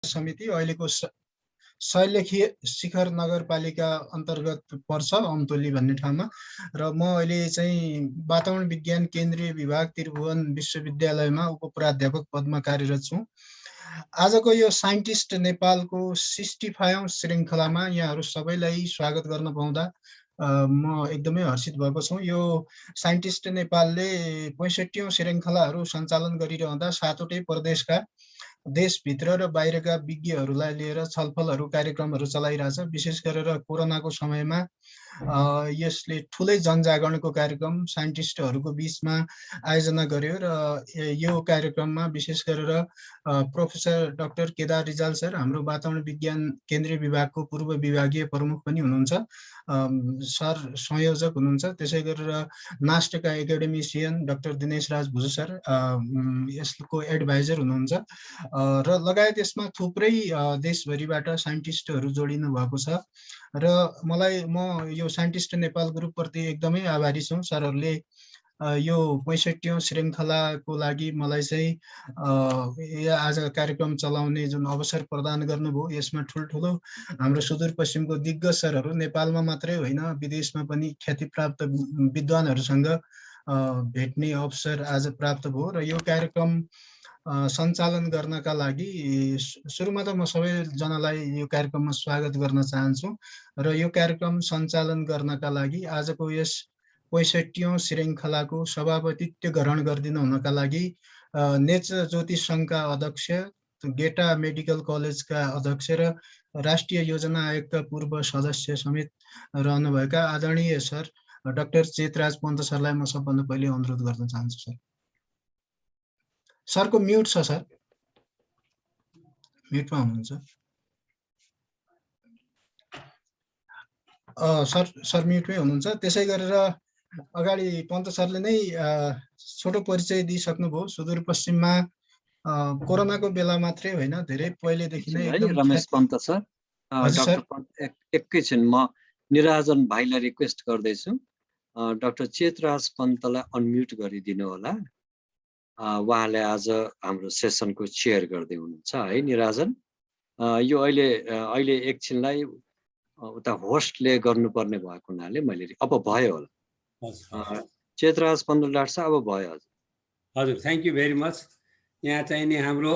समिति अहिलेको शैलेखी शिखर नगरपालिका अन्तर्गत पर्छ अमतोली भन्ने ठाउँमा र म अहिले चाहिँ वातावरण विज्ञान केन्द्रीय विभाग त्रिभुवन विश्वविद्यालयमा उपप्राध्यापक पदमा कार्यरत छु। आजको यो साइन्टिस्ट नेपालको 65औं श्रृङ्खलामा यहाँहरू सबैलाई स्वागत गर्न पाउँदा म एकदमै हर्षित भएको छु। यो साइन्टिस्ट नेपालले 65औं श्रृङ्खलाहरू सञ्चालन गरिरहँदा 7वटै प्रदेशका देशभित्र र बाहिरका विज्ञहरूलाई लिएर छलफलहरू कार्यक्रमहरू चलाइरहेछ। विशेष गरेर कोरोनाको समयमा यसले ठुलै जनजागरणको कार्यक्रम साइन्टिस्टहरूको बिचमा आयोजना गर्यो र यो कार्यक्रममा विशेष गरेर professor doctor Kedar Rijal sir हाम्रो वातावरण विज्ञान केन्द्रीय विभागको पूर्व विभागीय प्रमुख पनि हुनुहुन्छ, सर संयोजक हुनुहुन्छ। त्यसै गरेर नास्टका एकाडेमिसियन डाक्टर दिनेश राज भुजू सर यसको एडभाइजर हुनुहुन्छ र लगायत यसमा थुप्रै देशभरिबाट साइन्टिस्टहरू जोडिनु भएको छ र म यो साइन्टिस्ट नेपाल ग्रुपप्रति एकदमै आभारी छु। सरहरूले यो 65औं श्रृङ्खलाको लागि मलाई चाहिँ आज कार्यक्रम चलाउने जुन अवसर प्रदान गर्नुभयो, यसमा ठुल्ठुलो हाम्रो सुदूरपश्चिमको दिग्गज सरहरू नेपालमा मात्रै होइन विदेशमा पनि ख्यातिप्राप्त विद्वानहरूसँग भेट्ने अवसर आज प्राप्त भयो र यो कार्यक्रम सञ्चालन गर्नका लागि सुरुमा त म सबैजनालाई यो कार्यक्रममा स्वागत गर्न चाहन्छु र यो कार्यक्रम सञ्चालन गर्नका लागि आजको यस 65औं श्रृङ्खलाको सभापतित्व ग्रहण गरिदिनु हुनका लागि नेत्र ज्योतिष सङ्घका अध्यक्ष, गेटा मेडिकल कलेजका अध्यक्ष र राष्ट्रिय योजना आयोगका पूर्व सदस्य समेत रहनुभएका आदरणीय सर डाक्टर चेतराज पन्त सरलाई म सबभन्दा पहिले अनुरोध गर्न चाहन्छु। सर सरको म्युट छ, सर म्युटमा हुनुहुन्छ। सर म्युटमै हुनुहुन्छ। त्यसै गरेर अगाडि पन्त सरले नै छोटो परिचय दिइसक्नुभयो। सुदूरपश्चिममा कोरोनाको बेला मात्रै होइन धेरै पहिलेदेखि नै एकदम रमेश पन्त सर। डाक्टर पन्त एकैछिन म निराजन भाइलाई रिक्वेस्ट गर्दैछु, डाक्टर चेतराज पन्तलाई अनम्युट गरिदिनु होला। उहाँले आज हाम्रो सेसनको चेयर गर्दै हुनुहुन्छ है निराजन। यो अहिले एकछिनलाई उता होस्टले गर्नुपर्ने भएको हुनाले मैले अब भयो होला। चेतराज पन्त डाक्टर साहब अब भयो। हजुर थ्याङ्क यू भेरी मच। यहाँ चाहिँ नि हाम्रो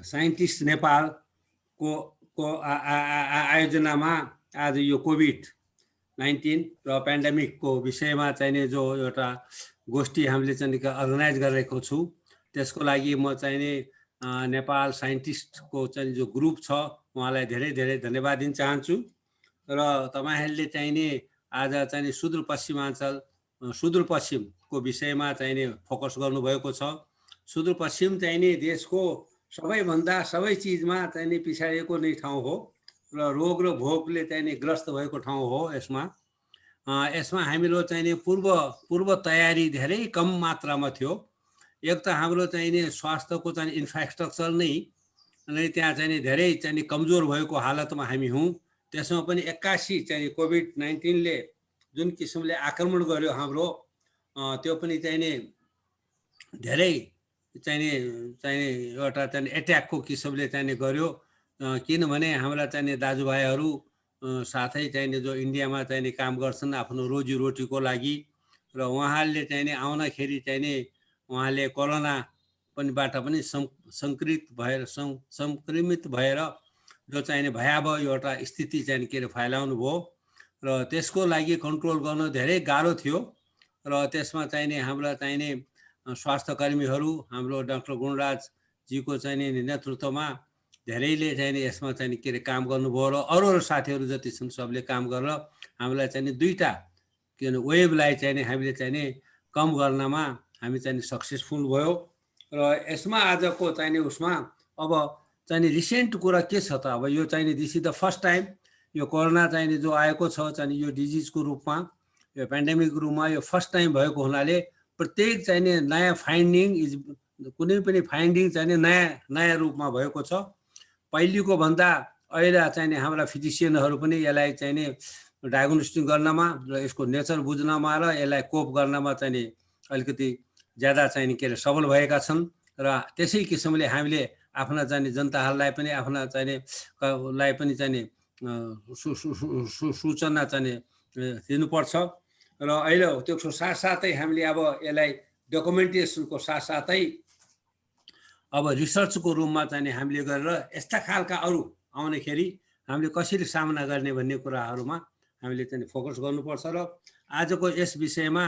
साइन्टिस्ट नेपालको आयोजनामा आज यो कोभिड-19 र पेन्डेमिकको विषयमा चाहिँ नि जो एउटा गोष्ठी हामीले चाहिँ अर्गनाइज गरेको छु, त्यसको लागि म चाहिँ नि नेपाल साइन्टिस्टको चाहिँ जो ग्रुप छ उहाँलाई धेरै धेरै धन्यवाद दिन चाहन्छु। र तपाईँहरूले चाहिँ नि आज चाहिँ नि सुदूरपश्चिमको विषयमा चाहिँ नि फोकस गर्नुभएको छ। सुदूरपश्चिम चाहिँ नि देशको सबैभन्दा सबै चिजमा चाहिँ नि पिछाडिएको नै ठाउँ हो र रोग र भोगले चाहिँ नि ग्रस्त भएको ठाउँ हो। यसमा हामीलो चाहिँ नि पूर्व तयारी धेरै कम मात्रामा थियो। एक त हाम्रो चाहिँ नि स्वास्थ्यको चाहिँ इन्फ्रास्ट्रक्चर नै त्यहाँ चाहिँ नि धेरै चाहिँ नि कमजोर भएको हालतमा हामी हौँ। त्यसमा पनि 81 चाहिँ नि कोभिड-19ले जुन किसिमले आक्रमण गर्यो हाम्रो, त्यो पनि चाहिँ नि धेरै चाहिँ नि एउटा चाहिँ एट्याकको किसिमले चाहिँ नि गर्यो। किनभने हाम्रा चाहिँ नि दाजुभाइहरू साथै चाहिँ नि जो इन्डियामा चाहिँ नि काम गर्छन् आफ्नो रोजीरोटीको लागि, र उहाँहरूले चाहिँ नि आउँदाखेरि चाहिँ नि उहाँले कोरोना पनिबाट पनि सङ्क्रमित भएर जो चाहिँ नि भयावह एउटा स्थिति चाहिँ के अरे फैलाउनु भयो र त्यसको लागि कन्ट्रोल गर्न धेरै गाह्रो थियो। र त्यसमा चाहिँ नि हाम्रा चाहिँ नि स्वास्थ्यकर्मीहरू हाम्रो डाक्टर गुणराजजीको चाहिँ नि नेतृत्वमा धेरैले चाहिँ नि यसमा चाहिँ नि के अरे काम गर्नुभयो र अरू साथीहरू जति छन् सबले काम गरेर हामीलाई चाहिँ नि दुईटा के भने वेभलाई चाहिँ नि हामीले चाहिँ नि कम गर्नमा हामी चाहिँ नि सक्सेसफुल भयो। र यसमा आजको चाहिँ नि उसमा अब चाहिँ नि रिसेन्ट कुरा के छ त, अब यो चाहिँ नि this is the first time यो कोरोना चाहिँ नि जो आएको छ चाहिँ नि यो डिजिजको रूपमा, यो पेन्डेमिकको रूपमा यो फर्स्ट टाइम भएको हुनाले प्रत्येक चाहिँ नि नयाँ फाइन्डिङ कुनै पनि फाइन्डिङ चाहिँ नि नयाँ रूपमा भएको छ। पहिलेको भन्दा अहिले चाहिँ नि हाम्रा फिजिसियनहरू पनि यसलाई चाहिँ नि डायग्नोस्टिक गर्नमा र यसको नेचर बुझ्नमा र यसलाई कोप गर्नमा चाहिँ नि अलिकति ज्यादा चाहिँ नि के अरे सबल भएका छन्। र त्यसै किसिमले हामीले आफ्ना चाहिने जनताहरूलाई पनि आफ्ना चाहिने लाई पनि चाहिने सूचना चाहिने दिनुपर्छ र अहिले त्यसको साथसाथै हामीले अब यसलाई डकुमेन्टेसनको साथसाथै अब रिसर्चको रूपमा चाहिँ हामीले गरेर यस्ता खालका अरू आउनेखेरि हामीले कसरी सामना गर्ने भन्ने कुराहरूमा हामीले चाहिँ फोकस गर्नुपर्छ र आजको यस विषयमा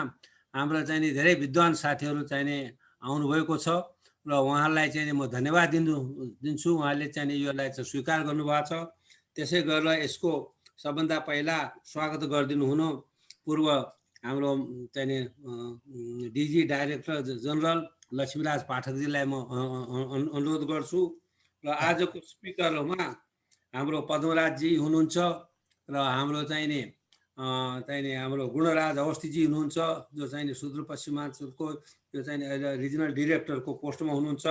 हाम्रो चाहिँ धेरै विद्वान साथीहरू चाहिँ आउनुभएको छ र उहाँलाई चाहिँ म धन्यवाद दिन्छु। उहाँले चाहिँ यसलाई चाहिँ स्वीकार गर्नुभएको छ। त्यसै गरेर यसको सबभन्दा पहिला स्वागत गरिदिनु हुन पूर्व हाम्रो चाहिँ डिजी डाइरेक्टर जनरल लक्ष्मीराज पाठकजीलाई म अनुरोध गर्छु र आजको स्पिकरमा हाम्रो पद्मराजजी हुनुहुन्छ र हाम्रो चाहिने हाम्रो गुणराज अवस्थीजी हुनुहुन्छ जो चाहिँ सुदूरपश्चिमाञ्चलको यो चाहिँ रिजनल डिरेक्टरको पोस्टमा हुनुहुन्छ।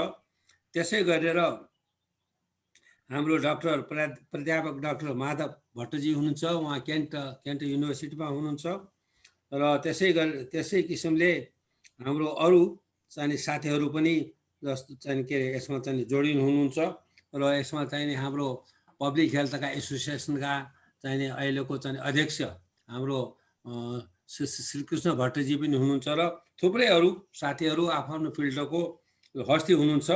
त्यसै गरेर हाम्रो डाक्टर प्राध्यापक डाक्टर माधव भट्टजी हुनुहुन्छ, उहाँ केन्ट युनिभर्सिटीमा हुनुहुन्छ र त्यसै किसिमले हाम्रो अरू चाहिँ साथीहरू पनि जस्तो चाहिँ के यसमा चाहिँ जोडिनु हुनुहुन्छ र यसमा चाहिँ हाम्रो पब्लिक हेल्थका एसोसिएसनका चाहिँ अहिलेको चाहिँ अध्यक्ष हाम्रो श्रीकृष्ण भट्टजी पनि हुनुहुन्छ र थुप्रै अरू साथीहरू आफ्नो फिल्डको हस्ती हुनुहुन्छ।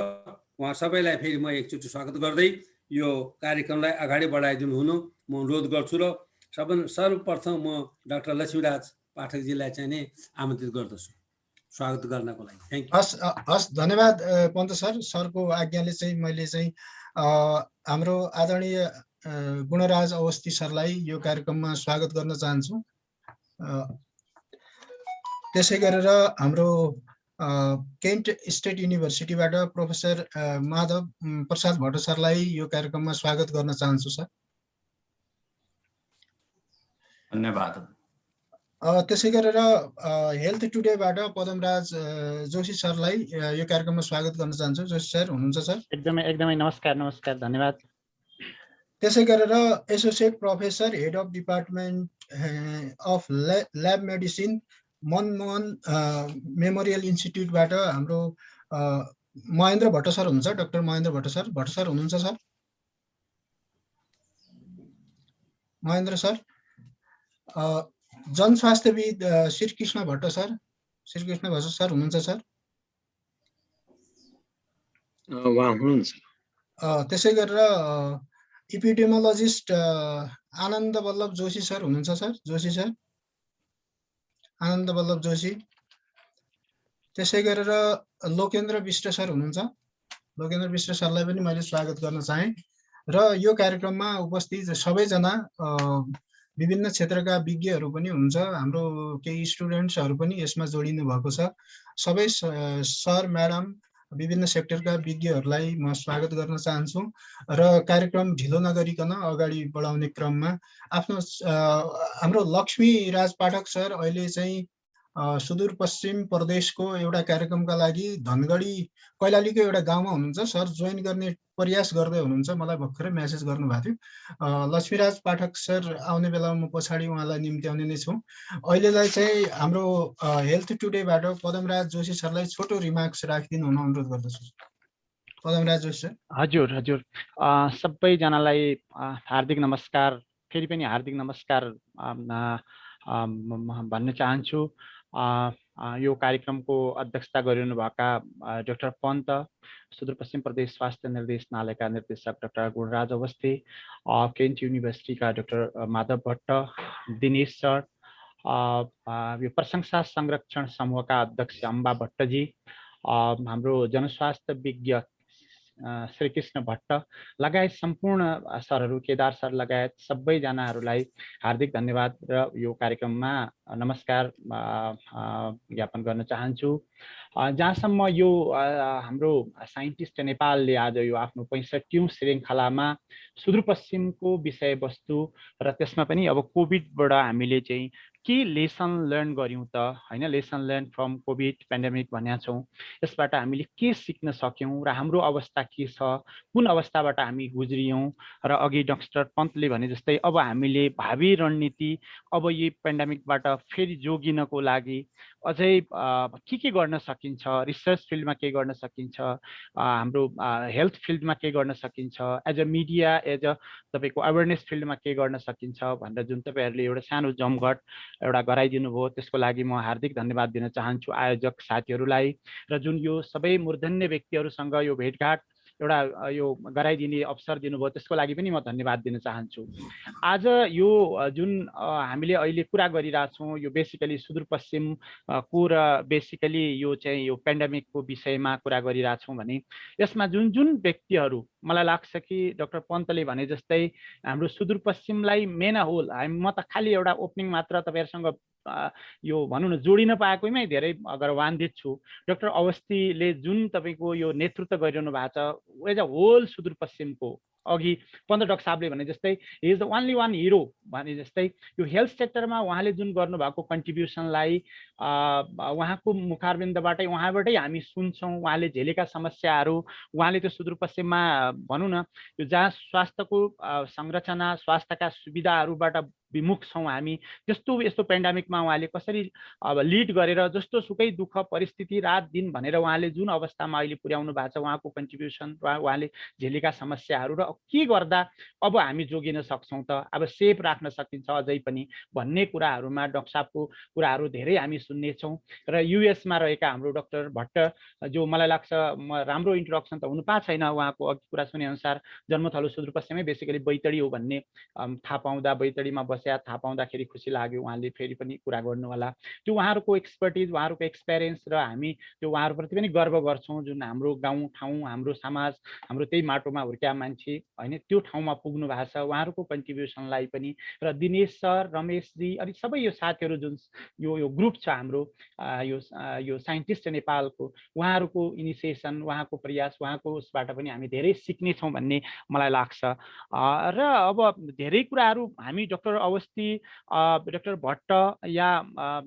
उहाँ सबैलाई फेरि म एकचोटि स्वागत गर्दै यो कार्यक्रमलाई अगाडि बढाइदिनु हुनु म अनुरोध गर्छु र सर्वप्रथम म डाक्टर लक्ष्मीराज पाठकजीलाई चाहिँ नै आमन्त्रित गर्दछु स्वागत गर्नको लागि। Thank you. हस् धन्यवाद पन्त सर। सरको आज्ञाले चाहिँ मैले चाहिँ हाम्रो आदरणीय गुणराज अवस्थी सरलाई यो कार्यक्रममा स्वागत गर्न चाहन्छु। त्यसै गरेर हाम्रो केन्ट स्टेट युनिभर्सिटीबाट प्रोफेसर माधव प्रसाद भट्ट सरलाई यो कार्यक्रममा स्वागत गर्न चाहन्छु सर। धन्यवाद। त्यसै गरेर हेल्थ टुडेबाट पदमराज जोशी सरलाई यो कार्यक्रममा स्वागत गर्न चाहन्छु। जोशी सर हुनुहुन्छ सर? एकदमै नमस्कार धन्यवाद। त्यसै गरेर associate professor head of department of lab medicine Manmohan memorial इन्स्टिट्युटबाट हाम्रो महेन्द्र भट्ट सर हुनुहुन्छ। डाक्टर महेन्द्र भट्ट सर हुनुहुन्छ सर? महेन्द्र सर। जनस्वास्थ्यविद श्रीकृष्ण भट्ट सर हुनुहुन्छ सर? उहाँ हुनुहुन्छ। त्यसै गरेर इपिडेमोलोजिस्ट आनन्द वल्लभ जोशी सर हुनुहुन्छ सर? जोशी सर, आनन्द वल्लभ जोशी। त्यसै गरेर लोकेन्द्र विष्ट सर हुनुहुन्छ। लोकेन्द्र विष्ट सरलाई पनि मैले स्वागत गर्न चाहे र यो कार्यक्रममा उपस्थित सबैजना विभिन्न क्षेत्रका विज्ञहरू पनि हुन्छ। हाम्रो केही स्टुडेन्ट्सहरू पनि यसमा जोडिनु भएको छ। सबै सर म्याडम विभिन्न सेक्टरका विज्ञहरूलाई म स्वागत गर्न चाहन्छु र कार्यक्रम ढिलो नगरिकन अगाडि बढाउने क्रममा हाम्रो लक्ष्मीराज पाठक सर अहिले चाहिँ सुदूरपश्चिम प्रदेशको एउटा कार्यक्रमका लागि धनगढी कैलालीको एउटा गाउँमा हुनुहुन्छ। सर जोइन गर्ने प्रयास गर्दै हुनुहुन्छ, मलाई भर्खरै मेसेज गर्नुभएको थियो। लक्ष्मीराज पाठक सर आउने बेलामा म पछाडि उहाँलाई निम्त्याउने नै छु। अहिलेलाई चाहिँ हाम्रो हेल्थ टुडेबाट पदमराज जोशी सरलाई छोटो रिमार्क्स राखिदिनु हुन अनुरोध गर्दछु। पदमराज जोशी सर। हजुर सबैजनालाई हार्दिक नमस्कार, फेरि पनि हार्दिक नमस्कार भन्न चाहन्छु। यो कार्यक्रमको अध्यक्षता गरिरहनु भएका डाक्टर पन्त, सुदूरपश्चिम प्रदेश स्वास्थ्य निर्देशनालयका निर्देशक डाक्टर गुणराज अवस्थी, केन्ट युनिभर्सिटीका डाक्टर माधव भट्ट, दिनेश सर, यो प्रशंसा संरक्षण समूहका अध्यक्ष अम्बा भट्टजी, हाम्रो जनस्वास्थ्य विज्ञ श्रीकृष्ण भट्ट लगायत सम्पूर्ण सरहरू, केदार सर लगायत सबैजनाहरूलाई हार्दिक धन्यवाद र यो कार्यक्रममा नमस्कार ज्ञापन गर्न चाहन्छु। जहाँसम्म यो हाम्रो साइन्टिस्ट नेपालले आज यो आफ्नो 65औं श्रृङ्खलामा सुदूरपश्चिमको विषयवस्तु र त्यसमा पनि अब कोभिडबाट हामीले चाहिँ के लेसन लर्न गर्यौं त हैन, lesson learn from covid pandemic भनेका छौं। यसबाट हामीले के सिक्न सक्यौं र हाम्रो अवस्था के छ, कुन अवस्थाबाट हामी गुज्रियौं र अघि डाक्टर पन्तले भने जस्तै अब हामीले भावी रणनीति अब यो पेन्डेमिकबाट फेरि जोगिनको लागि अझै के गर्न सकिन्छ, रिसर्च फिल्डमा के गर्न सकिन्छ, हाम्रो हेल्थ फिल्डमा के गर्न सकिन्छ, as a media, as a तपाईँको अवेरनेस फिल्डमा के गर्न सकिन्छ भनेर जुन तपाईँहरूले एउटा सानो जमघट एउटा गराइदिनु भयो, त्यसको लागि म हार्दिक धन्यवाद दिन चाहन्छु आयोजक साथीहरूलाई। र जुन यो सबै मूर्धन्य व्यक्तिहरूसँग यो भेटघाट एउटा यो गराइदिने अवसर दिनुभयो त्यसको लागि पनि म धन्यवाद दिन चाहन्छु। आज यो जुन हामीले अहिले कुरा गरिरहेछौँ यो बेसिकली सुदूरपश्चिमको र बेसिकली यो चाहिँ यो पेन्डेमिकको विषयमा कुरा गरिरहेछौँ भने यसमा जुन जुन व्यक्तिहरू मलाई लाग्छ कि डाक्टर पन्तले भने जस्तै हाम्रो सुदूरपश्चिमलाई मेन होल म त खालि एउटा ओपनिङ मात्र तपाईँहरूसँग यो भनौँ न जोडिन पाएकोमै धेरै गर्वान्वित छु। डाक्टर अवस्थीले जुन तपाईँको यो नेतृत्व गरिरहनु भएको छ एज अ होल सुदूरपश्चिमको, अघि पन्त डाक्टर साहबले भने जस्तै he is the only one hero भने जस्तै यो हेल्थ सेक्टरमा उहाँले जुन गर्नुभएको कन्ट्रिब्युसनलाई उहाँको मुखारबिन्दबाटै उहाँबाटै हामी सुन्छौँ। उहाँले झेलेका समस्याहरू, उहाँले त्यो सुदूरपश्चिममा भनौँ न यो जहाँ स्वास्थ्यको संरचना स्वास्थ्यका सुविधाहरूबाट विमुख छौँ हामी, त्यस्तो यस्तो पेन्डेमिकमा उहाँले कसरी अब लिड गरेर जस्तो सुकै दुःख परिस्थिति रात दिन भनेर उहाँले जुन अवस्थामा अहिले पुर्याउनु भएको छ उहाँको कन्ट्रिब्युसन र उहाँले झेलेका समस्याहरू र के गर्दा अब हामी जोगिन सक्छौँ त, अब सेफ राख्न सकिन्छ अझै पनि भन्ने कुराहरूमा डाक्टर साहबको कुराहरू धेरै हामी सुन्नेछौँ। र युएसमा रहेका हाम्रो डाक्टर भट्ट जो मलाई लाग्छ राम्रो इन्ट्रोडक्सन त हुनु पाएको छैन, उहाँको अघि कुरा सुनेअनुसार जन्मथलो सुदूरपश्चिमै बेसिकली बैतडी हो भन्ने थाहा पाउँदा बैतडीमा बस्या थाहा पाउँदाखेरि खुसी लाग्यो। उहाँले फेरि पनि कुरा गर्नु होला। त्यो उहाँहरूको एक्सपर्टिज उहाँहरूको एक्सपिरियन्स र हामी त्यो उहाँहरूप्रति पनि गर्व गर्छौँ। जुन हाम्रो गाउँ ठाउँ हाम्रो समाज हाम्रो त्यही माटोमा हुर्क्या मान्छे होइन त्यो ठाउँमा पुग्नु भएको छ, उहाँहरूको कन्ट्रिब्युसनलाई पनि। र दिनेश सर, रमेशजी अनि सबै यो साथीहरू जुन यो ग्रुप छ हाम्रो यो साइन्टिस्ट नेपालको, उहाँहरूको इनिसिएसन उहाँको प्रयास उहाँको उसबाट पनि हामी धेरै सिक्नेछौँ भन्ने मलाई लाग्छ। र अब धेरै कुराहरू हामी डाक्टर अवस्थी डाक्टर भट्ट या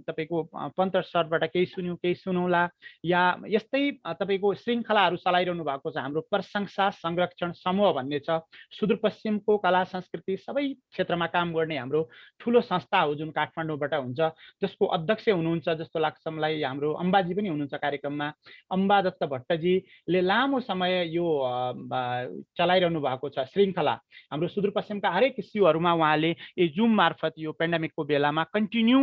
तपाईँको पन्त सरबाट केही सुन्यौँ केही सुनौला, या यस्तै तपाईँको श्रृङ्खलाहरू चलाइरहनु भएको छ हाम्रो प्रशंसा संरक्षण समूह भन्ने छ। सुदूरपश्चिमको कला संस्कृति सबै क्षेत्रमा काम गर्ने हाम्रो ठुलो संस्था हो जुन काठमाडौँबाट हुन्छ, जसको अध्यक्ष हुनुहुन्छ जस्तो लाग्छ मलाई हाम्रो अम्बाजी पनि हुनुहुन्छ कार्यक्रममा। अम्बा दत्त भट्टजीले लामो समय यो चलाइरहनु भएको छ श्रृङ्खला हाम्रो सुदूरपश्चिमका हरेक इस्युहरूमा उहाँले यो जुम मार्फत यो पेन्डेमिकको बेलामा कन्टिन्यू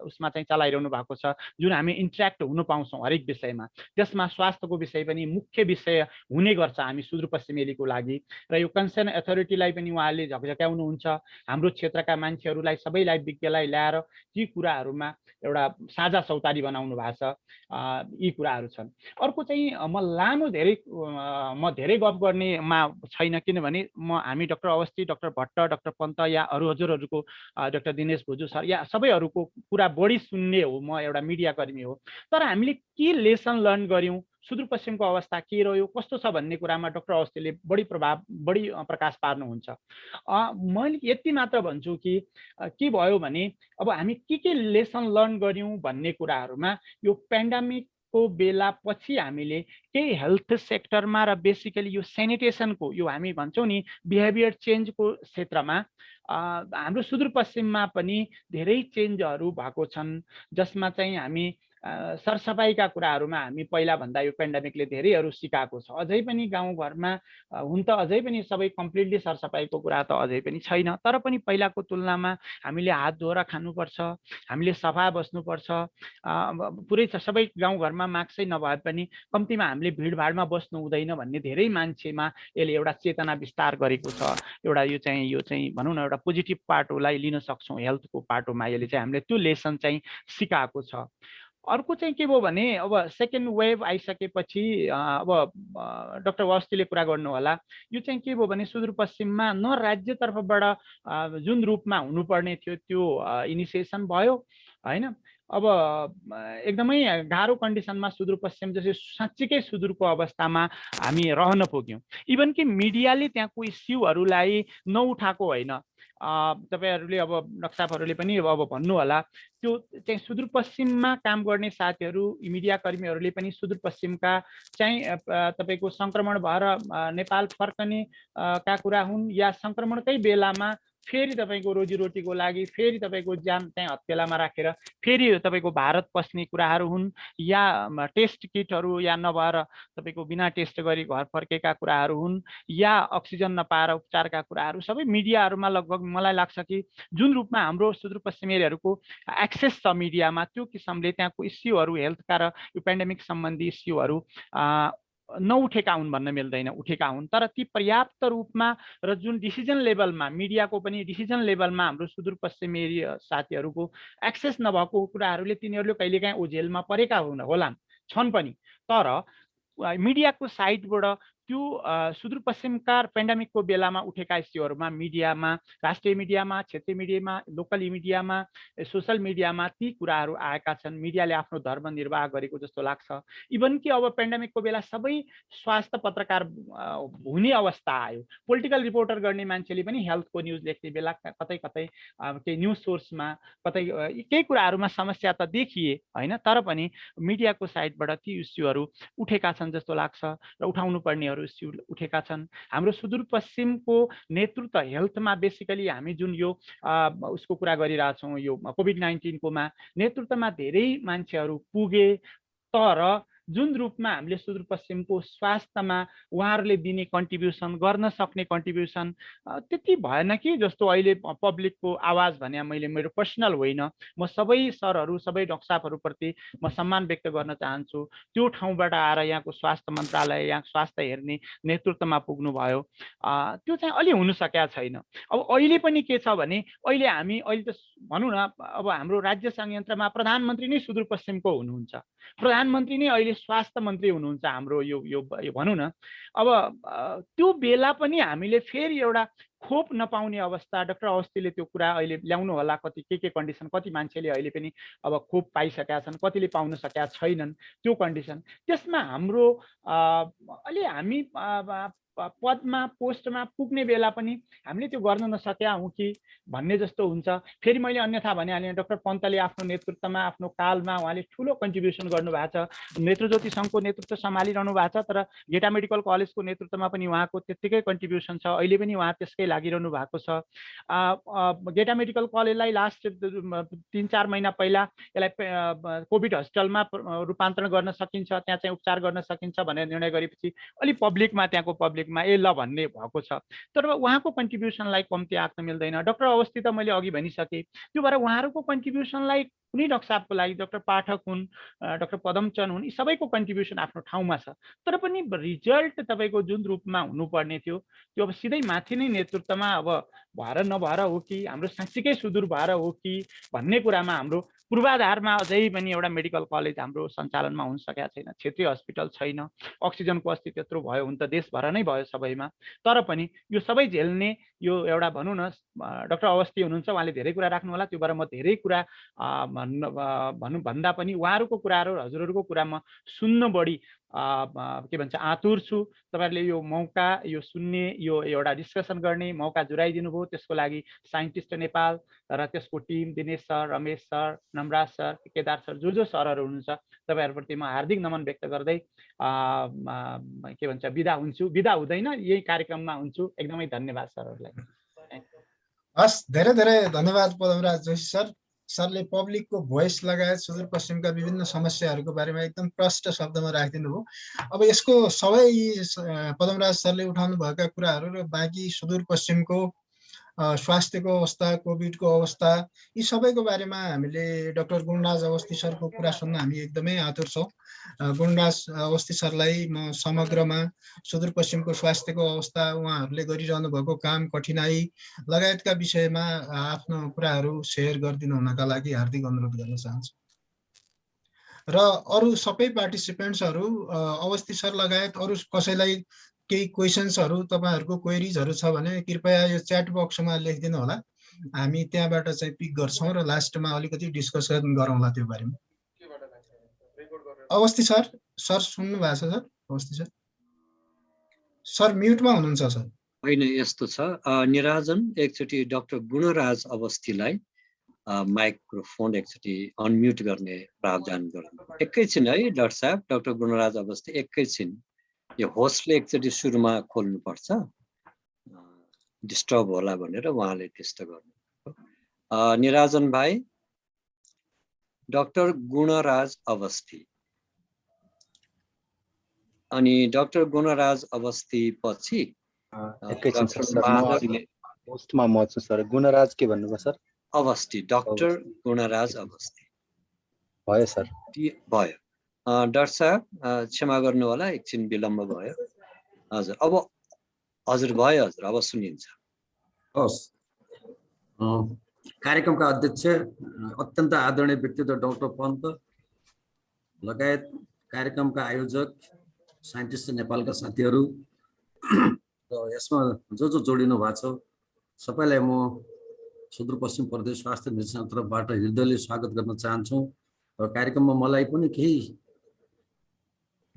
उसमा चाहिँ चलाइरहनु भएको छ, जुन हामी इन्ट्र्याक्ट हुन पाउँछौँ हरेक विषयमा। त्यसमा स्वास्थ्यको विषय पनि मुख्य विषय हुने गर्छ हामी सुदूरपश्चिमेलीको लागि। र यो कन्सर्न अथोरिटीलाई पनि उहाँले झकझक्याउनुहुन्छ, हाम्रो क्षेत्रका मान्छेहरूलाई सबैलाई विज्ञलाई ल्याएर ती कुराहरूमा एउटा साझा चौतारी बनाउनु भएको छ। यी कुराहरू छन्। अर्को चाहिँ म धेरै गफ गर्नेमा छैन, किनभने हामी doctor Awasthi doctor Bhatt doctor Pant या हजुरहरूको डाक्टर दिनेश भुजू सर या सबैहरूको कुरा बढी सुन्ने हो, म एउटा मिडिया कर्मी हो। तर हामीले के लेसन लर्न गऱ्यौँ, सुदूरपश्चिमको अवस्था के रह्यो कस्तो छ भन्ने कुरामा डाक्टर अवस्थीले बढी प्रकाश पार्नुहुन्छ। मैले यति मात्र भन्छु कि के भयो भने अब हामी के लेसन लर्न गऱ्यौँ भन्ने कुराहरूमा यो पेन्डेमिकको बेला पछि हामीले केही हेल्थ सेक्टरमा र बेसिकली यो सेनिटेसनको यो हामी भन्छौँ नि बिहेभियर चेन्जको क्षेत्रमा हाम्रो सुदूरपश्चिममा पनि धेरै चेन्जहरू भएको छन्, जसमा चाहिँ हामी सरसफाइका कुराहरूमा हामी पहिलाभन्दा यो पेन्डेमिकले धेरैहरू सिकाएको छ। अझै पनि गाउँघरमा हुन त अझै पनि सबै कम्प्लिटली सरसफाइको कुरा त अझै पनि छैन, तर पनि पहिलाको तुलनामा हामीले हात धोएर खानुपर्छ, हामीले सफा बस्नुपर्छ। पुरै सबै गाउँघरमा मास्कै नभए पनि कम्तीमा हामीले भिडभाडमा बस्नु हुँदैन भन्ने धेरै मान्छेमा यसले एउटा चेतना विस्तार गरेको छ। एउटा यो चाहिँ भनौँ न एउटा पोजिटिभ पाटोलाई लिन सक्छौँ हेल्थको पाटोमा, यसले चाहिँ हामीले त्यो लेसन चाहिँ सिकाएको छ। अर्को चाहिँ के भयो भने अब सेकेन्ड वेभ आइसकेपछि अब डाक्टर अवस्थीले कुरा गर्नु होला, यो चाहिँ के भयो भने सुदूरपश्चिममा न राज्यतर्फबाट जुन रूपमा हुनुपर्ने थियो त्यो इनिसिएसन भयो होइन। अब एकदमै गाह्रो कन्डिसनमा सुदूरपश्चिम जस्तै साँच्चीकै सुदूरको अवस्थामा हामी रहन पुग्यौँ। इभन कि मिडियाले त्यहाँको इस्युहरूलाई नउठाएको होइन। तपाईँहरूले अब नक्साफहरूले पनि अब भन्नु होला, त्यो चाहिँ सुदूरपश्चिममा काम गर्ने साथीहरू मिडिया कर्मीहरूले पनि सुदूरपश्चिमका चाहिँ तपाईँको सङ्क्रमण भएर नेपाल फर्कने का कुरा हुन् या सङ्क्रमणकै बेलामा फेरि तपाईँको रोजीरोटीको लागि फेरि तपाईँको ज्यान त्यहाँ हत्केलामा राखेर फेरि तपाईँको भारत पस्ने कुराहरू हुन्, या टेस्ट किटहरू या नभएर तपाईँको बिना टेस्ट गरी घर फर्केका कुराहरू हुन्, या अक्सिजन नपाएर उपचारका कुराहरू, सबै मिडियाहरूमा लगभग मलाई लाग्छ कि जुन रूपमा हाम्रो सुदूरपश्चिमेलीहरूको एक्सेस छ मिडियामा, त्यो किसिमले त्यहाँको इस्युहरू हेल्थका र यो पेन्डेमिक सम्बन्धी इस्युहरू नउठेका हुन् भन्न मिल्दैन, उठेका हुन्। तर ती पर्याप्त रूपमा र जुन डिसिजन लेभलमा मिडियाको पनि डिसिजन लेभलमा हाम्रो सुदूरपश्चिमेली साथीहरूको एक्सेस नभएको कुराहरूले तिनीहरूले कहिलेकाहीँ ओझेलमा परेका होलान्, छन् पनि। तर मिडियाको साइडबाट त्यो सुदूरपश्चिमका पेन्डेमिकको बेलामा उठेका इस्युहरूमा मिडियामा, राष्ट्रिय मिडियामा, क्षेत्रीय मिडियामा, लोकल मिडियामा, सोसल मिडियामा ती कुराहरू आएका छन्। मिडियाले आफ्नो धर्म निर्वाह गरेको जस्तो लाग्छ। इभन कि अब पेन्डेमिकको बेला सबै स्वास्थ्य पत्रकार हुने अवस्था आयो। पोलिटिकल रिपोर्टर गर्ने मान्छेले पनि हेल्थको न्युज लेख्ने बेला कतै कतै केही न्युज सोर्समा कतै केही कुराहरूमा समस्या त देखिए होइन, तर पनि मिडियाको साइडबाट ती इस्युहरू उठेका छन् जस्तो लाग्छ र उठाउनु पर्नेहरू इस्यु उठेका छन्। हाम्रो सुदूरपश्चिमको नेतृत्व हेल्थमा बेसिकली हामी जुन यो उसको कुरा गरिरहेछौँ, यो कोभिड-19कोमा नेतृत्वमा धेरै मान्छेहरू पुगे, तर जुन रूपमा हामीले सुदूरपश्चिमको स्वास्थ्यमा उहाँहरूले दिने कन्ट्रिब्युसन, गर्न सक्ने कन्ट्रिब्युसन त्यति भएन कि जस्तो अहिले पब्लिकको आवाज भने मैले मेरो पर्सनल होइन, म सबै सरहरू सबै डाक्टर साहबहरूप्रति म सम्मान व्यक्त गर्न चाहन्छु। त्यो ठाउँबाट आएर यहाँको स्वास्थ्य मन्त्रालय, यहाँ स्वास्थ्य हेर्ने नेतृत्वमा पुग्नुभयो, त्यो चाहिँ अलि हुन सकेका छैन। अब अहिले पनि के छ भने अहिले त भनौँ न, अब हाम्रो राज्य संयन्त्रमा प्रधानमन्त्री नै सुदूरपश्चिमको हुनुहुन्छ, प्रधानमन्त्री नै अहिले स्वास्थ्य मन्त्री हुनुहुन्छ हाम्रो यो भनौँ न। अब त्यो बेला पनि हामीले फेरि एउटा खोप नपाउने अवस्था, डाक्टर अवस्थीले त्यो कुरा अहिले ल्याउनु होला, कति के कन्डिसन, कति मान्छेले अहिले पनि अब खोप पाइसकेका छन्, कतिले पाउन सकेका छैनन्, त्यो कन्डिसन। त्यसमा हाम्रो अलि हामी पदमा पोस्टमा पुग्ने बेला पनि हामीले त्यो गर्न नसकेका हौँ कि भन्ने जस्तो हुन्छ। फेरि मैले अन्यथा भनिहालेँ, डाक्टर पन्तले आफ्नो नेतृत्वमा आफ्नो कालमा उहाँले ठुलो कन्ट्रिब्युसन गर्नुभएको छ, नेत्रज्योति सङ्घको नेतृत्व सम्हालिरहनु भएको छ, तर गेटा मेडिकल कलेजको नेतृत्वमा पनि उहाँको त्यत्तिकै कन्ट्रिब्युसन छ, अहिले पनि उहाँ त्यसकै लागिरहनु भएको छ। गेटा मेडिकल कलेजलाई लास्ट 3-4 महिना पहिला यसलाई कोभिड हस्पिटलमा रूपान्तरण गर्न सकिन्छ, त्यहाँ चाहिँ उपचार गर्न सकिन्छ भनेर निर्णय गरेपछि अलि पब्लिकमा, त्यहाँको पब्लिकमा ए ल भन्ने भएको छ। तर उहाँको कन्ट्रिब्युसनलाई कम्ती आँक्न मिल्दैन। डाक्टर अवस्थी त मैले अघि भनिसकेँ, त्यो भएर उहाँहरूको कन्ट्रिब्युसनलाई कुनै डाक्टर साहबको लागि, डाक्टर पाठक हुन्, डाक्टर पदमचन्द हुन्, यी सबैको कन्ट्रिब्युसन आफ्नो ठाउँमा छ। तर पनि रिजल्ट तपाईँको जुन रूपमा हुनुपर्ने थियो त्यो अब सिधै माथि नै नेतृत्वमा अब भएर नभएर हो कि हाम्रो साँच्चीकै सुदूर भएर हो कि भन्ने कुरामा हाम्रो पूर्वाधारमा अझै पनि एउटा मेडिकल कलेज हाम्रो सञ्चालनमा हुन सकेका छैन, क्षेत्रीय हस्पिटल छैन, अक्सिजनको अस्ति त्यत्रो भयो, हुन त देशभर नै भयो सबैमा। तर पनि यो सबै झेल्ने यो एउटा भनौँ न, डाक्टर अवस्थी हुनुहुन्छ, उहाँले धेरै कुरा राख्नु होला, त्यो भएर म धेरै कुरा भन्दा पनि उहाँहरूको कुराहरू, हजुरहरूको कुरा म सुन्न बढी के भन्छ आतुर छु। तपाईँहरूले यो मौका, यो सुन्ने, यो एउटा डिस्कसन गर्ने मौका जुराइदिनु भयो, त्यसको लागि साइन्टिस्ट नेपाल र त्यसको team, Dinesh sir, Ramesh sir, Namraj sir, Kedar sir, जो सरहरू हुनुहुन्छ, तपाईँहरूप्रति म हार्दिक नमन व्यक्त गर्दै के भन्छ बिदा हुन्छु। बिदा हुँदैन, यही कार्यक्रममा हुन्छु। एकदमै धन्यवाद सरहरूलाई। हस्, धेरै धेरै धन्यवाद पदमराज जोशी सर। सरले पब्लिकको भोइस लगायत सुदूरपश्चिमका विभिन्न समस्याहरूको बारेमा एकदम प्रष्ट शब्दमा राखिदिनु भयो। अब यसको सबै पदमराज सरले उठाउनु भएका कुराहरू र बाँकी सुदूरपश्चिमको स्वास्थ्यको अवस्था, कोभिडको अवस्था, यी सबैको बारेमा हामीले डाक्टर गुणराज अवस्थी सरको कुरा सुन्न हामी एकदमै आतुर छौँ। गुणराज अवस्थी सरलाई म समग्रमा सुदूरपश्चिमको स्वास्थ्यको अवस्था, उहाँहरूले गरिरहनु भएको काम, कठिनाई लगायतका विषयमा आफ्नो कुराहरू सेयर गरिदिनु हुनका लागि हार्दिक अनुरोध गर्न चाहन्छु। र अरू सबै पार्टिसिपेन्ट्सहरू, अवस्थी सर लगायत अरू कसैलाई केही क्वेसन्सहरू, तपाईँहरूको क्वेरिजहरू छ भने कृपया यो च्याट बक्समा लेखिदिनु होला, हामी त्यहाँबाट चाहिँ पिक गर्छौँ र लास्टमा अलिकति डिस्कसन गरौँला त्यो बारेमा। अवस्थी सर सुन्नु भएको छ सर? अवस्थी सर म्युटमा हुनुहुन्छ सर। होइन, यस्तो छ, निराजन एकचोटि डाक्टर गुणराज अवस्थीलाई माइक्रोफोन एकचोटि अनम्युट गर्ने प्रावधान गरौँ। एकैछिन है डाक्टर साहब, डाक्टर गुणराज अवस्थी एकैछिन, यो होस्टले एकचोटि सुरुमा खोल्नुपर्छ। डिस्टर्ब होला भनेर उहाँले त्यस्तो गर्नु। निराजन भाइ, डाक्टर गुणराज अवस्थी, अनि डाक्टर गुणराज अवस्थी पछि एकैछिन डाक्टर सर, माधव पोस्टमा म छु सर। गुणराज के भन्नुभयो सर? अवस्थी, डाक्टर गुणराज अवस्थी भयो सर। भयो। डाक्टर साहब क्षमा गर्नु होला, एकछिन विलम्ब भयो। हजुर, अब हजुर भयो, हजुर अब सुनिन्छ। हस्, कार्यक्रमका अध्यक्ष अत्यन्त आदरणीय व्यक्तित्व डाक्टर पन्त लगायत कार्यक्रमका आयोजक साइन्टिस्ट नेपालका साथीहरू र यसमा जो जोडिनु भएको छ सबैलाई म सुदूरपश्चिम प्रदेश स्वास्थ्य निर्देशनालय तर्फबाट हृदयले स्वागत गर्न चाहन्छु। र कार्यक्रममा मलाई पनि केही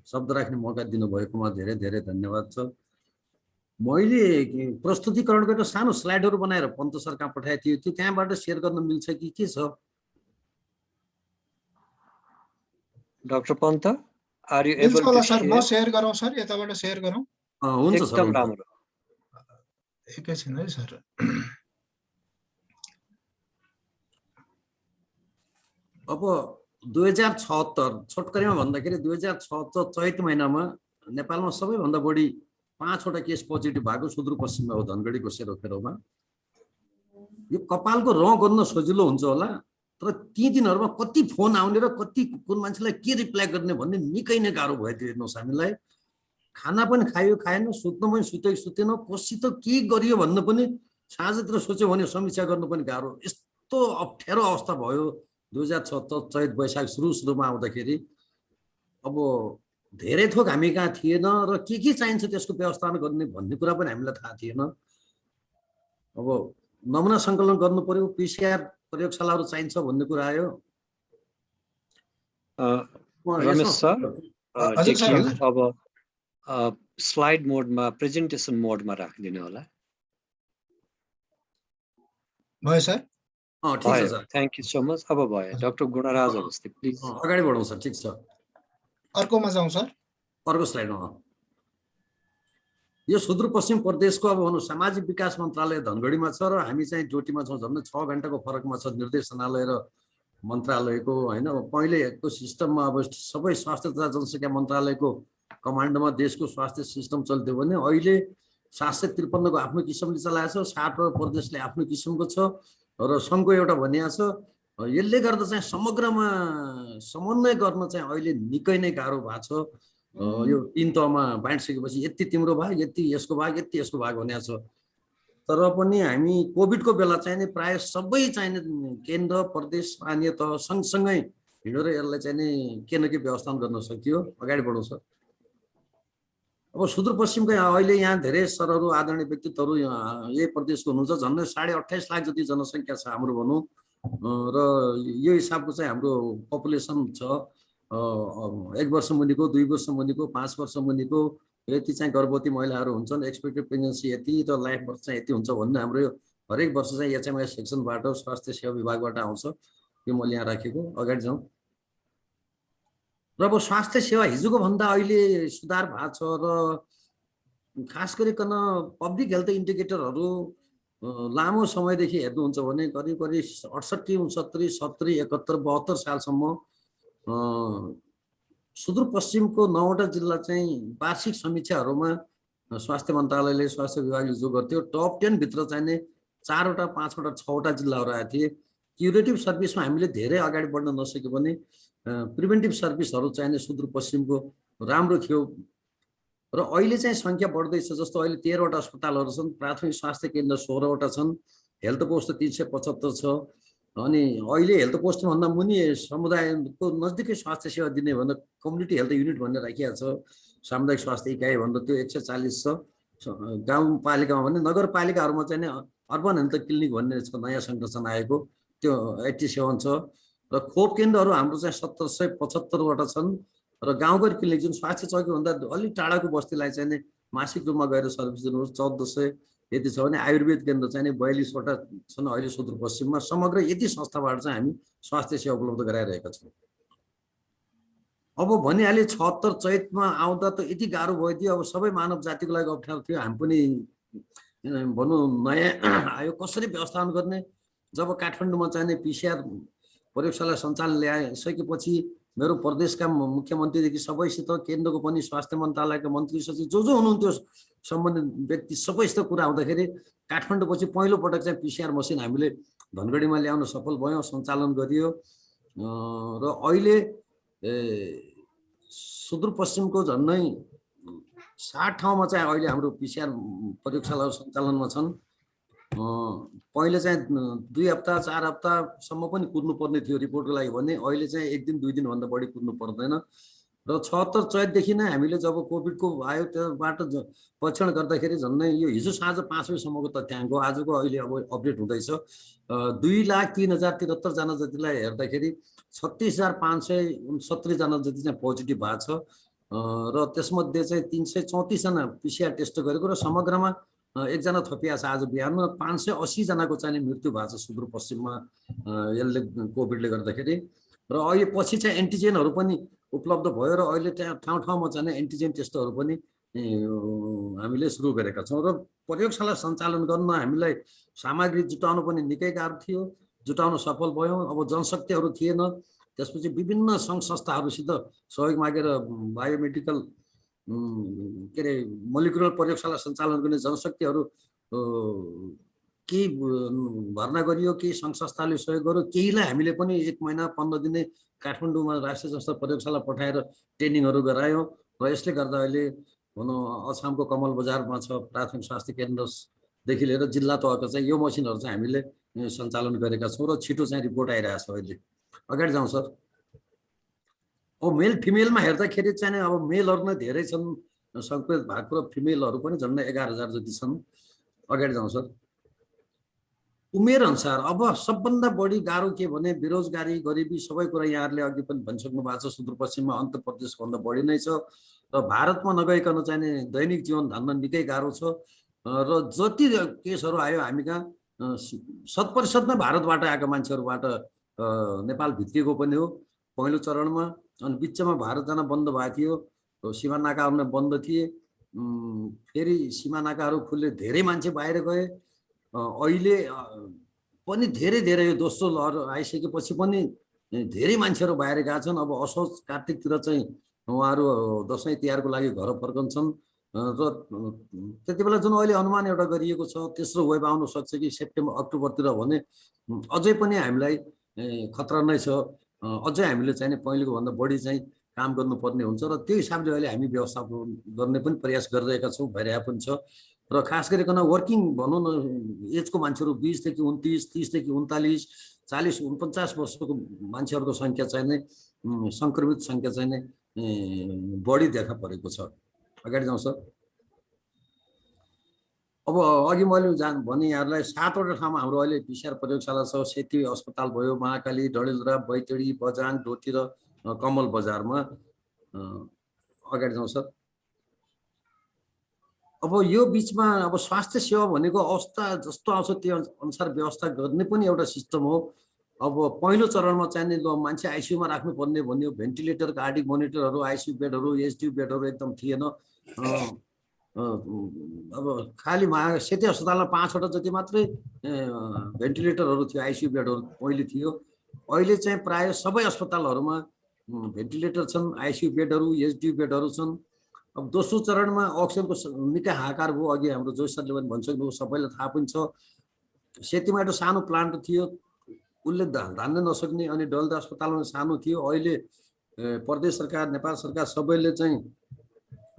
शब्द राख्ने मौका दिनुभएकोमा धेरै धेरै धन्यवाद छ। मैले प्रस्तुतिकरणको एउटा सानो स्लाइडहरू बनाएर पन्त सर कहाँ पठाएको थियो, त्यो त्यहाँबाट सेयर गर्न मिल्छ कि के छ? Doctor Pant, are you able to sir म सेयर गरौँ सर, यताबाट सेयर गरौँ? हुन्छ सर, एकदम राम्रो। एकैछिन है सर। अब 2076 छोटकरीमा भन्दाखेरि 2076 चैत महिनामा नेपालमा सबैभन्दा बढी 5वटा केस पोजिटिभ भएको सुदूरपश्चिममा हो, धनगढीको सेरोफेरोमा। यो कपालको रौँ गर्न सजिलो हुन्छ होला, तर ती दिनहरूमा कति फोन आउने र कति कुन मान्छेलाई के रिप्लाई गर्ने भन्ने निकै नै गाह्रो भयो त्यो हेर्नुहोस्। हामीलाई खाना पनि खायो खाएन, सुत्नु पनि सुतेन, कसित के गरियो भन्नु पनि साँझतिर सोच्यो भने समीक्षा गर्नु पनि गाह्रो, यस्तो अप्ठ्यारो अवस्था भयो 2076 चैत वैशाख सुरुमा आउँदाखेरि। अब धेरै थोक हामी कहाँ थिएन र के चाहिन्छ त्यसको व्यवस्थापन गर्ने भन्ने कुरा पनि हामीलाई थाहा थिएन। अब नमुना सङ्कलन गर्नु पर्यो, पिसिआर प्रयोगशालाहरू चाहिन्छ भन्ने कुरा आयो। रमेश सर, अब स्लाइड मोडमा, प्रेजेन्टेसन मोडमा राखिदिनु होला। भयो सर? ठिक छ sir, thank you so much. अब भयो। डाक्टर गुणराज अवस्थी प्लिज अगाडि बढौँ सर। ठिक छ, अर्कोमा जाउँ सर। अर्को स्लाइडमा। यो सुदूरपश्चिम प्रदेशको अब भनौँ सामाजिक विकास मन्त्रालय धनगढीमा छ र हामी चाहिँ डोटीमा छौँ। झन्डै 6 घन्टाको फरकमा छ निर्देशनालय र मन्त्रालयको, होइन। पहिलेको सिस्टममा अब सबै स्वास्थ्य तथा जनसङ्ख्या मन्त्रालयको कमान्डमा देशको स्वास्थ्य सिस्टम चल्थ्यो भने अहिले 753 को आफ्नो किसिमले चलाएको छ, 60 प्रदेशले आफ्नो किसिमको छ र सङ्घको एउटा भनिएको छ। यसले गर्दा चाहिँ समग्रमा समन्वय गर्न चाहिँ अहिले निकै नै गाह्रो भएको छ। यो 3 तहमा बाँडिसकेपछि यति तिम्रो भाग, यति यसको भाग, यति यसको भाग भनेको छ। तर पनि हामी कोभिडको बेला चाहिँ नि प्राय सबै चाहिँ केन्द्र प्रदेश स्थानीय तह सँगसँगै हिँडेर यसलाई चाहिँ नि के न के व्यवस्थापन गर्न सकियो। अगाडि बढौँ सर। अब सुदूरपश्चिमको अहिले यहाँ धेरै सरहरू आदरणीय व्यक्तित्वहरू यही प्रदेशको हुनुहुन्छ। झन्डै 28.5 लाख जति जनसङ्ख्या छ हाम्रो भनौँ, र यो हिसाबको चाहिँ हाम्रो पपुलेसन छ। 1 वर्ष मुनिको, 2 वर्ष मुनिको, 5 वर्ष मुनिको यति चाहिँ गर्भवती महिलाहरू हुन्छन्। एक्सपेक्टेड प्रेग्नेन्सी यति र लाइफ बर्थ चाहिँ यति हुन्छ भन्ने हाम्रो यो हरेक वर्ष चाहिँ एचएमआई सेक्सनबाट स्वास्थ्य सेवा विभागबाट आउँछ। यो मैले यहाँ राखेको। अगाडि जाउँ। र अब स्वास्थ्य सेवा हिजोको भन्दा अहिले सुधार भएको छ र खास गरिकन पब्लिक हेल्थ इन्डिकेटरहरू लामो समयदेखि हेर्नुहुन्छ भने करिब 68, 69, 70, 71, 72 सालसम्म सुदूरपश्चिमको 9वटा जिल्ला चाहिँ वार्षिक समीक्षाहरूमा स्वास्थ्य मन्त्रालयले, स्वास्थ्य विभागले जो गर्थ्यो, टप 10 भित्र चाहिँ नि 4वटा, 5वटा, 6वटा जिल्लाहरू आएको थिए। क्युरेटिभ सर्भिसमा हामीले धेरै अगाडि बढ्न नसक्यो भने प्रिभेन्टिभ सर्भिसहरू चाहिँ सुदूरपश्चिमको राम्रो थियो। र अहिले चाहिँ सङ्ख्या बढ्दैछ। जस्तो अहिले 13वटा अस्पतालहरू छन्, प्राथमिक स्वास्थ्य केन्द्र 16वटा छन्, हेल्थ पोस्ट 375 छ। अनि अहिले हेल्थ पोस्टभन्दा मुनि समुदायको नजिकै स्वास्थ्य सेवा दिने भनेर कम्युनिटी हेल्थ युनिट भनेर राखिएको छ। सामुदायिक स्वास्थ्य इकाइ भनेर त्यो 140 छ। गाउँपालिकामा भने नगरपालिकाहरूमा चाहिँ अर्बन हेल्थ क्लिनिक भन्ने छ, नयाँ संरचना आएको, त्यो 87 छ। र खोप केन्द्रहरू हाम्रो चाहिँ 1775वटा छन्। र गाउँघर क्लिनिक जुन स्वास्थ्य चौकीभन्दा अलिक टाढाको बस्तीलाई चाहिँ मासिक रूपमा गएर सर्भिस दिनुहोस् 1400 यति छ भने आयुर्वेद केन्द्र चाहिँ 42वटा छन् अहिले सुदूरपश्चिममा। समग्र यति संस्थाबाट चाहिँ हामी स्वास्थ्य सेवा उपलब्ध गराइरहेका छौँ। अब भनिहालेँ 76 चैतमा आउँदा त यति गाह्रो भयो थियो। अब सबै मानव जातिको लागि अप्ठ्यारो थियो। हामी पनि भनौँ नयाँ आयो कसरी व्यवस्थापन गर्ने। जब काठमाडौँमा चाहिने पिसिआर प्रयोगशाला सञ्चालन ल्याइसकेपछि मेरो प्रदेशका मुख्यमन्त्रीदेखि सबैसित केन्द्रको पनि स्वास्थ्य मन्त्रालयका मन्त्री सचिव जो हुनुहुन्थ्यो सम्बन्धित व्यक्ति सबैसित कुरा आउँदाखेरि काठमाडौँपछि पहिलो पटक चाहिँ पिसिआर मसिन हामीले धनगढीमा ल्याउन सफल भयौँ, सञ्चालन गरियो। र अहिले सुदूरपश्चिमको झन्डै 60 ठाउँमा चाहिँ अहिले हाम्रो पिसिआर प्रयोगशालाहरू सञ्चालनमा छन्। पहिले चाहिँ 2 हप्ता 4 हप्तासम्म पनि कुर्नु पर्ने थियो रिपोर्टको लागि भने अहिले चाहिँ 1 दिन 2 दिनभन्दा बढी कुर्नु पर्दैन। र 76 चैतदेखि नै हामीले जब कोभिडको आयो त्योबाट परीक्षण गर्दाखेरि झन्डै यो हिजो साँझ 5 बजीसम्मको तथ्याङ्क हो, आजको अहिले अब अपडेट हुँदैछ। 2,03,073 जना जतिलाई हेर्दाखेरि 36,569 जना जति चाहिँ पोजिटिभ भएको छ। र त्यसमध्ये चाहिँ 334 जना पिसिआर टेस्ट गरेको र समग्रमा 1 जना थपिया छ आज बिहानमा। 580 जनाको चाहिँ मृत्यु भएको छ सुदूरपश्चिममा यसले कोभिडले गर्दाखेरि। र अहिले पछि चाहिँ एन्टिजेनहरू पनि उपलब्ध भयो र अहिले ठाउँ ठाउँमा चाहिँ एन्टिजेन टेस्टहरू पनि हामीले सुरु गरेका छौँ। र प्रयोगशाला सञ्चालन गर्न हामीलाई सामग्री जुटाउनु पनि निकै गाह्रो थियो, जुटाउन सफल भयौँ। अब जनशक्तिहरू थिएन, त्यसपछि विभिन्न सङ्घ संस्थाहरूसित सहयोग मागेर बायोमेडिकल के अरे मोलिकुलर प्रयोगशाला सञ्चालन गर्ने जनशक्तिहरू केही भर्ना गरियो, केही सङ्घ संस्थाले सहयोग गर्यो, केहीलाई हामीले पनि 1 महिना 15 दिने काठमाडौँमा राष्ट्रिय संस्था प्रयोगशाला पठाएर ट्रेनिङहरू गरायौँ। र यसले गर्दा अहिले भनौँ अछामको कमल बजारमा छ प्राथमिक स्वास्थ्य केन्द्रदेखि लिएर जिल्ला तहको चाहिँ यो मसिनहरू चाहिँ हामीले सञ्चालन गरेका छौँ र छिटो चाहिँ रिपोर्ट आइरहेको छ। अहिले अगाडि जाउँ सर। अब मेल फिमेलमा हेर्दाखेरि चाहिँ अब मेलहरू नै धेरै छन् सङ्क्रमित भएको र फिमेलहरू पनि झन्डै 11,000 जति छन्। अगाडि जाउँ सर। उमेर अनुसार अब सबभन्दा बढी गाह्रो के भने बेरोजगारी, गरिबी सबै कुरा यहाँहरूले अघि पनि भनिसक्नु भएको छ। सुदूरपश्चिममा अन्त प्रदेशभन्दा बढी नै छ र भारतमा नगइकन चाहिँ दैनिक जीवन धान्न निकै गाह्रो छ। र जति केसहरू आयो हामी कहाँ 100% नै भारतबाट आएका मान्छेहरूबाट नेपाल भित्रिएको पनि हो पहिलो चरणमा। अनि बिचमा भारत जान बन्द भएको थियो, सीमा नाकाहरू नै बन्द थिए, फेरि सीमा नाकाहरू खुल्ले धेरै मान्छे बाहिर गए। अहिले पनि धेरै यो दोस्रो लहर आइसकेपछि पनि धेरै मान्छेहरू बाहिर गएका छन्। अब असोज कार्तिकतिर चाहिँ उहाँहरू दसैँ तिहारको लागि घर फर्कन्छन् र त्यति बेला जुन अहिले अनुमान एउटा गरिएको छ तेस्रो वेभ आउन सक्छ कि सेप्टेम्बर अक्टोबरतिर भने अझै पनि हामीलाई खतरा नै छ। अझै हामीले चाहिँ पहिलेको भन्दा बढी चाहिँ काम गर्नुपर्ने हुन्छ र त्यो हिसाबले अहिले हामी व्यवस्थापन गर्ने पनि प्रयास गरिरहेका छौँ, भइरहेको पनि छ। र खास गरिकन वर्किङ भनौँ न एजको मान्छेहरू 20 देखि 29, 30 देखि 39, 40, 49 वर्षको मान्छेहरूको सङ्ख्या चाहिँ नै सङ्क्रमित सङ्ख्या चाहिँ नै बढी देखा परेको छ। अगाडि जाउँ सर। अब अघि मैले भने यहाँहरूलाई 7 वटा ठाउँमा हाम्रो अहिले पिसिआर प्रयोगशाला छ। सेती अस्पताल भयो, महाकाली, डडेलधुरा, बैतडी, बजाङ, डोटी र कमल बजारमा। अगाडि जाउँ सर। अब यो बिचमा अब स्वास्थ्य सेवा भनेको अवस्था जस्तो आउँछ त्यो अनुसार व्यवस्था गर्ने पनि एउटा सिस्टम हो। अब पहिलो चरणमा चाहिँ ल मान्छे आइसियुमा राख्नुपर्ने भन्यो, भेन्टिलेटर, कार्डिक मोनिटरहरू, आइसियु बेडहरू, एचडियु बेडहरू एकदम थिएन। अब खालि सेती अस्पतालमा 5 वटा जति मात्रै भेन्टिलेटरहरू थियो, आइसियु बेडहरू पहिले थियो। अहिले चाहिँ प्राय सबै अस्पतालहरूमा भेन्टिलेटर छन्, आइसियु बेडहरू, एचडियु बेडहरू छन्। अब दोस्रो चरणमा अक्सिजनको निकै हाहाकार भयो, अघि हाम्रो जोश सरले पनि भनिसक्नुभयो, सबैलाई थाहा पनि छ। सेतीमा एउटा सानो प्लान्ट थियो, उसले धान्न नसक्ने, अनि डल्दा अस्पतालमा सानो थियो। अहिले प्रदेश सरकार, नेपाल सरकार सबैले चाहिँ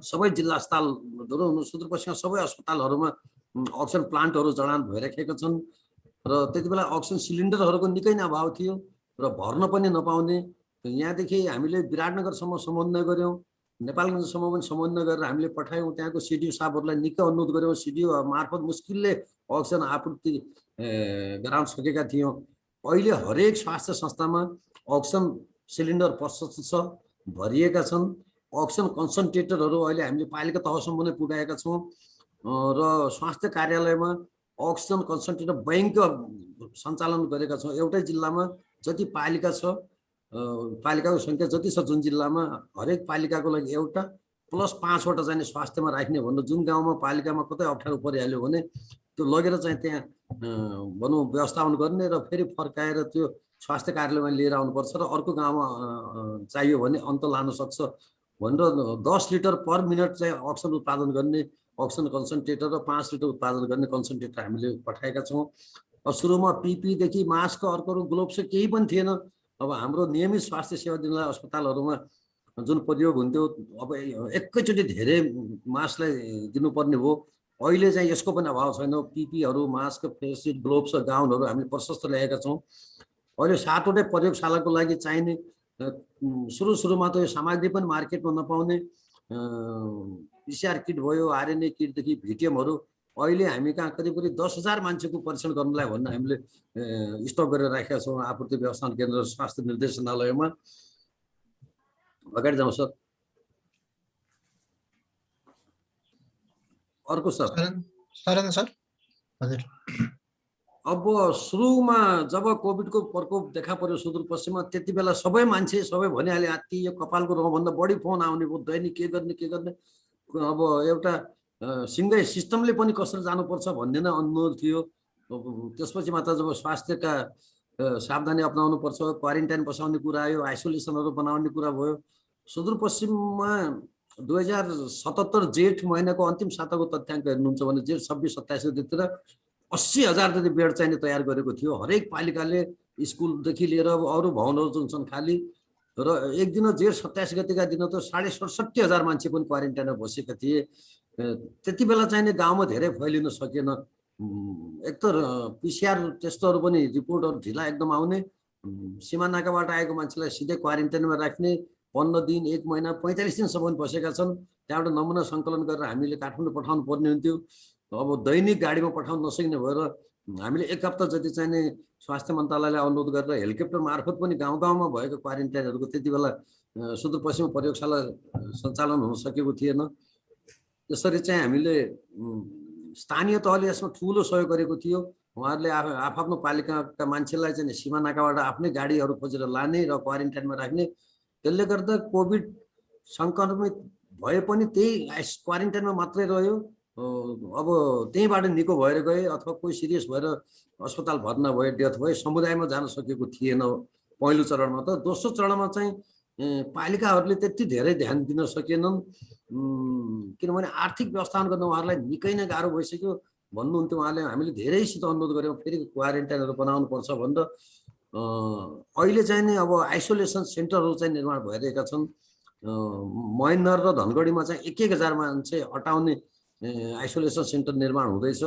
सबै जिल्ला अस्पतालहरू सुदूरपश्चिममा सबै अस्पतालहरूमा अक्सिजन प्लान्टहरू जडान भइराखेका छन्। र त्यति बेला अक्सिजन सिलिन्डरहरूको निकै नै अभाव थियो र भर्न पनि नपाउने। यहाँदेखि हामीले विराटनगरसम्म समन्वय गऱ्यौँ, नेपालगञ्जसम्म पनि समन्वय गरेर हामीले पठायौँ। त्यहाँको सिडिओ साहबहरूलाई निकै अनुरोध गऱ्यौँ, सिडिओ मार्फत मुस्किलले अक्सिजन आपूर्ति गराउन सकेका थियौँ। अहिले हरेक स्वास्थ्य संस्थामा अक्सिजन सिलिन्डर प्रशस्त छ, भरिएका छन्। अक्सिजन कन्सन्ट्रेटरहरू अहिले हामीले पालिका तहसम्म नै पुगाएका छौँ र स्वास्थ्य कार्यालयमा अक्सिजन कन्सन्ट्रेटर बैंक सञ्चालन गरेका छौँ। एउटै जिल्लामा जति पालिका छ, पालिकाको सङ्ख्या जति छ जुन जिल्लामा, हरेक पालिकाको लागि एउटा प्लस 5 वटा चाहिँ स्वास्थ्यमा राख्ने भनेर जुन गाउँमा पालिकामा कतै अप्ठ्यारो परिहाल्यो भने त्यो लगेर चाहिँ त्यहाँ भनौँ व्यवस्थापन गर्ने र फेरि फर्काएर त्यो स्वास्थ्य कार्यालयमा लिएर आउनुपर्छ र अर्को गाउँमा चाहियो भने अन्त लान सक्छ भनेर 10 लिटर पर मिनट चाहिँ अक्सिजन उत्पादन गर्ने अक्सिजन कन्सन्ट्रेटर र 5 लिटर उत्पादन गर्ने कन्सन्ट्रेटर हामीले पठाएका छौँ। अब सुरुमा पिपीदेखि मास्क अर्को ग्लोभ्स केही पनि थिएन। अब हाम्रो नियमित स्वास्थ्य सेवा दिनलाई अस्पतालहरूमा जुन प्रयोग हुन्थ्यो अब एकैचोटि धेरै मास्कलाई दिनुपर्ने हो। अहिले चाहिँ यसको पनि अभाव छैन। पिपीहरू मास्क फेस सिट ग्लोभ्स गाउनहरू हामीले प्रशस्त ल्याएका छौँ। अहिले 7वटै प्रयोगशालाको लागि चाहिने सुरुमा त यो सामग्री पनि मार्केटमा नपाउने पिसिआर किट भयो आरएनए किटदेखि भिटिएमहरू अहिले हामी कहाँ करिब 10,000 मान्छेको परीक्षण गर्नलाई भन्न हामीले स्टक गरेर राखेका छौँ आपूर्ति व्यवस्थापन केन्द्र स्वास्थ्य निर्देशनालयमा। अगाडि जाउँ सर। अर्को सर। सर हजुर। अब सुरुमा जब कोभिडको प्रकोप देखा पर्यो सुदूरपश्चिममा त्यति बेला सबै मान्छे सबै भनिहाले हात्ती यो कपालको रौँभन्दा बढी फोन आउने भयो दैनिक के गर्ने। अब एउटा सिङ्गै सिस्टमले पनि कसरी जानुपर्छ भन्ने नै अनुरोध थियो। त्यसपछि मात्र जब स्वास्थ्यका सावधानी अपनाउनु पर्छ क्वारेन्टाइन बसाउने कुरा आयो आइसोलेसनहरू बनाउने कुरा भयो। सुदूरपश्चिममा 2077 जेठ महिनाको अन्तिम साताको तथ्याङ्क हेर्नुहुन्छ भने जेठ 26-27 गतितिर 80,000 जति बेड चाहिँ तयार गरेको थियो। हरेक पालिकाले स्कुलदेखि लिएर अरू भवनहरू जुन छन् खाली र एक दिन जेठ 27 गतिका दिन त 67,500 मान्छे पनि क्वारेन्टाइनमा बसेका थिए। त्यति बेला चाहिँ गाउँमा धेरै फैलिन सकेन। एक त पिसिआर टेस्टहरू पनि रिपोर्टहरू ढिला एकदम आउने, सीमानाकाबाट आएको मान्छेलाई सिधै क्वारेन्टाइनमा राख्ने, 15 दिन 1 महिना 45 दिनसम्म बसेका छन्। त्यहाँबाट नमुना सङ्कलन गरेर हामीले काठमाडौँ पठाउनु पर्ने हुन्थ्यो। अब दैनिक गाडीमा पठाउन नसक्ने भएर हामीले 1 हप्ता जति चाहिँ स्वास्थ्य मन्त्रालयले अनुरोध गरेर हेलिकप्टर मार्फत पनि गाउँ गाउँमा भएको क्वारेन्टाइनहरूको त्यति बेला सुदूरपश्चिम प्रयोगशाला सञ्चालन हुन सकेको थिएन। त्यसरी चाहिँ हामीले स्थानीय तहले यसमा ठुलो सहयोग गरेको थियो। उहाँहरूले आफ्नो पालिकाका मान्छेलाई चाहिँ सीमानाकाबाट आफ्नै गाडीहरू खोजेर लाने र क्वारेन्टाइनमा राख्ने। त्यसले गर्दा कोभिड सङ्क्रमित भए पनि त्यही क्वारेन्टाइनमा मात्रै रह्यो। अब त्यहीँबाट निको भएर गए अथवा कोही सिरियस भएर अस्पताल भर्ना भए डेथ भए समुदायमा जान सकेको थिएन पहिलो चरणमा। त दोस्रो चरणमा चाहिँ पालिकाहरूले त्यति धेरै ध्यान दिन सकेनन् किनभने आर्थिक व्यवस्थापन गर्न उहाँहरूलाई निकै नै गाह्रो भइसक्यो भन्नुहुन्थ्यो उहाँले। हामीले धेरैसित अनुरोध गऱ्यौँ फेरि क्वारेन्टाइनहरू बनाउनु पर्छ भनेर। अहिले चाहिँ नि अब आइसोलेसन सेन्टरहरू चाहिँ निर्माण भइरहेका छन्। महेन्द्र र धनगढीमा चाहिँ 1,000 मान्छे अटाउने आइसोलेसन सेन्टर निर्माण हुँदैछ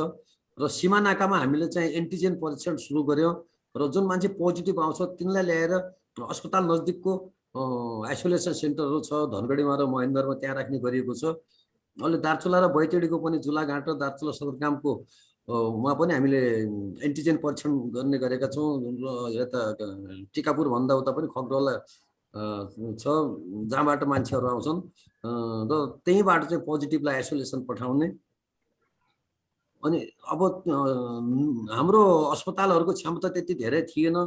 र सीमानाकामा हामीले चाहिँ एन्टिजेन परीक्षण सुरु गऱ्यौँ र जुन मान्छे पोजिटिभ आउँछ तिनलाई ल्याएर अस्पताल नजिकको आइसोलेसन सेन्टरहरू छ धनगढीमा र महेन्द्रमा त्यहाँ राख्ने गरिएको छ। अहिले दार्चुला र बैतडीको पनि जुलाघाट र दार्चुला सदरमुकामको उहाँ पनि हामीले एन्टिजेन परीक्षण गर्ने गरेका छौँ र यता टिकापुर भन्दा उता पनि खगडोला छ जहाँबाट मान्छेहरू आउँछन् र त्यहीँबाट चाहिँ पोजिटिभलाई आइसोलेसन पठाउने। अनि अब हाम्रो अस्पतालहरूको क्षमता त्यति धेरै थिएन।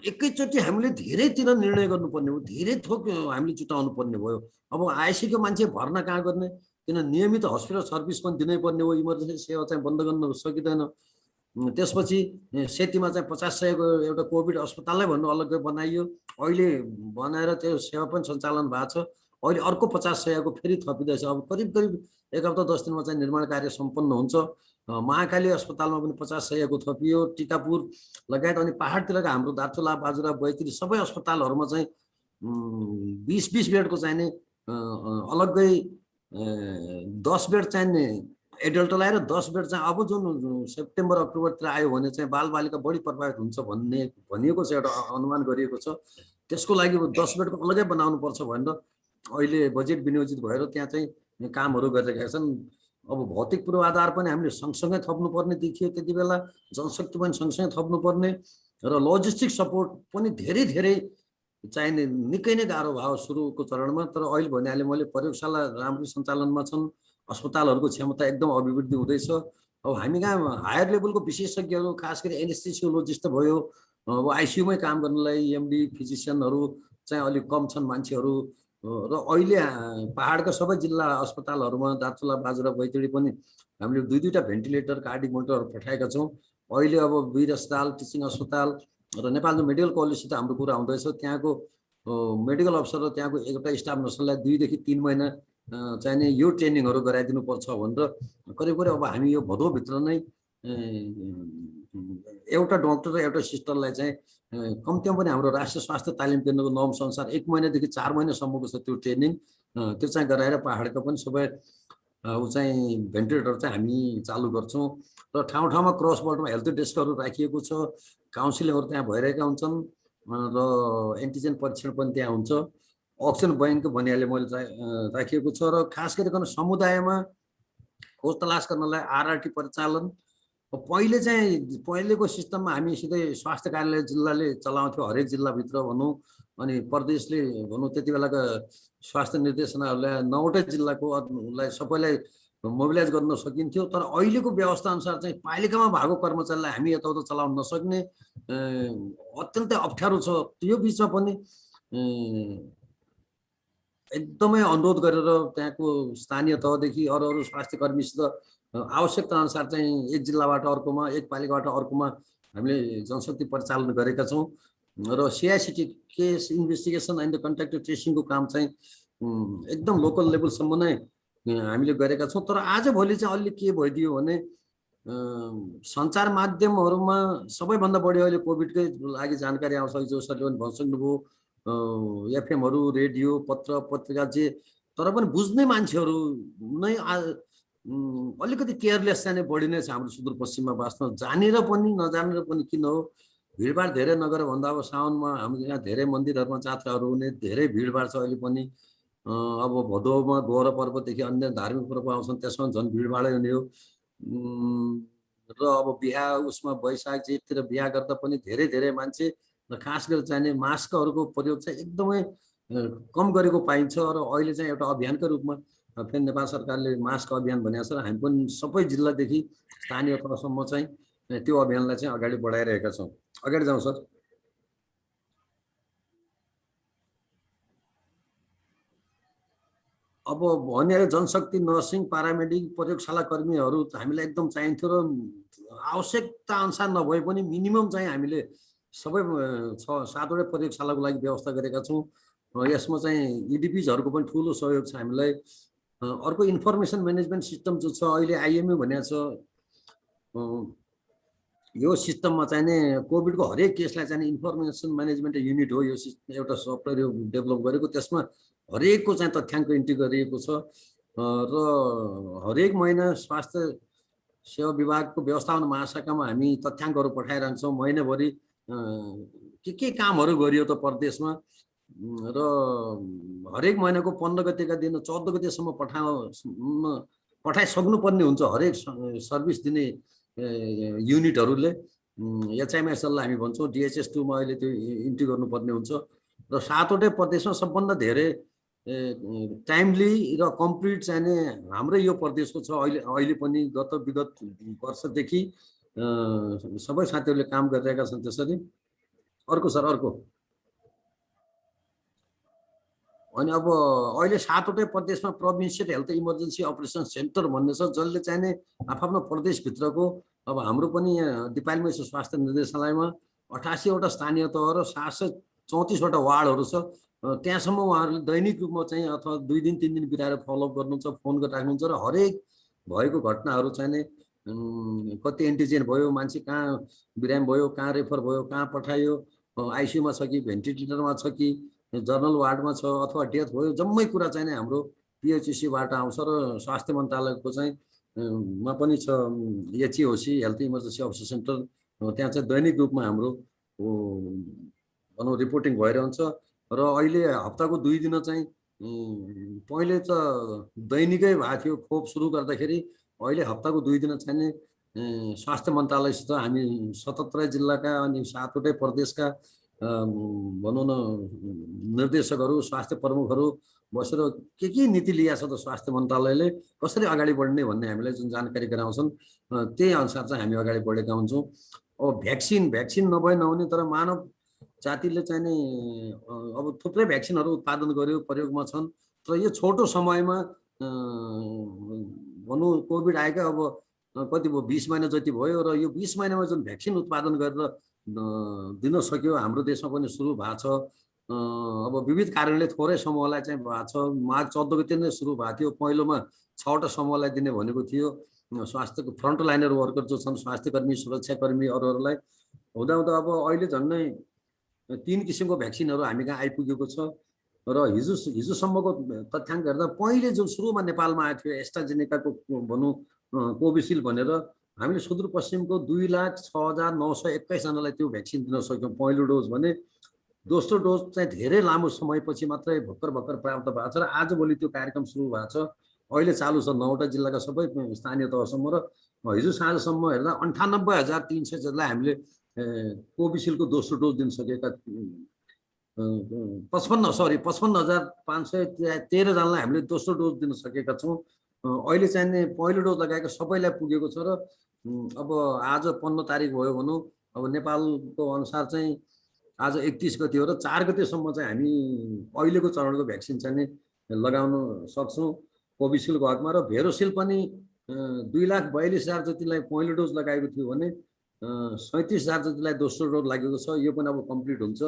एकैचोटि हामीले धेरैतिर निर्णय गर्नुपर्ने हो, धेरै थोक हामीले जुटाउनु पर्ने भयो। अब आइसियुको मान्छे भर्ना कहाँ गर्ने, किन नियमित हस्पिटल सर्भिस पनि दिनै पर्ने हो, इमर्जेन्सी सेवा चाहिँ बन्द गर्न सकिँदैन। त्यसपछि सेतीमा चाहिँ 50-100को एउटा कोभिड अस्पतालै भन्नु अलग्गै बनाइयो। अहिले बनाएर त्यो सेवा पनि सञ्चालन भएको छ। अहिले अर्को 50-100को फेरि थपिँदैछ। अब करिब 1 हप्ता 10 दिनमा चाहिँ निर्माण कार्य सम्पन्न हुन्छ। महाकाली अस्पतालमा पनि 50-100को थपियो। टिकापुर लगायत अनि पहाडतिरका हाम्रो दार्चुला बाजुरा बैतडी सबै अस्पतालहरूमा चाहिँ 20-20 बेडको चाहिने अलग्गै 10 बेड चाहिने एडल्टलाई र 10 बेड चाहिँ अब जुन सेप्टेम्बर अक्टोबरतिर आयो भने चाहिँ बालबालिका बढी प्रभावित हुन्छ भन्ने भनिएको छ, एउटा अनुमान गरिएको छ। त्यसको लागि 10 बेडको अलग्गै बनाउनु पर्छ भनेर अहिले बजेट विनियोजित भएर त्यहाँ चाहिँ कामहरू गरिरहेका छन्। अब भौतिक पूर्वाधार पनि हामीले सँगसँगै थप्नुपर्ने देखियो त्यति बेला, जनशक्ति पनि सँगसँगै थप्नुपर्ने र लजिस्टिक सपोर्ट पनि धेरै चाहिने निकै नै गाह्रो भयो सुरुको चरणमा। तर अहिले भनिहालेँ मैले प्रयोगशाला राम्रो सञ्चालनमा छन्, अस्पतालहरूको क्षमता एकदम अभिवृद्धि हुँदैछ। अब हामी कहाँ हायर लेभलको विशेषज्ञहरू खास गरी एनेस्थेसियोलोजिस्ट भयो, अब आइसियुमै काम गर्नलाई एमडी फिजिसियनहरू चाहिँ अलिक कम छन् मान्छेहरू। र अहिले पहाडका सबै जिल्ला अस्पतालहरूमा दार्चुला, बाजुरा, बैतडी पनि हामीले दुईटा भेन्टिलेटर, कार्डिक मोनिटरहरू पठाएका छौँ। अहिले अब वीर अस्पताल, टिचिङ अस्पताल र नेपालको मेडिकल कलेजसित हाम्रो कुरा हुँदैछ। त्यहाँको मेडिकल अफसर र त्यहाँको एउटा स्टाफ नर्सलाई 2 देखि 3 महिना चाहिने यो ट्रेनिङहरू गराइदिनु पर्छ भनेर करिब करिब अब हामी यो भदौभित्र नै एउटा डाक्टर र एउटा सिस्टरलाई चाहिँ कम्तीमा पनि हाम्रो राष्ट्रिय स्वास्थ्य तालिम केन्द्रको नर्म्स अनुसार 1 महिनादेखि 4 महिनासम्मको छ त्यो ट्रेनिङ। त्यो चाहिँ गराएर पहाडका पनि सबै चाहिँ भेन्टिलेटर चाहिँ हामी चालु गर्छौँ र ठाउँ ठाउँमा क्रस बोर्डमा हेल्थ डेस्कहरू राखिएको छ, काउन्सिलिङहरू त्यहाँ भइरहेका हुन्छन् र एन्टिजेन परीक्षण पनि त्यहाँ हुन्छ। अक्सिजन बैंक भनिहालेँ मैले राखिएको छ र खास गरिकन समुदायमा खोज तलास गर्नलाई आरआरटी परिचालन पहिलेको सिस्टममा हामी सिधै स्वास्थ्य कार्यालय जिल्लाले चलाउँथ्यो, हरेक जिल्लाभित्र भनौँ, अनि प्रदेशले भनौँ त्यति बेलाका स्वास्थ्य निर्देशनाहरूलाई 9वटै जिल्लाकोलाई सबैलाई मोबिलाइज गर्न सकिन्थ्यो। तर अहिलेको व्यवस्था अनुसार चाहिँ पालिकामा भएको कर्मचारीलाई हामी यताउता चलाउन नसक्ने अत्यन्तै अप्ठ्यारो छ। त्यो बिचमा पनि एकदमै अनुरोध गरेर त्यहाँको स्थानीय तहदेखि अरू स्वास्थ्य कर्मीसित आवश्यकता अनुसार चाहिँ एक जिल्लाबाट अर्कोमा, एक पालिकाबाट अर्कोमा हामीले जनशक्ति परिचालन गरेका छौँ र CICT case investigation and contact ट्रेसिङको काम चाहिँ एकदम लोकल लेभलसम्म नै हामीले गरेका छौँ। तर आजभोलि चाहिँ अलि के भइदियो भने सञ्चार माध्यमहरूमा सबैभन्दा बढी अहिले कोभिडकै लागि जानकारी आउँछ, जो सरले पनि भनिसक्नुभयो, एफएमहरू, रेडियो, पत्र पत्रिका जे, तर पनि बुझ्ने मान्छेहरू नै अलिकति केयरलेस चाहिँ बढी नै छ हाम्रो सुदूरपश्चिममा। वास्तवमा जानेर पनि नजानेर पनि किन हो, भिडभाड धेरै नगरेर भन्दा अब साउनमा हाम्रो यहाँ धेरै मन्दिरहरूमा जात्राहरू हुने धेरै भिडभाड छ अहिले पनि। अब भदौमा गौर पर्वदेखि अन्य धार्मिक पर्व आउँछन्, त्यसमा झन् भिडभाडै हुने हो। र अब बिहा उसमा वैशाख जेठतिर बिहा गर्दा पनि धेरै मान्छे र खास गरेर चाहिने मास्कहरूको प्रयोग चाहिँ एकदमै कम गरेको पाइन्छ र अहिले चाहिँ एउटा अभियानका रूपमा फेरि नेपाल सरकारले मास्क अभियान भनेको छ र हामी पनि सबै जिल्लादेखि स्थानीय तहसम्म चाहिँ त्यो अभियानलाई चाहिँ अगाडि बढाइरहेका छौँ। अगाडि जाउँ सर। अब भने जनशक्ति, नर्सिङ, पारामेडिक, प्रयोगशाला कर्मीहरू हामीलाई एकदम चाहिन्थ्यो र आवश्यकता अनुसार नभए पनि मिनिमम चाहिँ हामीले सबै 6-7वटै प्रयोगशालाको लागि व्यवस्था गरेका छौँ। यसमा चाहिँ इडिपिजहरूको पनि ठुलो सहयोग छ हामीलाई। अर्को इन्फर्मेसन म्यानेजमेन्ट सिस्टम जो छ अहिले IMU भनेको छ, यो सिस्टममा चाहिने कोभिडको हरेक केसलाई चाहिने इन्फर्मेसन म्यानेजमेन्ट युनिट हो, यो एउटा सफ्टवेयर डेभलप गरेको, त्यसमा हरेकको चाहिँ तथ्याङ्क इन्ट्री गरिएको छ र हरेक महिना स्वास्थ्य सेवा विभागको व्यवस्थापन महाशाखामा हामी तथ्याङ्कहरू पठाइरहन्छौँ। महिनाभरि के कामहरू गरियो त प्रदेशमा, र हरेक महिनाको 15 गतेका दिन 14 गतेसम्म पठाइसक्नुपर्ने हुन्छ हरेक सर्भिस दिने युनिटहरूले। HMSL हामी भन्छौँ, DHS2 मा अहिले त्यो इन्ट्री गर्नुपर्ने हुन्छ र 7वटै प्रदेशमा सबभन्दा धेरै टाइमली र कम्प्लिट चाहिने हाम्रै यो प्रदेशको छ। अहिले पनि विगत वर्षदेखि सबै साथीहरूले काम गरिरहेका छन् त्यसरी। अर्को सर, अर्को अनि अब अहिले 7वटै प्रदेशमा provincial health emergency operation centre भन्ने छ, जसले चाहिने आफ्नो प्रदेशभित्रको, अब हाम्रो पनि यहाँ दिपायलमै छ स्वास्थ्य निर्देशालयमा 88वटा स्थानीय तह र 734वटा वार्डहरू छ। त्यहाँसम्म उहाँहरूले दैनिक रूपमा चाहिँ अथवा 2 दिन 3 दिन बिताएर फलोअप गर्नुहुन्छ, फोन गरेर राख्नुहुन्छ र हरेक भएको घटनाहरू चाहिने कति एन्टिजेन भयो, मान्छे कहाँ बिरामी भयो, कहाँ रेफर भयो, कहाँ पठायो, आइसियुमा छ कि भेन्टिलेटरमा छ कि जर्नल वार्डमा छ अथवा डेथ भयो, जम्मै कुरा चाहिँ हाम्रो PHCबाट आउँछ र स्वास्थ्य मन्त्रालयको चाहिँ मा पनि छ HEOC health emergency officer centre. त्यहाँ चाहिँ दैनिक रूपमा हाम्रो भनौँ रिपोर्टिङ भइरहन्छ र अहिले हप्ताको 2 दिन चाहिँ पहिले त दैनिकै भएको थियो खोप सुरु गर्दाखेरि, अहिले हप्ताको 2 दिन चाहिँ स्वास्थ्य मन्त्रालयसित हामी 77 जिल्लाका अनि 7वटै प्रदेशका भनौँ न निर्देशकहरू, स्वास्थ्य प्रमुखहरू बसेर के नीति लिएको छ त स्वास्थ्य मन्त्रालयले, कसरी अगाडि बढ्ने भन्ने हामीलाई जुन जानकारी गराउँछन् त्यही अनुसार चाहिँ हामी अगाडि बढेका हुन्छौँ। अब भ्याक्सिन नभए नहुने, तर मानव जातिले चाहिँ नि अब थुप्रै भ्याक्सिनहरू उत्पादन गर्यो, प्रयोगमा छन्। तर यो छोटो समयमा भनौँ कोभिड आएकै अब कति भयो 20 महिना जति भयो र यो 20 महिनामा जुन भ्याक्सिन उत्पादन गरेर दिन सक्यो हाम्रो देशमा पनि सुरु भएको छ। अब विविध कारणले थोरै समूहलाई चाहिँ भएको छ। माघ 14 गते नै सुरु भएको थियो। पहिलोमा 6वटा समूहलाई दिने भनेको थियो। स्वास्थ्यको फ्रन्टलाइनर वर्कर जो छन्, स्वास्थ्यकर्मी, सुरक्षाकर्मी अरूहरूलाई हुँदा अब अहिले झन्डै 3 किसिमको भ्याक्सिनहरू हामी कहाँ आइपुगेको छ। र हिजोसम्मको तथ्याङ्क हेर्दा पहिले जुन सुरुमा नेपालमा आएको थियो एस्ट्राजेनेकाको भनौँ कोभिसिल्ड भनेर हामीले सुदूरपश्चिमको 2,06,921 जनालाई त्यो भ्याक्सिन दिन सक्यौँ पहिलो डोज भने। दोस्रो डोज चाहिँ धेरै लामो समयपछि मात्रै भर्खर प्राप्त भएको छ र आजभोलि त्यो कार्यक्रम सुरु भएको छ। अहिले चालु छ 9वटा जिल्लाका सबै स्थानीय तहसम्म र हिजो साँझसम्म हेर्दा 98,300 जनालाई हामीले कोभिसिल्डको दोस्रो डोज दिन सकेका 55,513 जनालाई हामीले दोस्रो डोज दिन सकेका छौँ। अहिले चाहिँ नि पहिलो डोज लगाएको सबैलाई पुगेको छ र अब आज 15 तारिक भयो भनौँ। अब नेपालको अनुसार चाहिँ आज 31 गते हो र 4 गतेसम्म चाहिँ हामी अहिलेको चरणको भ्याक्सिन चाहिँ नि लगाउन सक्छौँ कोभिसिल्डको हकमा। र भेरोसिल्ड पनि 2,42,000 जतिलाई पहिलो डोज लगाएको थियो भने 37,000 जतिलाई दोस्रो डोज लागेको छ। यो पनि अब कम्प्लिट हुन्छ।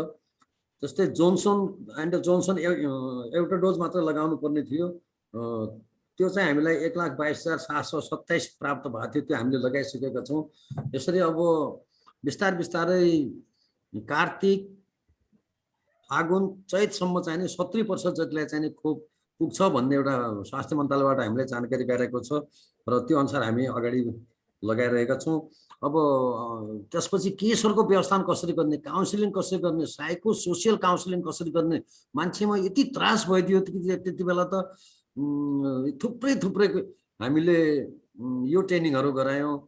जस्तै जोन्सन एन्ड जोन्सन एउटा डोज मात्र लगाउनु पर्ने थियो। त्यो चाहिँ हामीलाई 1,22,727 प्राप्त भएको थियो। त्यो हामीले लगाइसकेका छौँ। यसरी अब बिस्तारै कार्तिक, फागुन, चैतसम्म चाहिँ नि 70% जतिलाई चाहिँ नि खोप पुग्छ भन्ने एउटा स्वास्थ्य मन्त्रालयबाट हामीले जानकारी गराएको छ र त्यो अनुसार हामी अगाडि लगाइरहेका छौँ। अब त्यसपछि केसहरूको व्यवस्थापन कसरी गर्ने, काउन्सिलिङ कसरी गर्ने, साइको सोसियल काउन्सिलिङ कसरी गर्ने, मान्छेमा यति त्रास भइदियो त्यति बेला त थुप्रै हामीले यो ट्रेनिङहरू गरायौँ।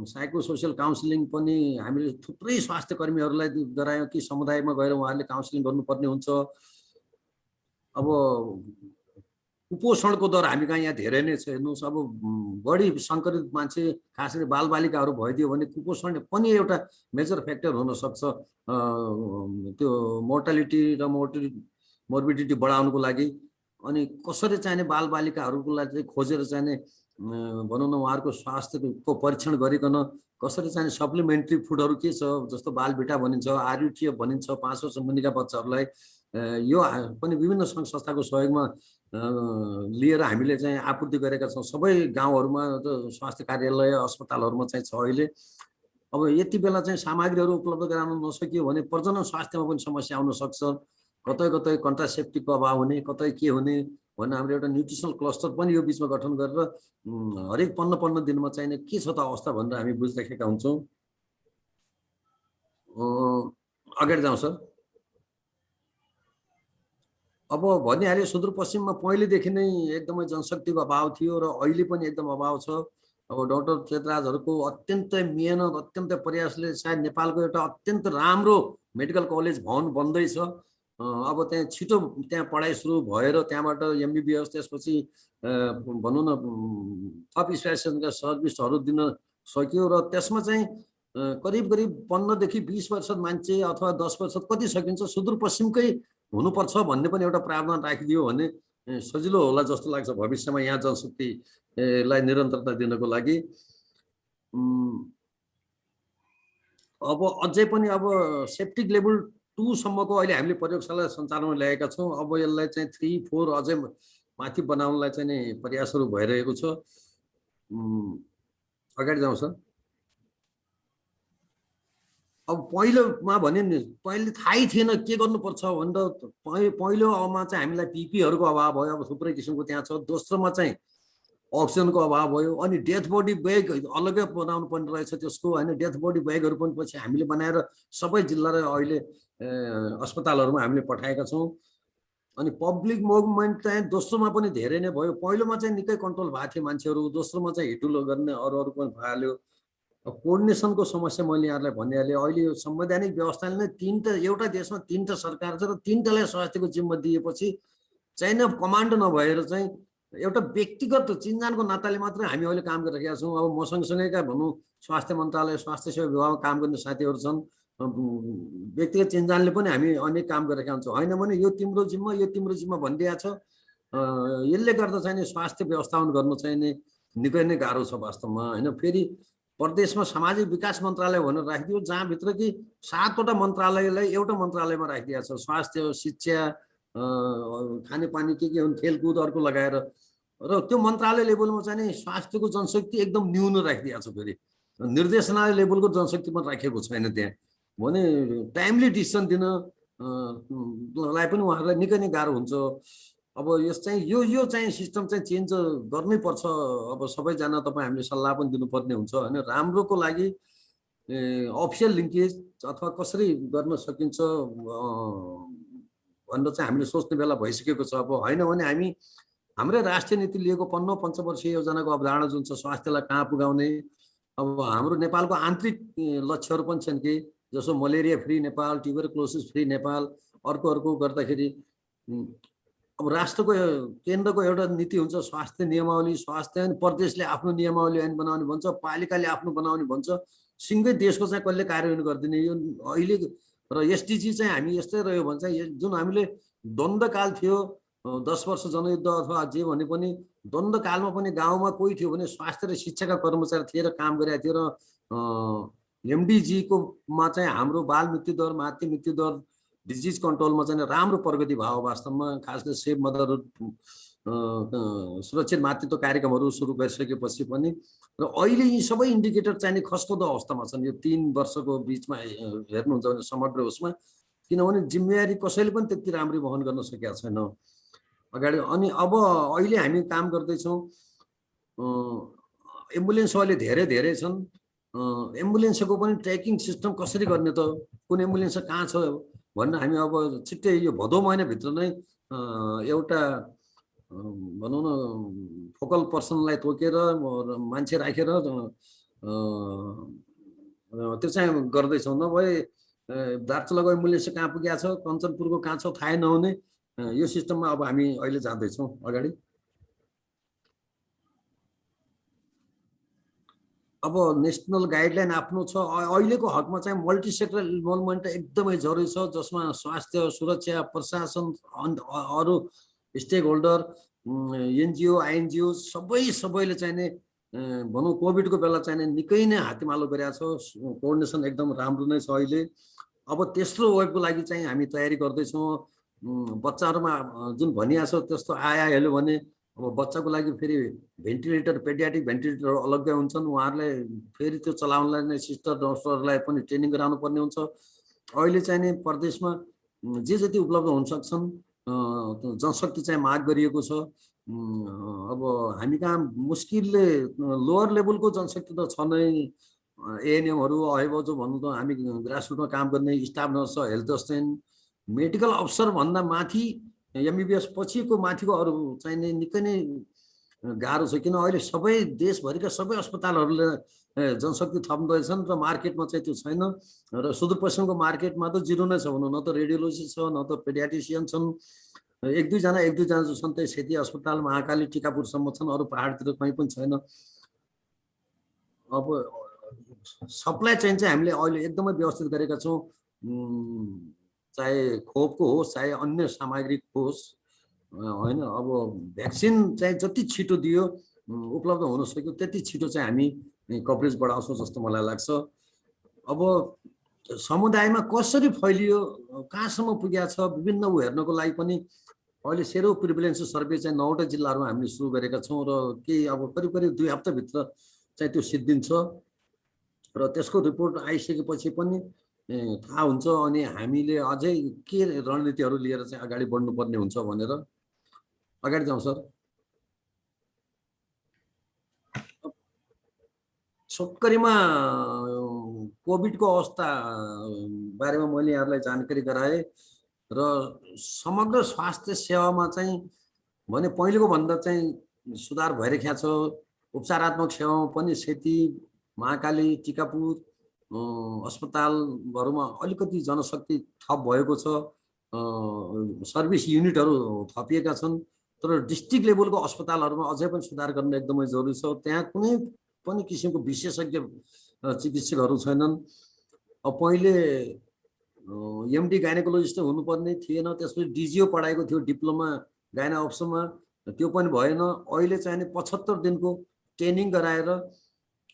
साइको सोसियल काउन्सिलिङ पनि हामीले थुप्रै स्वास्थ्य कर्मीहरूलाई गरायौँ कि समुदायमा गएर उहाँहरूले काउन्सिलिङ गर्नुपर्ने हुन्छ। अब कुपोषणको दर हामी कहाँ यहाँ धेरै नै छ। हेर्नुहोस् अब बढी सङ्क्रमित मान्छे खास गरी बालबालिकाहरू भइदियो भने कुपोषण पनि एउटा मेजर फ्याक्टर हुनसक्छ त्यो मोर्टालिटी र मोर्बिडिटी बढाउनुको लागि। अनि कसरी चाहिने बालबालिकाहरूको लागि चाहिँ खोजेर चाहिने भनौँ न उहाँहरूको स्वास्थ्यको परीक्षण गरिकन कसरी चाहिने सप्लिमेन्ट्री फुडहरू के छ जस्तो बालभिटा भनिन्छ, आरयुटिएफ भनिन्छ 5 वर्ष मुनिका बच्चाहरूलाई यो पनि विभिन्न सङ्घ संस्थाको सहयोगमा लिएर हामीले चाहिँ आपूर्ति गरेका छौँ। सबै गाउँहरूमा स्वास्थ्य कार्यालय अस्पतालहरूमा चाहिँ छ अहिले। अब यति बेला चाहिँ सामग्रीहरू उपलब्ध गराउन नसकियो भने प्रजनन स्वास्थ्यमा पनि समस्या आउन सक्छ। कतै कन्ट्रासेप्टिभको अभाव हुने, कतै के हुने भन्ने हाम्रो एउटा न्युट्रिसनल क्लस्टर पनि यो बिचमा गठन गरेर हरेक 15 दिनमा चाहिने के छ त अवस्था भनेर हामी बुझिराखेका हुन्छौँ। अगाडि जाउँ सर। अब भनिहालेँ सुदूरपश्चिममा पहिलेदेखि नै एकदमै जनशक्तिको अभाव थियो र अहिले पनि एकदम अभाव छ। अब डाक्टर चेतराजहरूको अत्यन्तै मेहनत, अत्यन्तै प्रयासले सायद नेपालको एउटा अत्यन्त राम्रो मेडिकल कलेज भवन बन्दैछ। अब त्यहाँ छिटो त्यहाँ पढाइ सुरु भएर त्यहाँबाट एमबिबिएस त्यसपछि भनौँ न थप स्पेसिएलिटीका सर्भिसहरू दिन सक्यो र त्यसमा चाहिँ करिब 15देखि 20 वर्ष मान्छे अथवा 10% कति सकिन्छ सुदूरपश्चिमकै हुनुपर्छ भन्ने पनि एउटा प्रावधान राखिदियो भने सजिलो होला जस्तो लाग्छ भविष्यमा यहाँ जनशक्तिलाई निरन्तरता दिनको लागि। अब अझै पनि अब सेप्टिक लेभल 2 सम्मको अहिले हामीले प्रयोगशाला सञ्चालनमा ल्याएका छौँ। अब यसलाई चाहिँ 3, 4 अझै माथि बनाउनलाई चाहिँ नि प्रयासहरू भइरहेको छ। अगाडि जाउँ सर। अब पहिलोमा भने नि पहिले थाहै थिएन के गर्नुपर्छ भनेर पहिलो अवमा चाहिँ हामीलाई पिपीहरूको अभाव भयो। अब थुप्रै किसिमको त्यहाँ छ। दोस्रोमा चाहिँ अक्सिजनको अभाव भयो। अनि डेथ बडी बैग अलग्गै बनाउनु पर्ने रहेछ त्यसको होइन। डेथ बडी बैगहरू पनि पछि हामीले बनाएर सबै जिल्ला र अहिले अस्पतालहरूमा हामीले पठाएका छौँ। अनि पब्लिक मुभमेन्ट चाहिँ दोस्रोमा पनि धेरै नै भयो। पहिलोमा चाहिँ निकै कन्ट्रोल भएको थियो मान्छेहरू, दोस्रोमा चाहिँ हिटुलो गर्ने अरू पनि भइहाल्यो। कोअर्डिनेसनको समस्या मैले यहाँलाई भनिहालेँ। अहिले यो संवैधानिक व्यवस्थाले नै एउटा देशमा 3टा सरकार छ र 3टालाई स्वास्थ्यको जिम्मा दिएपछि चैन अफ कमान्ड नभएर चाहिँ एउटा व्यक्तिगत चिन्जानको नाताले मात्रै हामी अहिले काम गरिरहेका छौँ। अब म सँगसँगैका भनौँ स्वास्थ्य मन्त्रालय, स्वास्थ्य सेवा विभागमा काम गर्ने साथीहरू छन्। व्यक्तिगत चिन्जानले पनि हामी अनेक काम गरेका हुन्छौँ। होइन भने यो तिम्रो जिम्मा भनिदिएको छ। यसले गर्दा चाहिँ स्वास्थ्य व्यवस्थापन गर्नु चाहिँ निकै नै गाह्रो छ वास्तवमा होइन। फेरि प्रदेशमा सामाजिक विकास मन्त्रालय भनेर राखिदियो, जहाँभित्र कि 7वटा मन्त्रालयलाई एउटा मन्त्रालयमा राखिदिएको छ। स्वास्थ्य, शिक्षा, खानेपानी के हुन्, खेलकुद अर्को लगाएर, र त्यो मन्त्रालय लेभलमा चाहिँ स्वास्थ्यको जनशक्ति एकदम न्यून राखिदिएको छ। फेरि निर्देशनालय लेभलको जनशक्ति पनि राखेको छैन त्यहाँ भने टाइमली डिसिसन दिन लाई पनि उहाँहरूलाई निकै नै गाह्रो हुन्छ। अब यस चाहिँ यो चाहिँ सिस्टम चाहिँ चेन्ज गर्नै पर्छ। अब सबैजना तपाईँ हामीले सल्लाह पनि दिनुपर्ने हुन्छ होइन। राम्रोको लागि अफिसियल लिङ्केज अथवा कसरी गर्न सकिन्छ भनेर चाहिँ हामीले सोच्ने बेला भइसकेको छ। अब होइन भने हामी हाम्रै राष्ट्रिय नीति लिएको 15 पञ्चवर्षीय योजनाको अवधारणा जुन छ स्वास्थ्यलाई कहाँ पुगाउने, अब हाम्रो नेपालको आन्तरिक लक्ष्यहरू पनि छन् कि जसो malaria free Nepal, tuberculosis free Nepal, अर्को गर्दाखेरि अब राष्ट्रको केन्द्रको एउटा नीति हुन्छ स्वास्थ्य नियमावली, स्वास्थ्य ऐन, प्रदेशले आफ्नो नियमावली ऐन बनाउने भन्छ, पालिकाले आफ्नो बनाउने भन्छ, सिङ्गै देशको चाहिँ कहिले कार्यान्वयन गरिदिने। यो अहिले र एसडिजी चाहिँ हामी यस्तै रह्यो भने चाहिँ जुन हामीले द्वन्द्वकाल थियो 10 वर्ष जनयुद्ध अथवा जे भने पनि द्वन्द्वकालमा पनि गाउँमा कोही थियो भने स्वास्थ्य र शिक्षाका कर्मचारी थिए र काम गरेका थियो। र एमडिजीको मा चाहिँ हाम्रो बाल मृत्यु दर, मातृ मृत्यु दर, डिजिज कन्ट्रोलमा चाहिँ राम्रो प्रगति भयो वास्तवमा। खास गरी सेभ मदरहुड, सुरक्षित मातृत्व कार्यक्रमहरू सुरु गरिसकेपछि पनि। र अहिले यी सबै इन्डिकेटर चाहिँ खस्दो अवस्थामा छन्। यो 3 वर्षको बिचमा हेर्नुहुन्छ भने समग्र उसमा, किनभने जिम्मेवारी कसैले पनि त्यति राम्ररी वहन गर्न सकेका छैन अगाडि। अनि अब अहिले हामी काम गर्दैछौँ, एम्बुलेन्स अहिले धेरै छन्। एम्बुलेन्सको पनि ट्र्याकिङ सिस्टम कसरी गर्ने त, कुन एम्बुलेन्स कहाँ छ भनेर हामी अब छिट्टै यो भदौ महिनाभित्र नै एउटा भनौँ न फोकल पर्सनलाई तोकेर मान्छे राखेर त्यो चाहिँ गर्दैछौँ। नभए दार्चुलाको एम्बुलेन्स कहाँ पुगेको छ, कञ्चनपुरको कहाँ छ थाहै नहुने यो सिस्टममा अब हामी अहिले जाँदैछौँ अगाडि। अब नेसनल गाइडलाइन आफ्नो छ। अहिलेको हकमा चाहिँ मल्टी सेक्टर इन्भल्भमेन्ट एकदमै जरुरी छ, जसमा स्वास्थ्य, सुरक्षा, प्रशासन, अरू स्टेक होल्डर, एनजिओ, आइएनजिओ सबैले चाहिने भनौँ कोभिडको बेला चाहिने निकै नै हातेमालो गरेको छ। कोअर्डिनेसन एकदम राम्रो नै छ अहिले। अब तेस्रो वेभको लागि चाहिँ हामी तयारी गर्दैछौँ। बच्चाहरूमा जुन भनिएको छ त्यस्तो आइहाल्यो भने अब बच्चाको लागि फेरि भेन्टिलेटर, पेडियाट्रिक भेन्टिलेटर अलग्गै हुन्छन्। उहाँहरूलाई फेरि त्यो चलाउनलाई नै सिस्टर नर्सहरूलाई पनि ट्रेनिङ गराउनु पर्ने हुन्छ। अहिले चाहिँ नि प्रदेशमा जे जति उपलब्ध हुन सक्छन् जनशक्ति चाहिँ माग गरिएको छ। अब हामी कहाँ मुस्किलले लोअर लेभलको जनशक्ति त छ नै। एएनएमहरू अब जो भन्नु त हामी ग्रासरुटमा काम गर्ने staff nurse, health assistant, medical officer भन्दा माथि एमबिबिएस पछिको माथिको अरू चाहिँ निकै नै गाह्रो छ। किन अहिले सबै देशभरिका सबै अस्पतालहरूले जनशक्ति थप्दैछन् र मार्केटमा चाहिँ त्यो छैन। र सुदूरपश्चिमको मार्केटमा त जिरो नै छ भनौँ, न त रेडियोलोजिस्ट छ, न त पेडियाट्रिसियन छन्। एक दुईजना जो छन् त्यही सेती अस्पताल, महाकाली, टिकापुरसम्म छन्, अरू पहाडतिर कहीँ पनि छैन। अब सप्लाई चेन चाहिँ हामीले अहिले एकदमै व्यवस्थित गरेका छौँ। चाहे खोपको होस् चाहे अन्य सामग्रीको होस् होइन। अब भ्याक्सिन चाहिँ जति छिटो दियो उपलब्ध हुन सक्यो त्यति छिटो चाहिँ हामी कभरेज बढाउँछौँ जस्तो मलाई लाग्छ। अब समुदायमा कसरी फैलियो, कहाँसम्म पुगेको छ विभिन्न हेर्नको लागि पनि अहिले सेरो प्रिभिलेन्स सर्भे चाहिँ 9वटा जिल्लाहरूमा हामीले सुरु गरेका छौँ र केही अब करिब 2 हप्ताभित्र चाहिँ त्यो सिद्धिन्छ र त्यसको रिपोर्ट आइसकेपछि पनि थाहा हुन्छ। अनि हामीले अझै के रणनीतिहरू लिएर चाहिँ अगाडि बढ्नुपर्ने हुन्छ भनेर अगाडि जाउँ सर। छोटकरीमा कोभिडको अवस्था बारेमा मैले यहाँलाई जानकारी गराएँ र समग्र स्वास्थ्य सेवामा चाहिँ भने पहिलेको भन्दा चाहिँ सुधार भइरहेको छ। उपचारात्मक सेवामा पनि सेती, महाकाली, टिकापुर अस्पतालहरूमा अलिकति जनशक्ति थप भएको छ। सर्भिस युनिटहरू थपिएका छन्, तर डिस्ट्रिक्ट लेभलको अस्पतालहरूमा अझै पनि सुधार गर्न एकदमै जरुरी छ। त्यहाँ कुनै पनि किसिमको विशेषज्ञ चिकित्सकहरू छैनन् अब पहिले एमडी गाइनेकोलोजिस्ट हुनुपर्ने थिएन, त्यसपछि डिजिओ पढाएको थियो डिप्लोमा गाइना अप्सनमा, त्यो पनि भएन। अहिले चाहिँ 75 दिनको ट्रेनिङ गराएर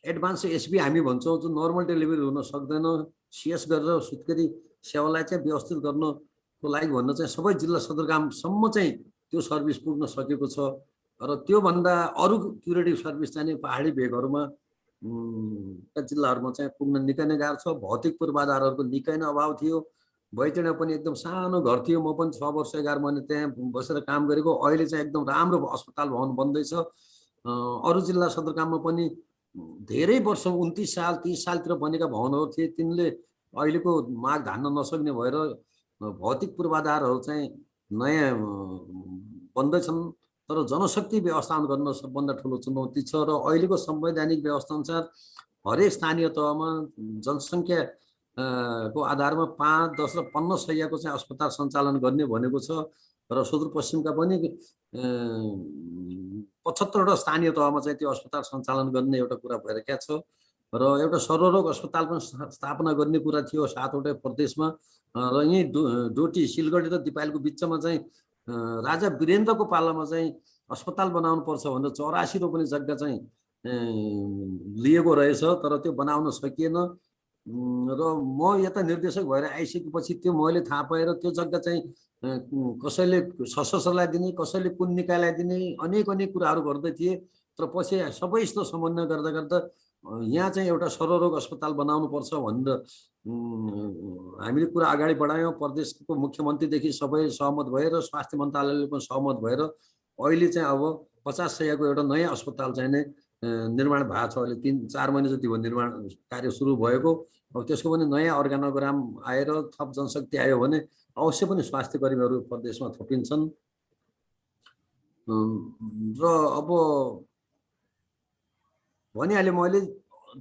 एडभान्स एसबी हामी भन्छौँ, जो नर्मल डेलिभरी हुन सक्दैन, सिएस गरेर सुत्केरी सेवालाई चाहिँ व्यवस्थित गर्नको लागि भन्न चाहिँ सबै जिल्ला सदरमुकामसम्म चाहिँ त्यो सर्भिस पुग्न सकेको छ। र त्योभन्दा अरू क्युरेटिभ सर्भिस चाहिँ पहाडी भेगहरूमा जिल्लाहरूमा चाहिँ पुग्न निकै नै गाह्रो छ। भौतिक पूर्वाधारहरूको निकै नै अभाव थियो। भैचेडा पनि एकदम सानो घर थियो, म पनि 6 वर्ष 11 महिना त्यहाँ बसेर काम गरेको। अहिले चाहिँ एकदम राम्रो अस्पताल भवन बन्दैछ। अरू जिल्ला सदरमुकाममा पनि धेरै वर्ष 29 साल 30 सालतिर बनेका भवनहरू थिए, तिनले अहिलेको माग धान्न नसक्ने भएर भौतिक पूर्वाधारहरू चाहिँ नयाँ बन्दैछन्। तर जनशक्ति व्यवस्थापन गर्न सबभन्दा ठुलो चुनौती छ। र अहिलेको संवैधानिक व्यवस्था अनुसार हरेक स्थानीय तहमा जनसङ्ख्या को आधारमा 5, 10 र 15 शय्याको चाहिँ अस्पताल सञ्चालन गर्ने भनेको छ। र सुदूरपश्चिमका पनि 75वटा स्थानीय तहमा चाहिँ त्यो अस्पताल सञ्चालन गर्ने एउटा कुरा भइरहेको छ। र एउटा सर्वरोग अस्पताल पनि स्थापना गर्ने कुरा थियो 7वटै प्रदेशमा। र यहीँ डोटी सिलगढी र दिपायलको बिचमा चाहिँ राजा वीरेन्द्रको पालामा चाहिँ अस्पताल बनाउनु पर्छ भनेर 84 रोपनी जग्गा चाहिँ लिएको रहेछ, तर त्यो बनाउन सकिएन। र म यता निर्देशक भएर आइसकेपछि त्यो मैले थाहा पाएर त्यो जग्गा चाहिँ कसैले सशस्त्रलाई दिने, कसैले कुन निकायलाई दिने, अनेक कुराहरू गर्दै थिए। तर पछि सबैसित समन्वय गर्दा गर्दा यहाँ चाहिँ एउटा सर्वरोग अस्पताल बनाउनु पर्छ भनेर हामीले कुरा अगाडि बढायौँ। प्रदेशको मुख्यमन्त्रीदेखि सबै सहमत भएर, स्वास्थ्य मन्त्रालयले पनि सहमत भएर अहिले चाहिँ अब 50 शय्याको एउटा नयाँ अस्पताल चाहिँ नै निर्माण भएको छ। अहिले 3-4 महिना जति भयो निर्माण कार्य सुरु भएको। अब त्यसको पनि नयाँ अर्गानोग्राम आएर थप जनशक्ति आयो भने अवश्य पनि स्वास्थ्य कर्मीहरू प्रदेशमा थपिन्छन्। र अब भनिहालेँ मैले,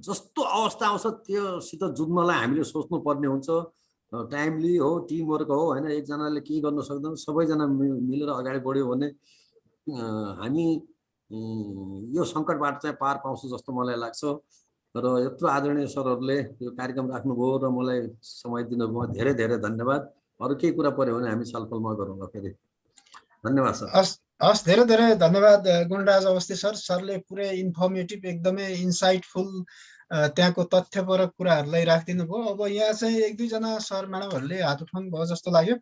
जस्तो अवस्था आउँछ त्योसित जुझ्नलाई हामीले सोच्नु पर्ने हुन्छ। टाइमली हो, टिमवर्क हो होइन, एकजनाले केही गर्न सक्दैन, सबैजना मिलेर अगाडि बढ्यो भने हामी यो सङ्कटबाट चाहिँ पार पाउँछ जस्तो मलाई लाग्छ। र यत्रो आदरणीय सरहरूले यो कार्यक्रम राख्नुभयो र मलाई समय दिनुभयो, धेरै धेरै धन्यवाद। अरू केही कुरा पर्यो भने हामी छलफलमा गरौँला फेरि। धन्यवाद सर। हस्, धेरै धेरै धन्यवाद गुणराज अवस्थी सर। सरले पुरै इन्फर्मेटिभ, एकदमै इन्साइटफुल त्यहाँको तथ्यपरक कुराहरूलाई राखिदिनु भयो। अब यहाँ चाहिँ 1-2 जना सर म्याडमहरूले हात उठाउनु भयो जस्तो लाग्यो।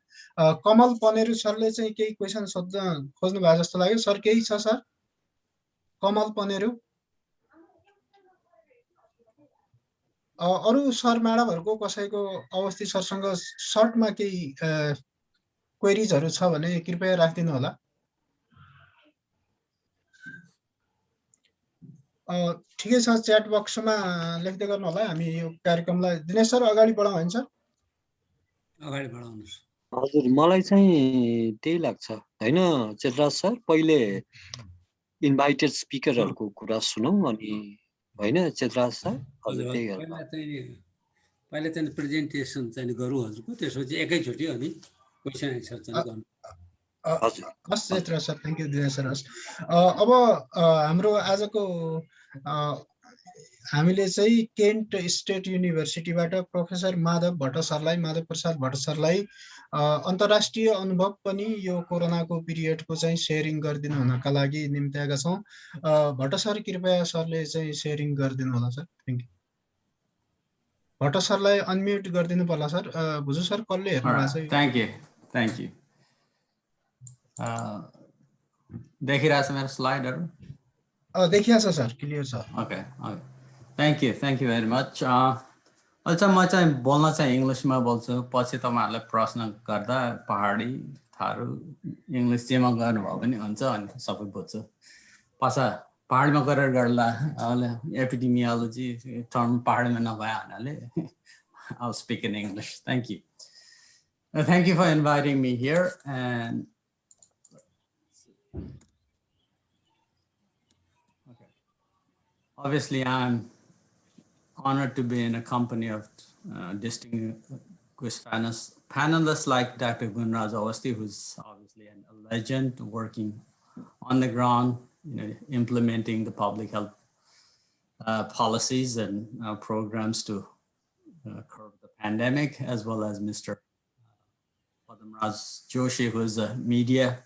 कमल पनेरू सरले चाहिँ केही क्वेसन सोध्न खोज्नु भयो जस्तो लाग्यो। सर केही छ सर? कमल पनेरू। अरू सर म्याडमहरूको कसैको अवस्थी सरसँग सर्टमा केही क्वेरिजहरू छ भने कृपया राखिदिनु होला। ठिकै छ, च्याट बक्समा लेख्दै गर्नु होला। हामी यो कार्यक्रमलाई दिनेश सर अगाडि बढाउँ होइन सर? अगाडि बढाउनुहोस्। हजुर, मलाई चाहिँ त्यही लाग्छ होइन चेतराज सर, पहिले इन्भाइटेड स्पिकरहरूको कुरा सुनौँ अनि होइन चेतराज सर? हजुर त्यही हो। पहिला चाहिँ प्रेजेन्टेसन चाहिँ गरौँ हजुरको, त्यसपछि एकैचोटि अनि क्वेसन एन्सर चाहिँ गर्नु। हस् Chetraj sir, thank you Dinesh sir. हस्, अब हाम्रो आजको हामीले चाहिँ केन्ट स्टेट युनिभर्सिटीबाट प्रोफेसर माधव प्रसाद भट्ट सरलाई अन्तर्राष्ट्रिय अनुभव पनि यो कोरोनाको पिरियडको चाहिँ सेयरिङ गरिदिनु हुनका लागि निम्त्याएका छौँ। भट्ट सर कृपया सरले चाहिँ सेयरिङ गरिदिनु होला सर। Thank you. भट्ट सरलाई अनम्युट गरिदिनु पर्ला सर। भुजु सर कसले हेर्नु भएको छ? Thank you. देखिरहेछ मेरो स्लाइडहरू? देखिहाल्छ सर, क्लियर छ। Okay, thank you very much. अच्छा, म चाहिँ बोल्न चाहिँ इङ्ग्लिसमा बोल्छु, पछि तपाईँहरूलाई प्रश्न गर्दा पहाडी, थारू, इङ्ग्लिस जेमा गर्नुभयो भने हुन्छ अनि सबै बुझ्छु। पछा पहाडीमा गरेर गर्ला एपिडेमियोलोजी टर्म पहाडीमा नभए हुनाले I'll speak in English. Thank you. Thank you for inviting me here. And okay. Obviously, I'm honored to be in a company of distinguished panelists like Dr. Gunraj Awasthi, who's obviously a legend working on the ground, implementing the public health policies and programs to curb the pandemic, as well as Mr. Padamraj Joshi, who is a media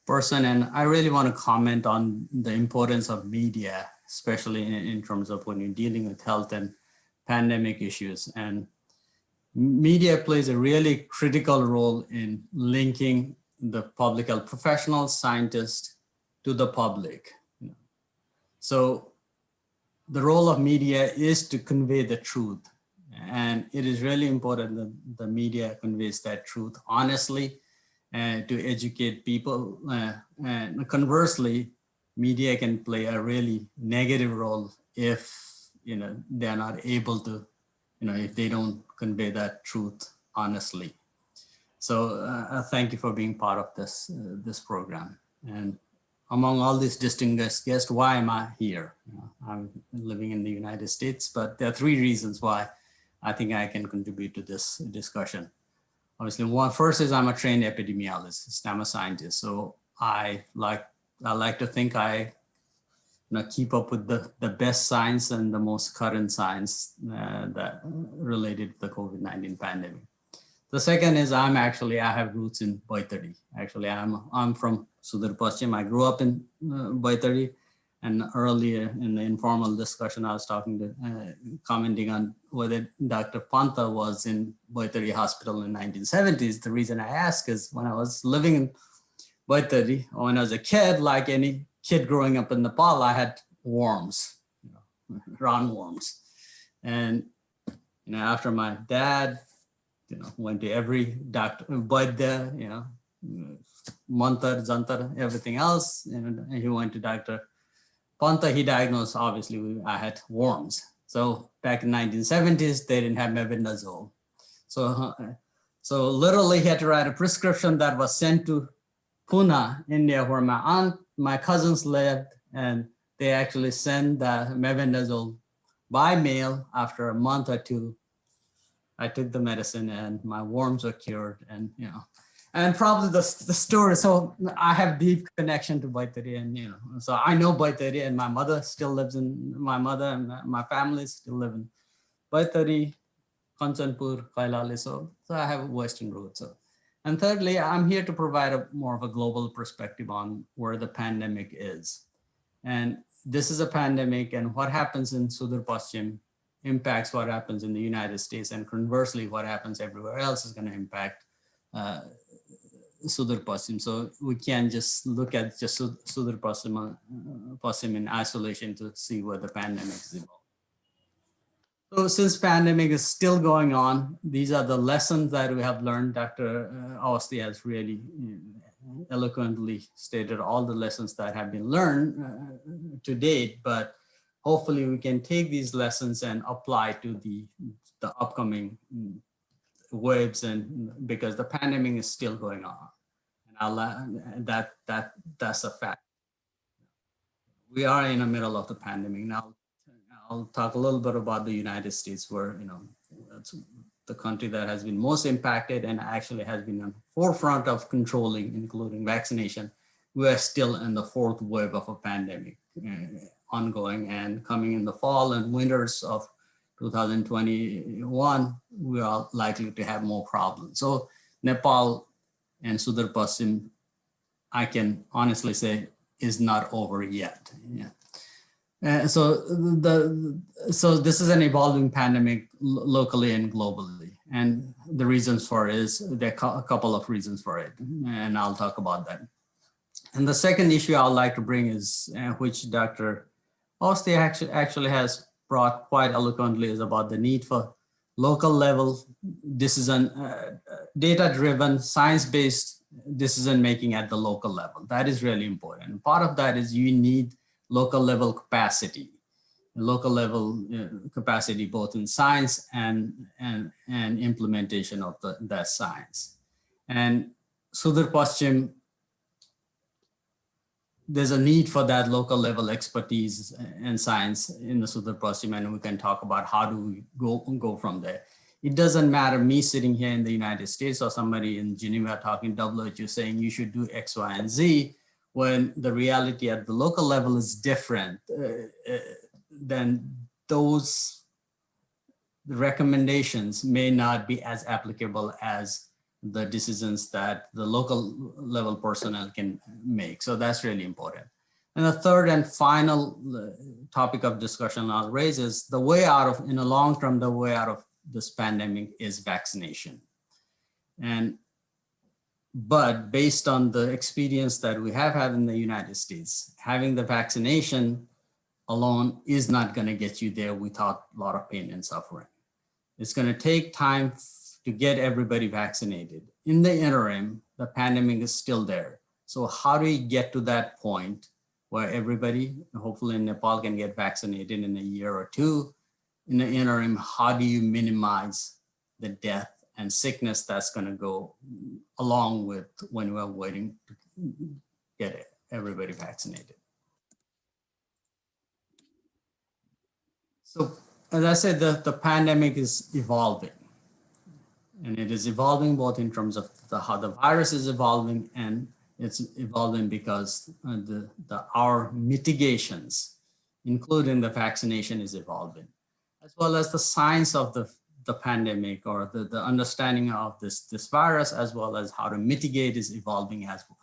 person. And I really want to comment on the importance of media, especially in terms of when you're dealing with health and pandemic issues. And media plays a really critical role in linking the public health professionals, scientists to the public. So the role of media is to convey the truth. And it is really important that the media conveys that truth honestly and to educate people. And conversely, media can play a really negative role if they're not able to, if they don't convey that truth honestly. So thank you for being part of this program. And among all these distinguished guests, why am I here? I'm living in the United States, but there are 3 reasons why I think I can contribute to this discussion. Obviously, first is I'm a trained epidemiologist. I'm a scientist, so I like to think I keep up with the best science and the most current science that related to the COVID-19 pandemic. The second is I have roots in Baitari. Actually, I'm from Sudur Paschim. I grew up in Baitari, and earlier in the informal discussion, I was commenting on whether Dr. Panta was in Baitari Hospital in the 1970s. The reason I ask is when I was living in Baitari, when I was a kid, like any kid growing up in Nepal, I had worms, roundworms. And after my dad went to every doctor, Vaidya, Mantar, Jantar, everything else, and he went to Dr. Panta. He diagnosed, obviously, I had worms. So back in 1970s, they didn't have mebendazole. So literally he had to write a prescription that was sent to Pune, India, where my cousins lived, and they actually sent the mebendazole by mail. After a month or 2, I took the medicine and my worms were cured, and probably the story. So I have deep connection to Baitari, and so I know Baitari, and my mother and my family still live in Baitari, Kanchanpur, Kailali. So I have Western roots. So. And thirdly, I'm here to provide more of a global perspective on where the pandemic is. And this is a pandemic, and what happens in Sudur Paschim impacts what happens in the United States, and conversely, what happens everywhere else is going to impact Sudur Paschim. So we can't just look at just Sudur Paschim in isolation to see where the pandemic is evolving. So since pandemic is still going on, these are the lessons that we have learned. Dr. Awasthi has really eloquently stated all the lessons that have been learned to date, but hopefully we can take these lessons and apply to the upcoming waves, and because the pandemic is still going on, and that's a fact. We are in the middle of the pandemic now. I'll talk a little bit about the United States, where that's the country that has been most impacted and actually has been on the forefront of controlling, including vaccination. We are still in the 4th wave of a pandemic ongoing, and coming in the fall and winters of 2021, we are likely to have more problems. So Nepal and Sudur Paschim, I can honestly say, is not over yet. So this is an evolving pandemic locally and globally, and the reasons for it is there are a couple of reasons for it, and I'll talk about that. And the second issue I'd like to bring is, which Dr. Awasthi actually has brought quite eloquently, is about the need for local level decision, data-driven, science-based decision making at the local level. That is really important. And part of that is you need local level capacity, both in science and implementation of that science. And Sudur Paschim, there's a need for that local level expertise and science in the Sudur Paschim, and we can talk about how do we go from there. It doesn't matter me sitting here in the United States or somebody in Geneva talking WHO saying you should do X, Y, and Z, when the reality at the local level is different than the the recommendations may not be as applicable as the decisions that the local level personnel can make. So that's really important. And the third and final topic of discussion I'll raise is the way out of, in the long term, the way out of this pandemic is vaccination. But based on the experience that we have had in the United States, having the vaccination alone is not going to get you there without a lot of pain and suffering. It's going to take time to get everybody vaccinated. In the interim, the pandemic is still there. So how do we get to that point where everybody, hopefully in Nepal, can get vaccinated in a year or two? In the interim, how do you minimize the death and sickness that's going to go along with when we're waiting to get everybody vaccinated? So as I said, the pandemic is evolving. And it is evolving both in terms of how the virus is evolving, and it's evolving because our mitigations, including the vaccination, is evolving, as well as the science of the pandemic, or the understanding of this virus, as well as how to mitigate, is evolving as well.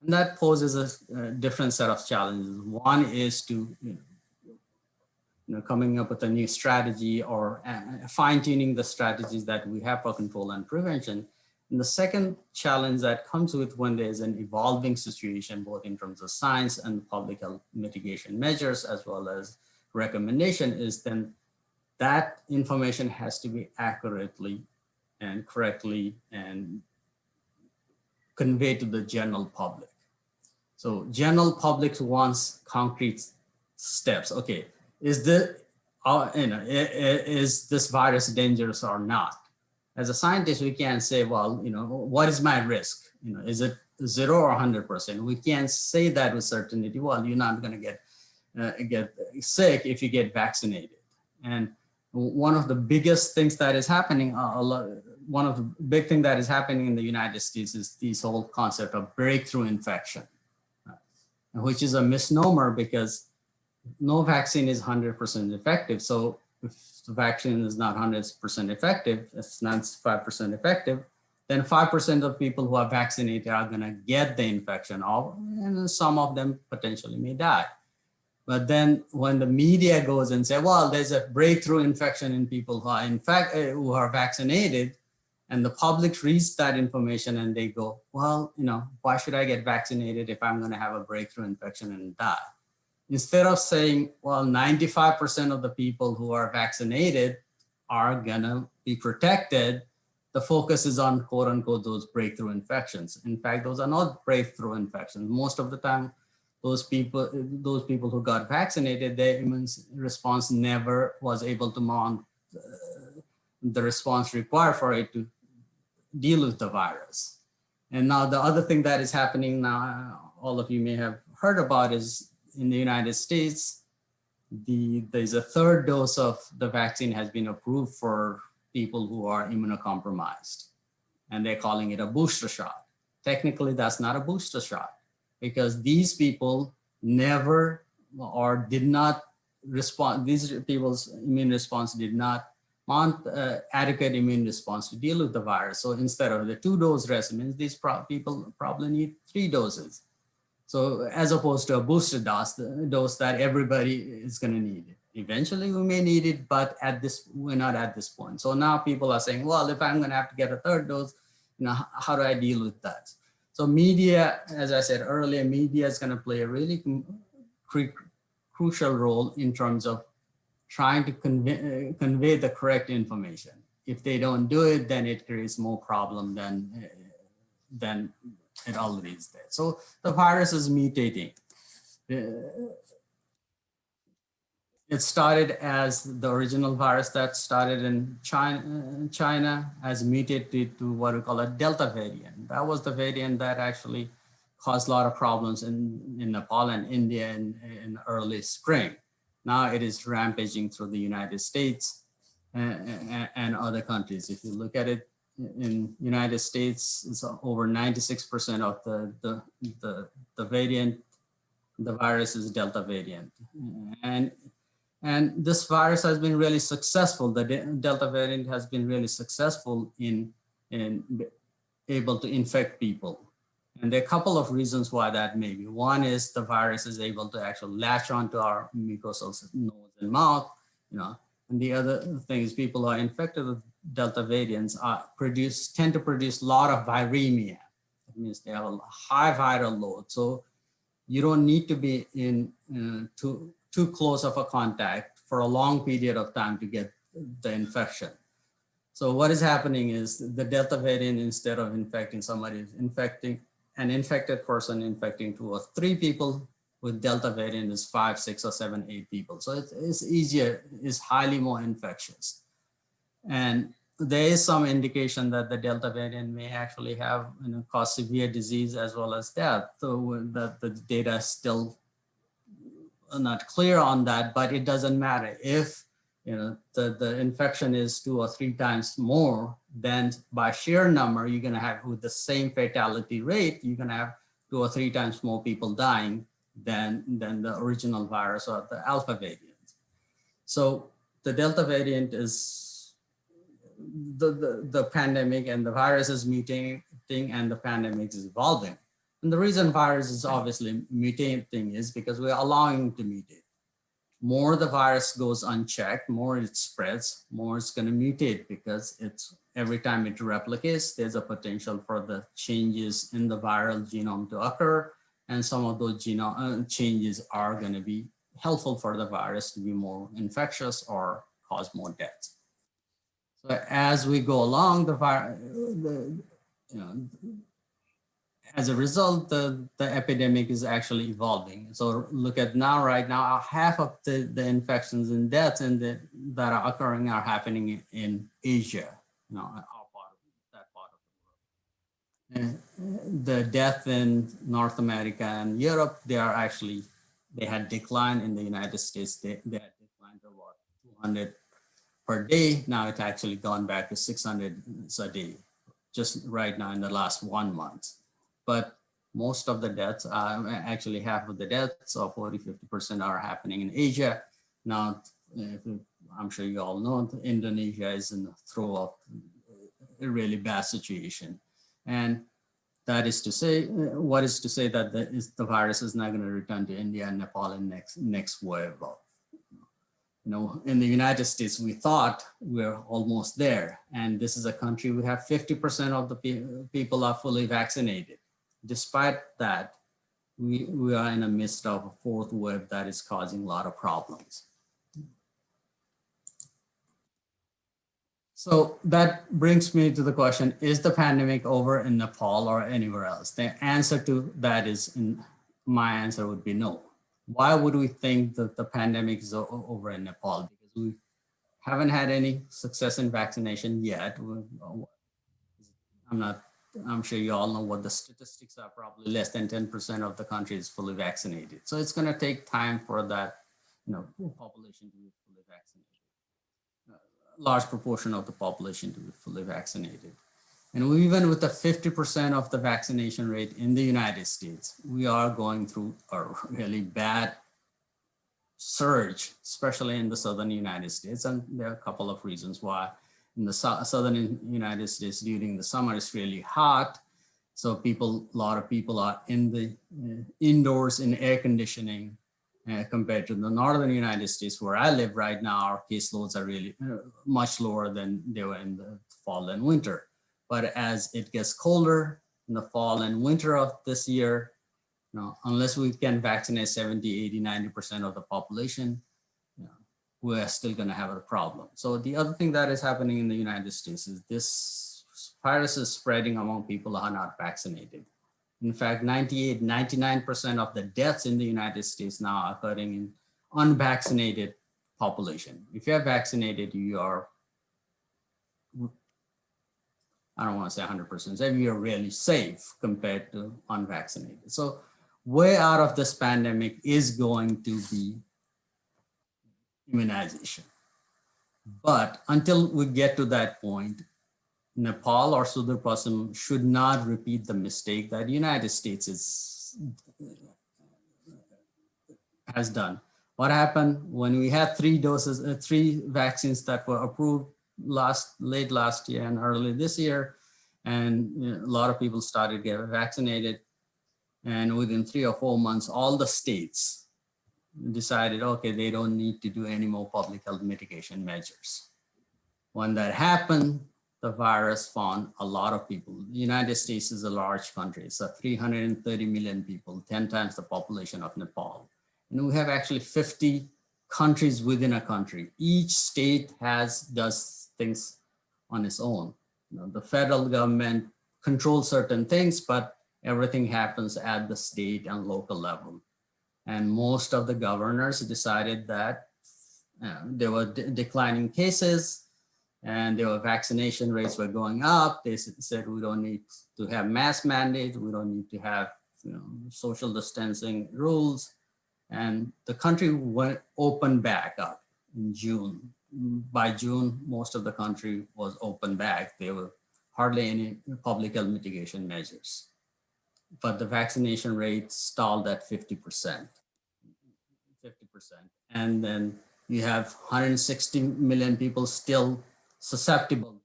And that poses a different set of challenges. One is to coming up with a new strategy, or fine-tuning the strategies that we have for control and prevention. And the second challenge that comes with when there's an evolving situation, both in terms of science and public health mitigation measures, as well as recommendation, is then that information has to be accurately and correctly and conveyed to the general public. So general public wants concrete steps. Okay, is this virus dangerous or not? As a scientist, we can't say, well, what is my risk? Is it 0 or 100%? We can't say that with certainty. Well, you're not going to get sick if you get vaccinated. And one of the biggest things that is happening, one of the big things that is happening in the United States is this whole concept of breakthrough infection, which is a misnomer, because no vaccine is 100% effective. So if the vaccine is not 100% effective, it's 95% effective, then 5% of people who are vaccinated are going to get the infection, and some of them potentially may die. But then when the media goes and say, well, there's a breakthrough infection in people who are who are vaccinated, and the public reads that information and they go, well, why should I get vaccinated if I'm going to have a breakthrough infection and die? Instead of saying, well, 95% of the people who are vaccinated are gonna be protected, the focus is on, quote unquote, those breakthrough infections. In fact, those are not breakthrough infections. Most of the time, those people who got vaccinated, their immune response never was able to mount the response required for it to deal with the virus. And now the other thing that is happening now, all of you may have heard about, is in the United States, there's a third dose of the vaccine has been approved for people who are immunocompromised, and they're calling it a booster shot. Technically, that's not a booster shot, because these people never or did not respond. These people's immune response did not mount adequate immune response to deal with the virus. So instead of the 2-dose regimens, these people probably need 3 doses. So as opposed to a booster dose that everybody is going to need. Eventually we may need it, but we're not at this point. So now people are saying, well, if I'm going to have to get a 3rd dose, how do I deal with that? So media, as I said earlier, media is going to play a really crucial role in terms of trying to convey the correct information. If they don't do it, then it creates more problem than it already is there. So the virus is mutating. It started as the original virus that started in China has mutated to what we call a Delta variant. That was the variant that actually caused a lot of problems in Nepal and India in early spring. Now it is rampaging through the United States and other countries. If you look at it, in United States, it's over 96% of the variant, the virus is Delta variant. And And this virus has been really successful. The Delta variant has been really successful in able to infect people. And there are a couple of reasons why that may be. One is the virus is able to actually latch onto our mucosal nose and mouth, and the other thing is people who are infected with Delta variants tend to produce a lot of viremia. That means they have a high viral load. So you don't need to be in too close of a contact for a long period of time to get the infection. So what is happening is the Delta variant, instead of infecting somebody, is infecting an infected person, infecting 2 or 3 people. With Delta variant is 5, 6, or 7, 8 people. So it's easier, it's highly more infectious. And there is some indication that the Delta variant may actually have cause severe disease as well as death. So the data is still not clear on that, but it doesn't matter. If the infection is 2 or 3 times more, then by sheer number, you're gonna have, with the same fatality rate, you're gonna have 2 or 3 times more people dying than the original virus or the Alpha variant. So the Delta variant is the pandemic, and the virus is mutating and the pandemic is evolving. And the reason virus is obviously mutating is because we're allowing it to mutate. More the virus goes unchecked, more it spreads, more it's going to mutate, because every time it replicates, there's a potential for the changes in the viral genome to occur. And some of those genome changes are going to be helpful for the virus to be more infectious or cause more deaths. So as we go along, as a result, the epidemic is actually evolving. So look at right now, half of the infections and deaths that are occurring are happening in Asia, that part of the world. And the death in North America and Europe, they had declined. In the United States, they had declined to about 200 per day. Now it's actually gone back to 600 a day, just right now in the last 1 month. But most of the deaths, actually half of the deaths, or 40–50%, are happening in Asia. Now, I'm sure you all know, Indonesia is in the throes of a really bad situation. And that is to say, what is to say that the virus is not going to return to India and Nepal in next wave of. In the United States, we thought we're almost there. And this is a country, we have 50% of the people are fully vaccinated. Despite that, we are in the midst of a 4th wave that is causing a lot of problems. So that brings me to the question, is the pandemic over in Nepal or anywhere else? The answer to that is, my answer would be no. Why would we think that the pandemic is over in Nepal? Because we haven't had any success in vaccination yet. I'm sure you all know what the statistics are. Probably less than 10% of the country is fully vaccinated. So it's going to take time for that, population to be fully vaccinated. A large proportion of the population to be fully vaccinated. And even with the 50% of the vaccination rate in the United States, we are going through a really bad surge, especially in the southern United States. And there are a couple of reasons why. In the southern United States, during the summer, it's really hot. So a lot of people are in the indoors in air conditioning compared to the northern United States, where I live right now. Our caseloads are really much lower than they were in the fall and winter. But as it gets colder in the fall and winter of this year, unless we can vaccinate 70, 80, 90% of the population, we're still going to have a problem. So the other thing that is happening in the United States is this virus is spreading among people who are not vaccinated. In fact, 98, 99% of the deaths in the United States now are occurring in unvaccinated population. If you're vaccinated, you are, I don't want to say 100%, safe, you're really safe compared to unvaccinated. So way out of this pandemic is going to be immunization. But until we get to that point, Nepal or Sudurpasim should not repeat the mistake that the United States has done. what happened when we had 3 doses, 3 vaccines that were approved late last year and early this year, and a lot of people started getting vaccinated, and within 3 or 4 months, all the states decided, okay, they don't need to do any more public health mitigation measures. When that happened, the virus found a lot of people. The United States is a large country. It's 330 million people, 10 times the population of Nepal. And we have actually 50 countries within a country. Each state does things on its own. The federal government controls certain things, but everything happens at the state and local level. And most of the governors decided that there were declining cases, and their vaccination rates were going up. They said we don't need to have mask mandates, we don't need to have social distancing rules, and the country went open back up in June. By June, most of the country was open back. There were hardly any public health mitigation measures, but the vaccination rate stalled at 50%. And then you have 160 million people still susceptible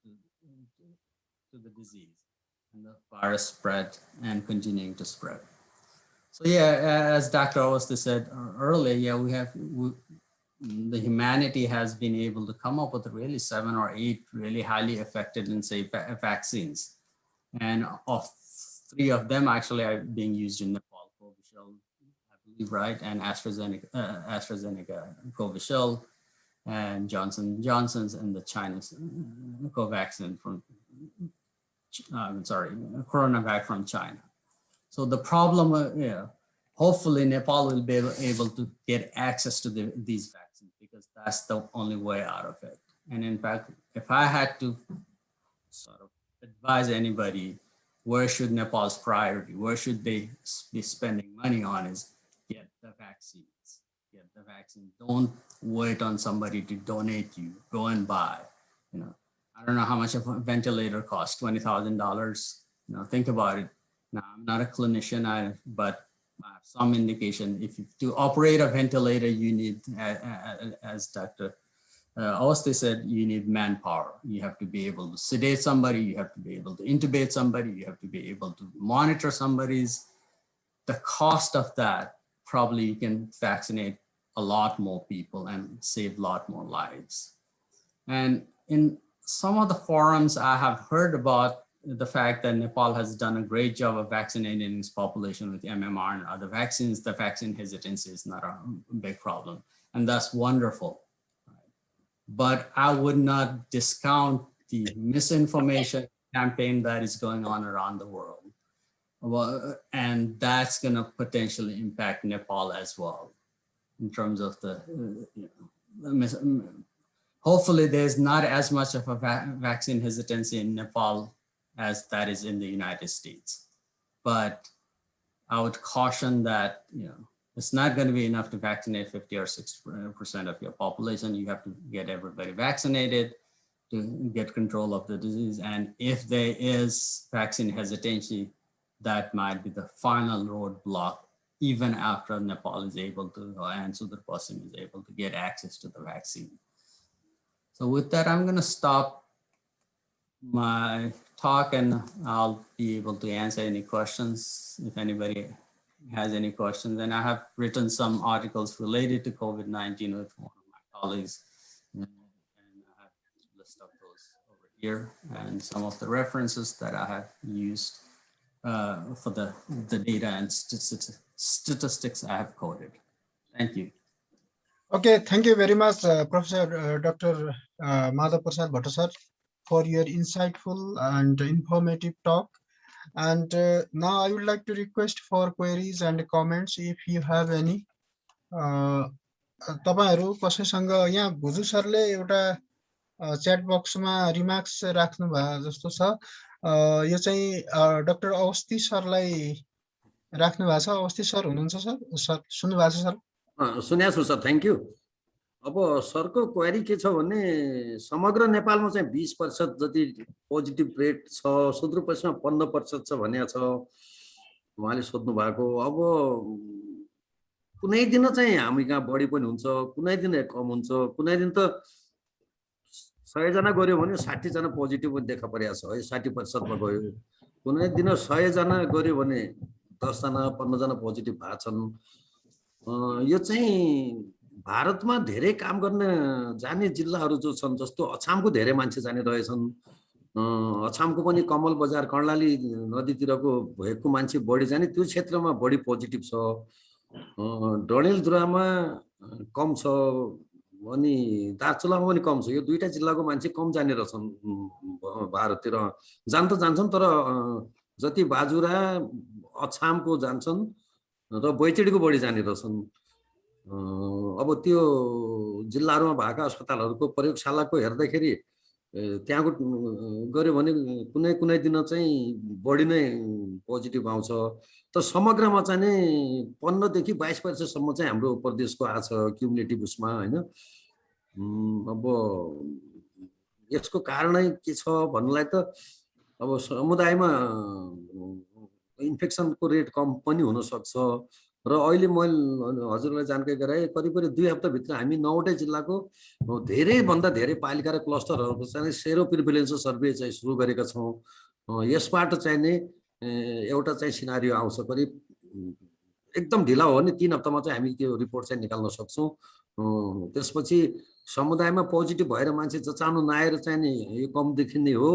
to the disease, and the virus spread and continuing to spread. So yeah, as Dr. Awasthi said earlier, the humanity has been able to come up with really 7 or 8 really highly effective and safe vaccines. And of 3 of them actually are being used in Nepal, Covishield, I believe, right? And AstraZeneca Covishield, and Johnson & Johnson's, and the China's Covaxin from, Coronavac from China. So the problem, hopefully Nepal will be able to get access to these vaccines, because that's the only way out of it. And in fact, if I had to sort of advise anybody, where should Nepal's priority, where should they be spending money on, is get the vaccines. Get the vaccine. Don't wait on somebody to donate you. Go and buy. I don't know how much a ventilator costs, $20,000. Think about it. Now, I'm not a clinician, but I have some indication. To operate a ventilator, you need, as Dr. Awasthi said, you need manpower. You have to be able to sedate somebody. You have to be able to intubate somebody. You have to be able to monitor somebody's. The cost of that, probably you can vaccinate a lot more people and save a lot more lives. And in some of the forums, I have heard about the fact that Nepal has done a great job of vaccinating its population with MMR and other vaccines. The vaccine hesitancy is not a big problem, and that's wonderful. But I would not discount the misinformation campaign that is going on around the world. Well, and that's going to potentially impact Nepal as well, in terms of hopefully there's not as much of a vaccine hesitancy in Nepal as that is in the United States. But I would caution that, it's not going to be enough to vaccinate 50 or 60% of your population. You have to get everybody vaccinated to get control of the disease. And if there is vaccine hesitancy, that might be the final roadblock, even after Nepal is able to, and Sudhir Pasim is able to get access to the vaccine. So with that, I'm going to stop my talk, and I'll be able to answer any questions if anybody has any questions. And I have written some articles related to COVID-19 with one of my colleagues, and I have a list of those over here, and some of the references that I have used for the data and statistics I have quoted. Thank you. Okay, thank you very much, Professor Dr. Madhav Prasad Bhatta, for your insightful and informative talk. And now I would like to request for queries and comments if you have any. तपाईहरु कसैसँग यहाँ भुजु सरले एउटा chat बक्समा remarks राख्नु भयो जस्तो छ। यो चाहिँ डाक्टर अवस्थी सरलाई राख्नु भएको छ। अवस्थी सर हुनुहुन्छ सर? सर सुन्नु भएको छ सर? सुनेको छु सर, थ्यांक यू। अब सरको क्वेरी के छ भने समग्र नेपालमा चाहिँ 20% जति पोजिटिभ रेट छ, सुदूरपश्चिममा 15% छ भनेको छ उहाँले सोध्नु भएको। अब कुनै दिन चाहिँ हामी कहाँ बढी पनि हुन्छ, कुनै दिन कम हुन्छ, कुनै दिन त 100 जना गऱ्यो भने 60 जना पोजिटिभ पनि देखा परेको छ है, 60% मा गयो। कुनै दिन 100 जना गऱ्यो भने 10 जना 15 जना पोजिटिभ भएको छन्। यो चाहिँ भारतमा धेरै काम गर्न जाने जिल्लाहरू जो छन्, जस्तो अछामको धेरै मान्छे जाने रहेछन्। अछामको पनि कमल बजार कर्णाली नदीतिरको भएको मान्छे बढी जाने, त्यो क्षेत्रमा बढी पोजिटिभ छ। डडेलधुरामा कम छ, अनि दार्चुलामा पनि कम छ। यो दुईटा जिल्लाको मान्छे कम जाने रहेछन् भारततिर। जान त जान्छन्, तर जति बाजुरा अछामको जान्छन् र बैतडीको बढी जाने रहेछन्। अब त्यो जिल्लाहरूमा भएका अस्पतालहरूको प्रयोगशालाको हेर्दाखेरि त्यहाँको गऱ्यो भने कुनै कुनै दिन चाहिँ बढी नै पोजिटिभ आउँछ। त समग्रमा चाहिँ नि 15 देखि 22% चाहिँ हाम्रो प्रदेशको आछ क्युमुलेटिभ उसमा हैन। अब यसको कारणै के छ भन्नलाई त अब समुदायमा इन्फेक्सनको रेट कम पनि हुन सक्छ। र अहिले मैले हजुरलाई जानकारी गराएँ, करिब 2 हप्ताभित्र हामी 9वटै जिल्लाको धेरैभन्दा धेरै पालिका र क्लस्टरहरूको चाहिँ सेरो प्रिभिलेन्स सर्भे चाहिँ सुरु गरेका छौँ। यसबाट चाहिँ नि एउटा चाहिँ सिनारियो आउँछ, करिब एकदम ढिला हो भने 3 हप्तामा चाहिँ हामी त्यो रिपोर्ट चाहिँ निकाल्न सक्छौँ। त्यसपछि समुदायमा पोजिटिभ भएर मान्छे जचाउनु नआएर चाहिँ नि यो कम देखिने हो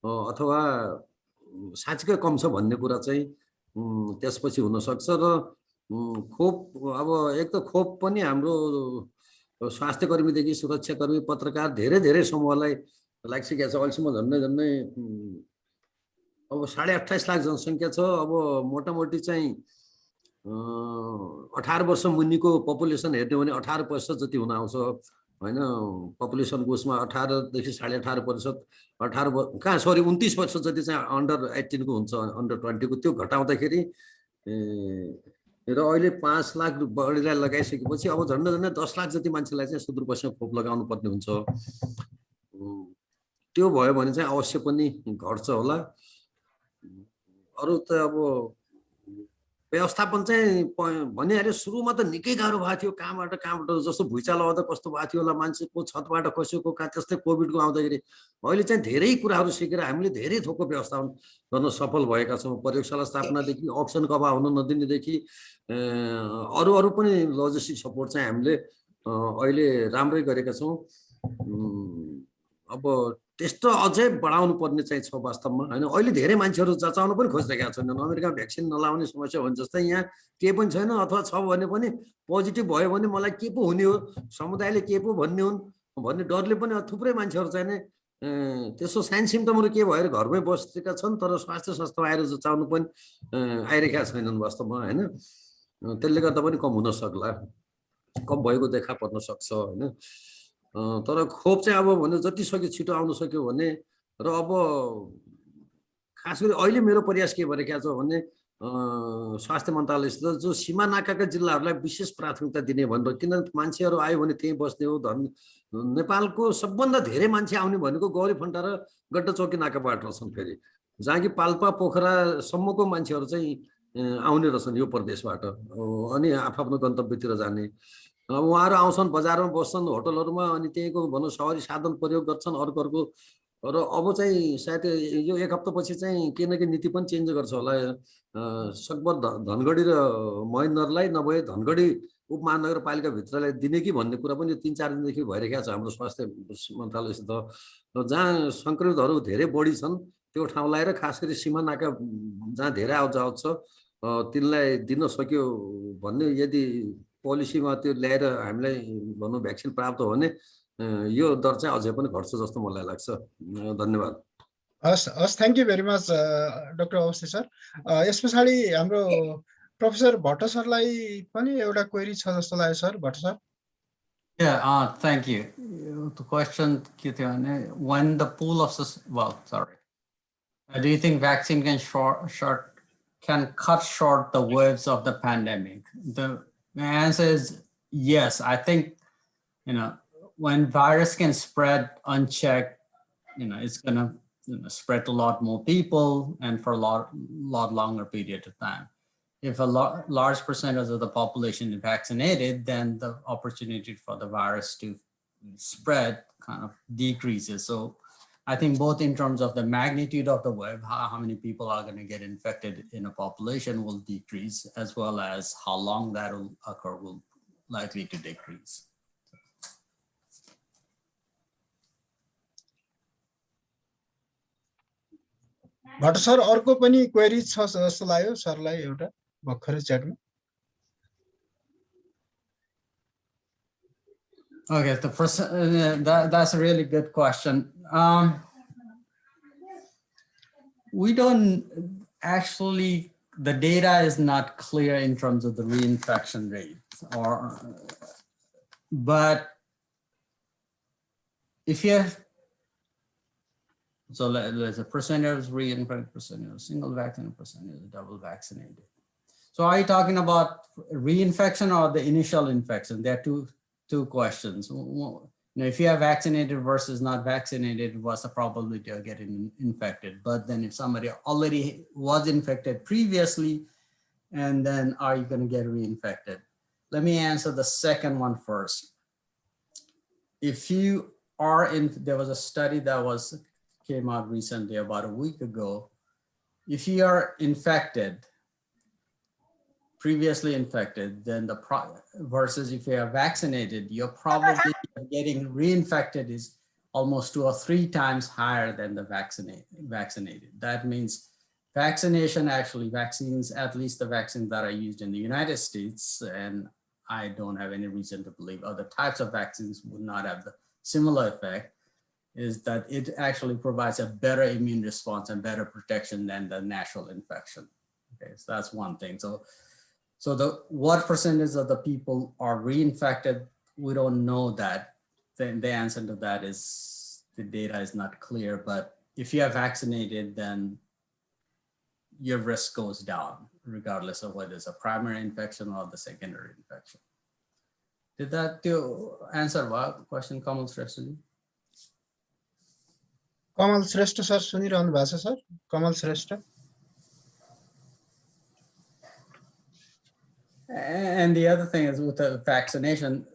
अथवा साँच्चीकै कम छ भन्ने कुरा चाहिँ त्यसपछि हुन सक्छ। र खोप, अब एक त खोप पनि हाम्रो स्वास्थ्य कर्मीदेखि सुरक्षाकर्मी, पत्रकार धेरै धेरै समूहलाई लागिसकेको छ। अहिलेसम्म झन्डै अब 28.5 लाख जनसङ्ख्या छ। अब मोटामोटी चाहिँ 18 वर्ष मुनिको पपुलेसन हेर्ने हो भने 18% जति हुन आउँछ हैन। पपुलेसनको उसमा 18 देखि 18.5%, 18 कहाँ सरी 29% जति चाहिँ अन्डर 18 को हुन्छ, अन्डर 20 को। त्यो घटाउँदाखेरि र अहिले 5 लाख बढीलाई लगाइसकेपछि अब झन्डै 10 लाख जति मान्छेलाई चाहिँ सुदूरपश्चिम खोप लगाउनु पर्ने हुन्छ। त्यो भयो भने चाहिँ अवश्य पनि घट्छ होला। अरु त अब व्यवस्थापन चाहिँ भनिहाल्यो, सुरुमा त निकै गाह्रो भएको थियो। कहाँबाट जस्तो भुइँचालो आउँदा कस्तो भएको थियो होला, मान्छेको छतबाट खसेको कहाँ, त्यस्तै कोभिडको आउँदाखेरि अहिले चाहिँ धेरै कुराहरू सिकेर हामीले धेरै थोकको व्यवस्थापन गर्न सफल भएका छौँ। प्रयोगशाला स्थापनादेखि अक्सिजनको अभाव हुन नदिनेदेखि अरू पनि लजिस्टिक सपोर्ट चाहिँ हामीले अहिले राम्रै गरेका छौँ। अब टेस्ट अझै बढाउनु पर्ने चाहिँ छ वास्तवमा हैन। अहिले धेरै मान्छेहरू जचाउन पनि खोजिरहेका छैनन्। अमेरिकामा भ्याक्सिन नलाउने समस्या हो जस्तै यहाँ के पनि छैन, अथवा छ भने पनि पोजिटिभ भयो भने मलाई के पो हुने हो, समुदायले के पो भन्ने हुन् भन्ने डरले पनि थुप्रै मान्छेहरू चाहिँ नि त्यसो साइन सिम्टमहरू के भएर घरमै बसेका छन्, तर स्वास्थ्य संस्थामा आएर जचाउनु पनि आइरहेका छैनन् वास्तवमा हैन। त्यसले गर्दा पनि कम हुन सक्ला, कम भएको देखा पर्न सक्छ हैन। तर खोप चाहिँ अब भने जति सक्यो छिटो आउन सक्यो भने, र अब खास गरी अहिले मेरो प्रयास के भइरहेको छ भने स्वास्थ्य मन्त्रालयसित जो सीमा नाकाका जिल्लाहरूलाई विशेष प्राथमिकता दिने भनेर, किन मान्छेहरू आयो भने त्यहीँ बस्ने हो। नेपालको सबभन्दा धेरै मान्छे आउने भनेको गौरीफन्टा र गड्डाचौकी नाकाबाट रहेछन्। फेरि जहाँ कि पाल्पा पोखरासम्मको मान्छेहरू चाहिँ आउने रहेछन् यो प्रदेशबाट, अनि आफ्नो गन्तव्यतिर जाने। अब उहाँहरू आउँछन्, बजारमा बस्छन्, होटलहरूमा, अनि त्यहीँको भनौँ सवारी साधन प्रयोग गर्छन् अर्को। र अब चाहिँ सायद यो 1 हप्तापछि चाहिँ के न के नीति पनि चेन्ज गर्छ होला। सकभर धनगढी र महेन्द्रलाई नभए धनगढी उपमहानगरपालिकाभित्रलाई दिने कि भन्ने कुरा पनि 3-4 दिनदेखि भइरहेको छ हाम्रो स्वास्थ्य मन्त्रालयसित। जहाँ सङ्क्रमितहरू धेरै बढी छन् त्यो ठाउँलाई र खास गरी सीमा नाका जहाँ धेरै आवजावत छ तिनलाई दिन सक्यो भन्ने यदि पोलिसीमा त्यो ल्याएर हामीलाई भनौँ भ्याक्सिन प्राप्त हो भने यो दर चाहिँ अझै पनि घट्छ जस्तो मलाई लाग्छ। धन्यवाद। हस्, thank you very much doctor Awasthi sir. यस पछाडि हाम्रो प्रोफेसर भट्ट सरलाई पनि एउटा क्वेरी छ जस्तो लाग्यो sir. Bhatt sir. Yeah, thank you. The question के थियो भने, when the pool of do you think vaccine can cut short the waves of the pandemic? The answer is yes. I think, when virus can spread unchecked, it's going to spread to a lot more people and for a lot longer period of time. if a large percentage of the population is vaccinated, then the opportunity for the virus to spread kind of decreases. So I think both in terms of the magnitude of the wave, how many people are going to get infected in a population will decrease, as well as how long that will occur will likely to decrease. Bhatt sir अर्को पनि query छ जस्तो लाग्यो सरलाई एउटा भर्खरै च्याटमा। Okay, the first, that's a really good question. We don't actually, the data is not clear in terms of the reinfection rate, but if you have, so there's a percentage of reinfected, percentage of single vaccinated, percentage of double vaccinated. So are you talking about reinfection or the initial infection? There are two questions. Now, if you are vaccinated versus not vaccinated, what's the probability of getting infected? But then if somebody already was infected previously, and then are you going to get reinfected? Let me answer the second one first. If you are in, there was a study that came out recently about a week ago. If you are infected, previously infected, then versus if you are vaccinated, your probability of getting reinfected is almost 2 or 3 times higher than the vaccinated. That means vaccination, actually vaccines, at least the vaccines that are used in the United States, and I don't have any reason to believe other types of vaccines would not have the similar effect, is that it actually provides a better immune response and better protection than the natural infection. Okay, so that's one thing. So what percentage of the people are reinfected? We don't know that. Then the answer to that is the data is not clear, but if you are vaccinated, then your risk goes down regardless of whether it's a primary infection or the secondary infection. Did that answer what question, Kamal Shrestha? Kamal Shrestha sir सुनिरहनु भएको छ sir? Kamal Shrestha. And the other thing is with the vaccination,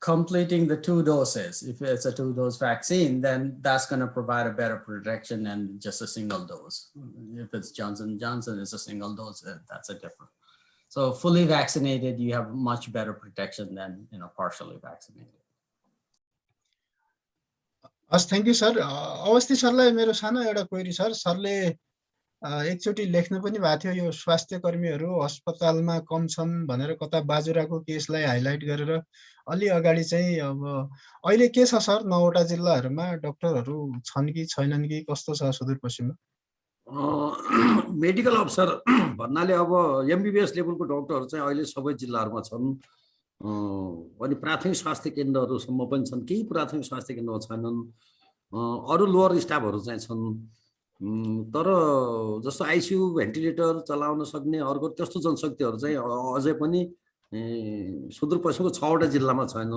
completing the 2 doses. If it's a 2-dose vaccine, then that's going to provide a better protection than just a single dose. If it's Johnson & Johnson, it's a single dose, that's a different. So fully vaccinated, you have much better protection than partially vaccinated. हस् thank you sir. Awasthi सरलाई मेरो सानो एउटा query sir. सरले एकचोटि लेख्नु पनि भएको थियो यो स्वास्थ्य कर्मीहरू अस्पतालमा कम छन् भनेर कता बाजुराको केसलाई हाइलाइट गरेर अलि अगाडि चाहिँ अब अहिले के छ सर 9वटा जिल्लाहरूमा डाक्टरहरू छन् कि छैनन् कि कस्तो छ सुदूरपश्चिममा? मेडिकल अफिसर भन्नाले अब एमबीबीएस लेभलको डाक्टरहरू चाहिँ अहिले सबै जिल्लाहरूमा छन्। अनि प्राथमिक स्वास्थ्य केन्द्रहरूसम्म पनि छन्, केही प्राथमिक स्वास्थ्य केन्द्रमा छैनन्, अरू लोअर स्टाफहरू चाहिँ छन्। तर जस्तो आइसियु भेन्टिलेटर चलाउन सक्ने अर्को त्यस्तो जनशक्तिहरू चाहिँ अझै पनि सुदूरपश्चिमको 6वटा जिल्लामा छैन।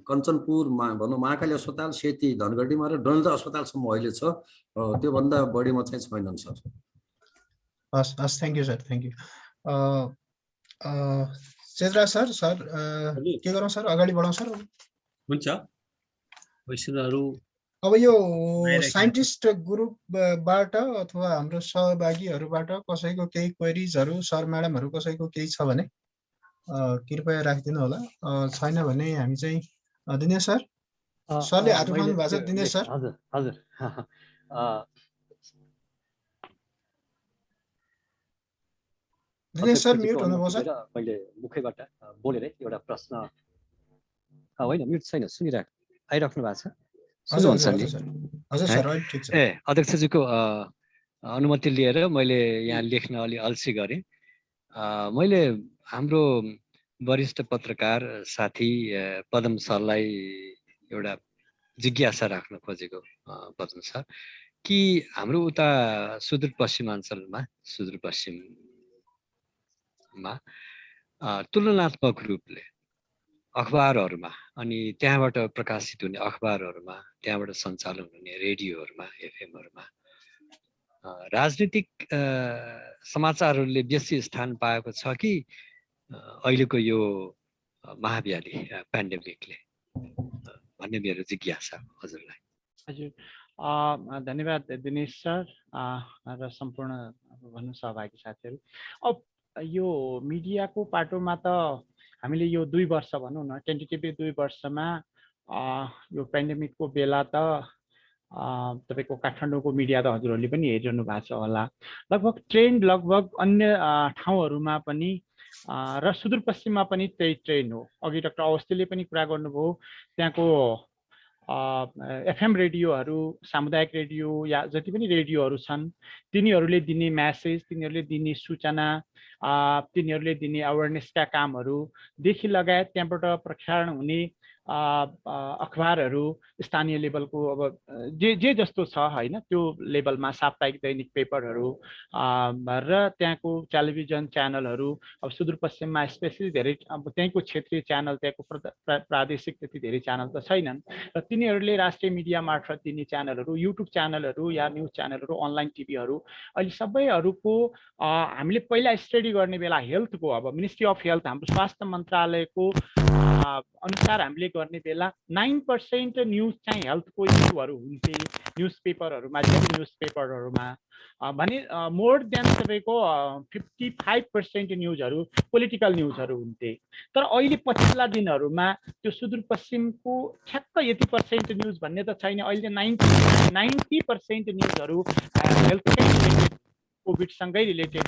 कञ्चनपुरमा भनौँ महाकाली अस्पताल, सेती धनगढीमा र डडेलधुरा अस्पतालसम्म अहिले छ, त्योभन्दा बढीमा चाहिँ छैनन् सर। हस् हस् thank you sir, thank you. Chetra sir के गरौँ सर, अगाडि बढाउँ सर? हुन्छ। क्वेसनहरू अब यो साइन्टिस्ट ग्रुपबाट अथवा हाम्रो सहभागीहरूबाट कसैको केही क्वेरिजहरू सर म्याडमहरू कसैको केही छ भने कृपया राखिदिनु होला। छैन भने हामी चाहिँ दिनेश सर, सरले हात उठाउनु भएको छ। दिनेश सर। हजुर हजुर दिनेश सर म्युट हुनुभयो सर। मैले मुखैबाट बोलेर एउटा प्रश्न होइन, म्युट छैन, सुनिरहेको आइराख्नु भएको छ। हजुर सर अहिले ठिक छ। अध्यक्षजीको अनुमति लिएर मैले यहाँ लेख्न अलि अल्छी गरेँ। मैले हाम्रो वरिष्ठ पत्रकार साथी पदम सरलाई एउटा जिज्ञासा राख्न खोजेको, पदम सर, कि हाम्रो उता सुदूरपश्चिमाञ्चलमा तुलनात्मक रूपले अखबारहरूमा अनि त्यहाँबाट प्रकाशित हुने अखबारहरूमा, त्यहाँबाट सञ्चालन हुने रेडियोहरूमा, एफएमहरूमा राजनीतिक समाचारहरूले बेसी स्थान पाएको छ कि अहिलेको यो महाव्याधि पेन्डेमिकले भन्ने मेरो जिज्ञासा हजुरलाई। हजुर, धन्यवाद दिनेश सर र सम्पूर्ण भन्नु सहभागी साथीहरू। अब यो मिडियाको पाटोमा त हामीले यो 2 वर्ष भनौँ न, टेन्टेटिभली 2 वर्षमा यो पेन्डेमिकको बेला त तपाईको काठमाडौँको मिडिया त हजुरहरूले पनि हेरिरहनु भएको छ होला। लगभग ट्रेन्ड लगभग अन्य ठाउँहरूमा पनि र सुदूरपश्चिममा पनि त्यही ट्रेन्ड हो। अघि डाक्टर अवस्थीले पनि कुरा गर्नुभयो, त्यहाँको एफएम रेडियोहरू, सामुदायिक रेडियो या जति पनि रेडियोहरू छन्, तिनीहरूले दिने म्यासेज, तिनीहरूले दिने सूचना, तिनीहरूले दिने अवेरनेसका कामहरूदेखि लगायत त्यहाँबाट प्रसारण हुने अखबारहरू, स्थानीय लेभलको अब जे जस्तो छ होइन, त्यो लेभलमा साप्ताहिक दैनिक पेपरहरू र त्यहाँको टेलिभिजन च्यानलहरू, अब सुदूरपश्चिममा स्पेसली धेरै अब त्यहीँको क्षेत्रीय च्यानल, त्यहाँको प्रादेशिक त्यति धेरै च्यानल त छैनन् र तिनीहरूले राष्ट्रिय मिडिया मार्फत दिने च्यानलहरू, युट्युब च्यानलहरू या न्युज च्यानलहरू, अनलाइन टिभीहरू, अहिले सबैहरूको हामीले पहिला स्टडी गर्ने बेला हेल्थको, अब मिनिस्ट्री अफ हेल्थ, हाम्रो स्वास्थ्य मन्त्रालयको अनुसार हामीले गर्ने बेला 9% न्युज चाहिँ हेल्थको इस्युहरू हुन्थे न्युज पेपरहरूमा, न्युज पेपरहरूमा भने मोर देन तपाईँको 55% न्युजहरू पोलिटिकल न्युजहरू हुन्थे। तर अहिले पछिल्ला दिनहरूमा त्यो सुदूरपश्चिमको ठ्याक्क यति पर्सेन्ट न्युज भन्ने त छैन, अहिले 90% न्युजहरू हेल्थकै रिलेटेड, कोभिडसँगै रिलेटेड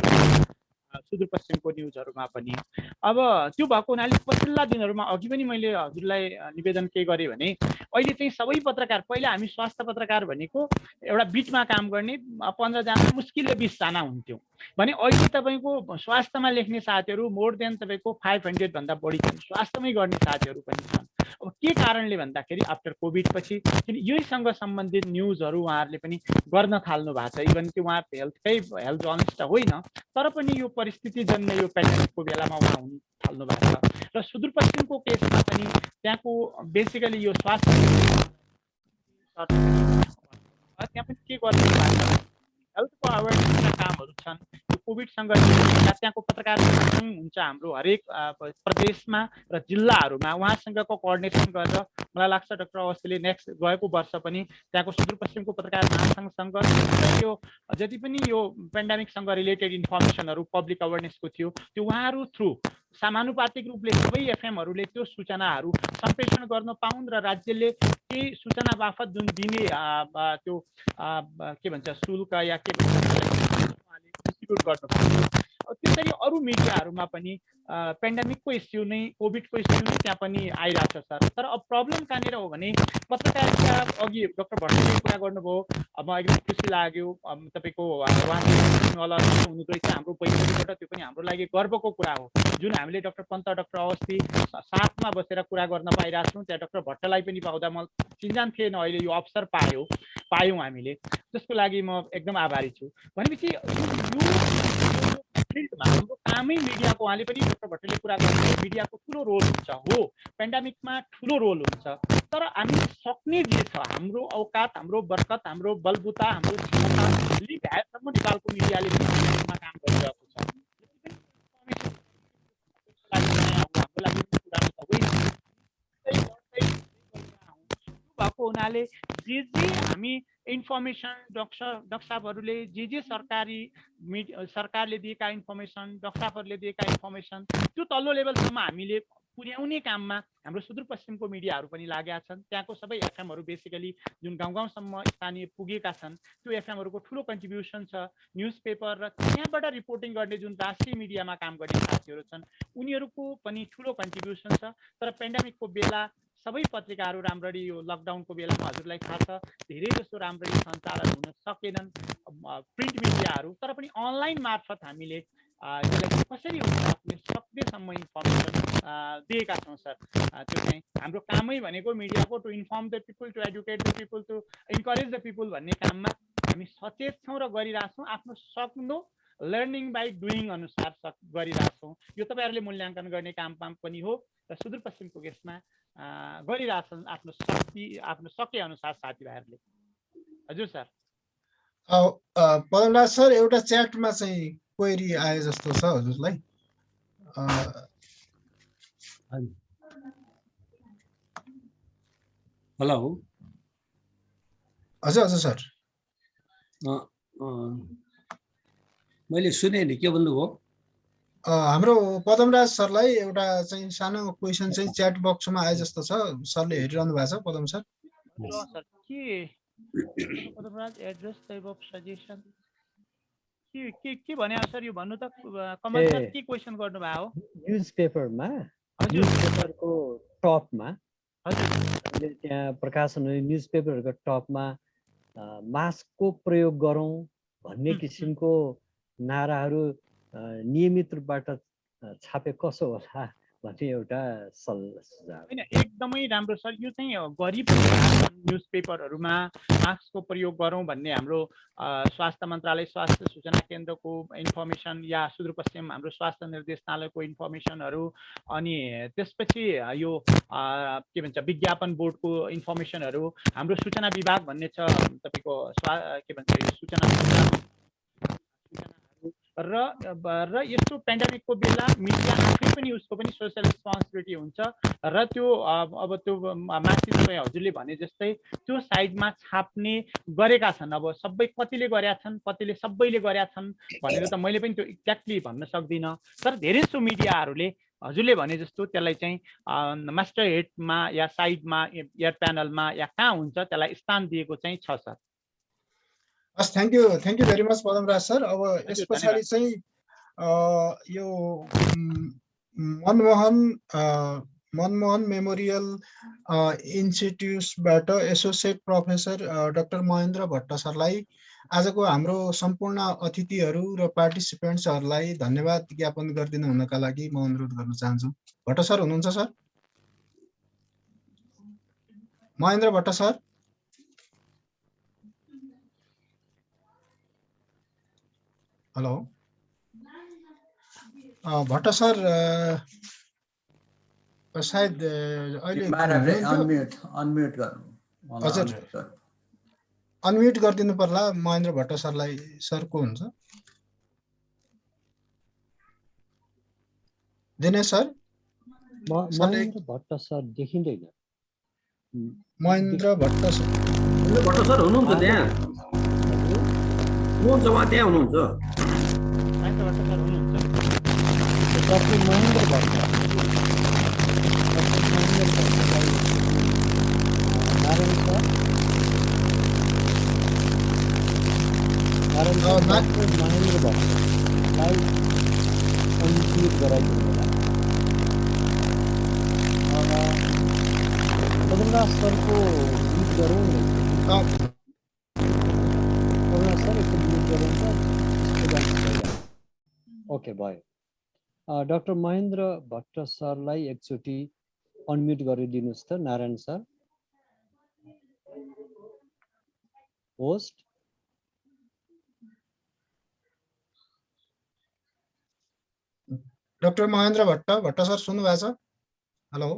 सुदूरपश्चिमको न्युजहरूमा पनि। अब त्यो भएको हुनाले पछिल्ला दिनहरूमा अघि पनि मैले हजुरलाई निवेदन के गरेँ भने अहिले चाहिँ सबै पत्रकार, पहिला हामी स्वास्थ्य पत्रकार भनेको एउटा बिटमा काम गर्ने 15 जना मुस्किलले 20 जना हुन्थ्यौँ भने अहिले तपाईँको स्वास्थ्यमा लेख्ने साथीहरू मोर देन तपाईँको 500 भन्दा बढी छन्, स्वास्थ्यमै गर्ने साथीहरू पनि छन्। अब के कारणले भन्दाखेरि आफ्टर कोभिड पछि किन यहीसँग सम्बन्धित न्युजहरू उहाँहरूले पनि गर्न थाल्नु भएको छ। इभन कि उहाँ हेल्थ जर्नलिस्ट होइन, तर पनि यो परिस्थिति जन्य यो पेन्डेमिकको बेलामा उहाँ हुन थाल्नु भएको छ। र सुदूरपश्चिमको केसमा पनि त्यहाँको बेसिकली यो स्वास्थ्य त्यहाँ पनि के गर्नु भएको छ, हेल्थको अवेरनेसका कामहरू छन्। यो कोभिडसँग त्यहाँको पत्रकार सङ्घ हुन्छ हाम्रो हरेक प्रदेशमा र जिल्लाहरूमा, उहाँसँगको कोअर्डिनेसन गरेर मलाई लाग्छ डाक्टर अवस्थीले नेक्स्ट गएको वर्ष पनि त्यहाँको सुदूरपश्चिमको पत्रकार महासङ्घसँग यो जति पनि यो पेन्डेमिकसँग रिलेटेड इन्फर्मेसनहरू पब्लिक अवेरनेसको थियो त्यो उहाँहरू थ्रु समानुपातिक रूपले सबै एफएमहरूले त्यो सूचनाहरू सम्प्रेषण गर्न पाउन् र राज्यले केही सूचना बापत जुन दिने त्यो के भन्छ शुल्क या के भन्छ डिस्ट्रिब्युट गर्नु पर्छ। त्यसरी अरू मिडियाहरूमा पनि पेन्डेमिकको इस्यु नै, कोभिडको इस्यु नै त्यहाँ पनि आइरहेछ सर। तर अब प्रब्लम कहाँनिर हो भने पत्रकारिता, अघि डाक्टर भट्टले कुरा गर्नुभयो, अब एकदम खुसी लाग्यो तपाईँको उहाँले हुनु रहेछ हाम्रो पहिलेबाट, त्यो पनि हाम्रो लागि गर्वको कुरा हो। जुन हामीले डाक्टर पन्त, डाक्टर अवस्थी साथमा बसेर कुरा गर्न पाइरहेछौँ, त्यहाँ डाक्टर भट्टलाई पनि पाउँदा म चिन्जान थिएन, अहिले यो अवसर पायौँ हामीले, त्यसको लागि म एकदम आभारी छु। भनेपछि फिल्डमा हाम्रो कामै मिडियाको, उहाँले पनि डाक्टर भट्टले कुरा गर्नुभयो मिडियाको ठुलो रोल हुन्छ, हो पेन्डेमिकमा ठुलो रोल हुन्छ, तर हामी सक्ने जे छ, हाम्रो औकात, हाम्रो बरकत, हाम्रो बलबुता, हाम्रो क्षमता भ्याएसम्म नेपालको मिडियाले पनि काम गरिरहेको छ। भएको हुनाले जे हामी इन्फर्मेसन डक्साफहरूले जे सरकारले दिएका इन्फर्मेसन, डक्साफहरूले दिएका इन्फर्मेसन त्यो तल्लो लेभलसम्म हामीले पुर्याउने काममा हाम्रो सुदूरपश्चिमको मिडियाहरू पनि लागेका छन्। त्यहाँको सबै एफएमहरू बेसिकली जुन गाउँ गाउँसम्म स्थानीय पुगेका छन्, त्यो एफएमहरूको ठुलो कन्ट्रिब्युसन छ। न्युज पेपर र त्यहाँबाट रिपोर्टिङ गर्ने जुन राष्ट्रिय मिडियामा काम गर्ने साथीहरू छन्, उनीहरूको पनि ठुलो कन्ट्रिब्युसन छ। तर पेन्डेमिकको बेला सबै पत्रिकाहरू राम्ररी, यो लकडाउनको बेलामा हजुरलाई थाहा छ धेरै जसो राम्ररी सञ्चालन हुन सकेनन् प्रिन्ट मिडियाहरू, तर पनि अनलाइन मार्फत हामीले यसलाई कसरी हुन सक्नेसम्म इन्फर्मेसन दिएका छौँ सर। त्यो चाहिँ हाम्रो कामै भनेको मिडियाको to inform the people, to educate the people, to encourage the people भन्ने काममा हामी सचेत छौँ र गरिरहेछौँ। आफ्नो सक्दो लर्निङ बाई डुइङ अनुसार गरिरहेछौँ। यो तपाईँहरूले मूल्याङ्कन गर्ने काम पनि हो र सुदूरपश्चिमको केसमा गरिरहेछन् आफ्नो शक्ति, आफ्नो सके अनुसार साथीभाइहरूले। हजुर सर। पदमराज सर एउटा च्याटमा चाहिँ क्वेरी आए जस्तो छ हजुरलाई। हेलो हजुर हजुर सर। मैले सुने नि, के भन्नुभयो? हाम्रो पदमराज सरलाई एउटा चाहिँ सानो क्वेसन चाहिँ च्याट बक्समा आए जस्तो छ, सरले हेरिरहनु भएको छ पदम सर? सर के Padamraj address type of suggestion के भने सर, यो भन्नु त कमल सर के क्वेसन गर्नु भएको हो? न्युजपेपरमा न्युजपेपरको टपमा हजुर त्यहाँ प्रकाशन न्युजपेपरहरूको टपमा मास्कको प्रयोग गरौँ भन्ने किसिमको नाराहरू नियमित रूपबाट छापे कसो होला भन्ने एउटा सुझाव। हैन, एकदमै राम्रो सर। यो चाहिँ गरिब न्युजपेपरहरूमा मास्कको प्रयोग गरौँ भन्ने हाम्रो स्वास्थ्य मन्त्रालय स्वास्थ्य सूचना केन्द्रको इन्फर्मेसन या सुदूरपश्चिम हाम्रो स्वास्थ्य निर्देशनालयको इन्फर्मेसनहरू, अनि त्यसपछि यो के भन्छ विज्ञापन बोर्डको इन्फर्मेसनहरू, हाम्रो सूचना विभाग भन्ने छ तपाईँको के भन्छ यो सूचना र यस्तो पेन्डेमिकको बेला मिडिया आफै पनि उसको पनि सोसियल रेस्पोन्सिबिलिटी हुन्छ र त्यो अब त्यो माथि तपाईँ हजुरले भने जस्तै त्यो साइडमा छाप्ने गरेका छन्। अब सबै कतिले गरेका छन्, कतिले सबैले गरेका छन् भनेर त मैले पनि त्यो एक्ज्याक्टली भन्न सक्दिनँ। तर धेरै सो मिडियाहरूले हजुरले भने जस्तो त्यसलाई चाहिँ मास्टर हेडमा या साइडमा एयर प्यानलमा या कहाँ हुन्छ त्यसलाई स्थान दिएको चाहिँ छ सर। हस्, thank you very much Padamraj sir. अब यस पछाडि चाहिँ यो मनमोहन मेमोरियल इन्स्टिट्युटबाट associate professor doctor Mahendra Bhatt सरलाई, आजको हाम्रो सम्पूर्ण अतिथिहरू र पार्टिसिपेन्ट्सहरूलाई धन्यवाद ज्ञापन गरिदिनु हुनका लागि म अनुरोध गर्न चाहन्छु। भट्ट सर हुनुहुन्छ sir? Mahendra Bhatt sir? Hello Bhatt sir, सायद अहिले अनम्युट गर्नु। हजुर, अनम्युट गरिदिनु पर्ला महेन्द्र भट्ट सरलाई। सर को हुन्छ? दिनेश सर? महेन्द्र भट्ट सर देखिँदैन। महेन्द्र भट्ट सर हुनुहुन्छ त्यहाँ? हुनुहुन्छ उहाँ त्यहाँ हुनुहुन्छ? ओके भयो। डाक्टर महेन्द्र भट्ट सरलाई एकचोटि अनम्युट गरिदिनुहोस् त Narayan sir. Host doctor Mahendra Bhatt sir सुन्नु भएको छ? हेलो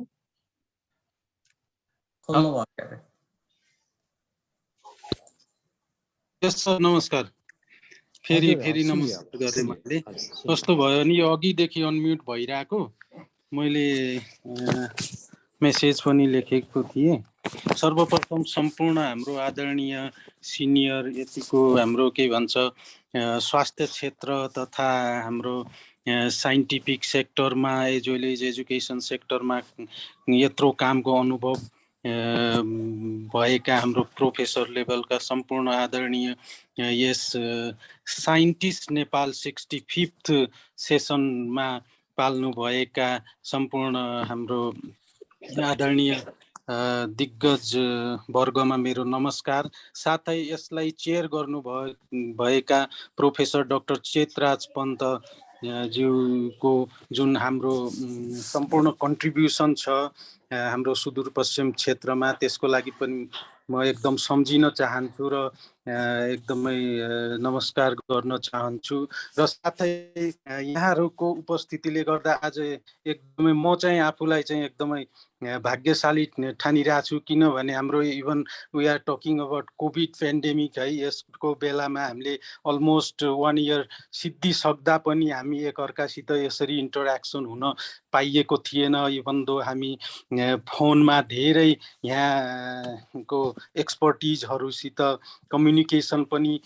सर, नमस्कार। फेरि नमस्कार गरेँ मैले। कस्तो भयो नि, यो अघिदेखि अनम्युट भइरहेको, मैले मेसेज पनि लेखेको थिएँ। सर्वप्रथम सम्पूर्ण हाम्रो आदरणीय सिनियर यतिको हाम्रो के भन्छ स्वास्थ्य क्षेत्र तथा हाम्रो साइन्टिफिक सेक्टरमा एज वेल एज एजुकेसन सेक्टरमा यत्रो कामको अनुभव भएका हाम्रो प्रोफेसर लेभलका सम्पूर्ण आदरणीय यस साइन्टिस्ट नेपाल 65th सेसनमा पाल्नुभएका सम्पूर्ण हाम्रो आदरणीय दिग्गज वर्गमा मेरो नमस्कार। साथै यसलाई चेयर भएका प्रोफेसर डाक्टर चेतराज पन्त ज्यूको जुन हाम्रो सम्पूर्ण कन्ट्रिब्युसन छ हाम्रो सुदूरपश्चिम क्षेत्रमा, त्यसको लागि पनि म एकदम सम्झिन चाहन्छु र एकदमै नमस्कार गर्न चाहन्छु। र साथै यहाँहरूको उपस्थितिले गर्दा आज एकदमै म चाहिँ आफूलाई चाहिँ एकदमै भाग्यशाली ठानिरहेको छु, किनभने हाम्रो even we are talking about covid pandemic है, यसको बेलामा हामीले अलमोस्ट 1 इयर सिद्धिसक्दा पनि हामी एकअर्कासित यसरी इन्टरेक्सन हुन पाइएको थिएन। इभन दो हामी फोनमा धेरै यहाँको एक्सपर्टिजहरूसित कम्युनिकेसन पनि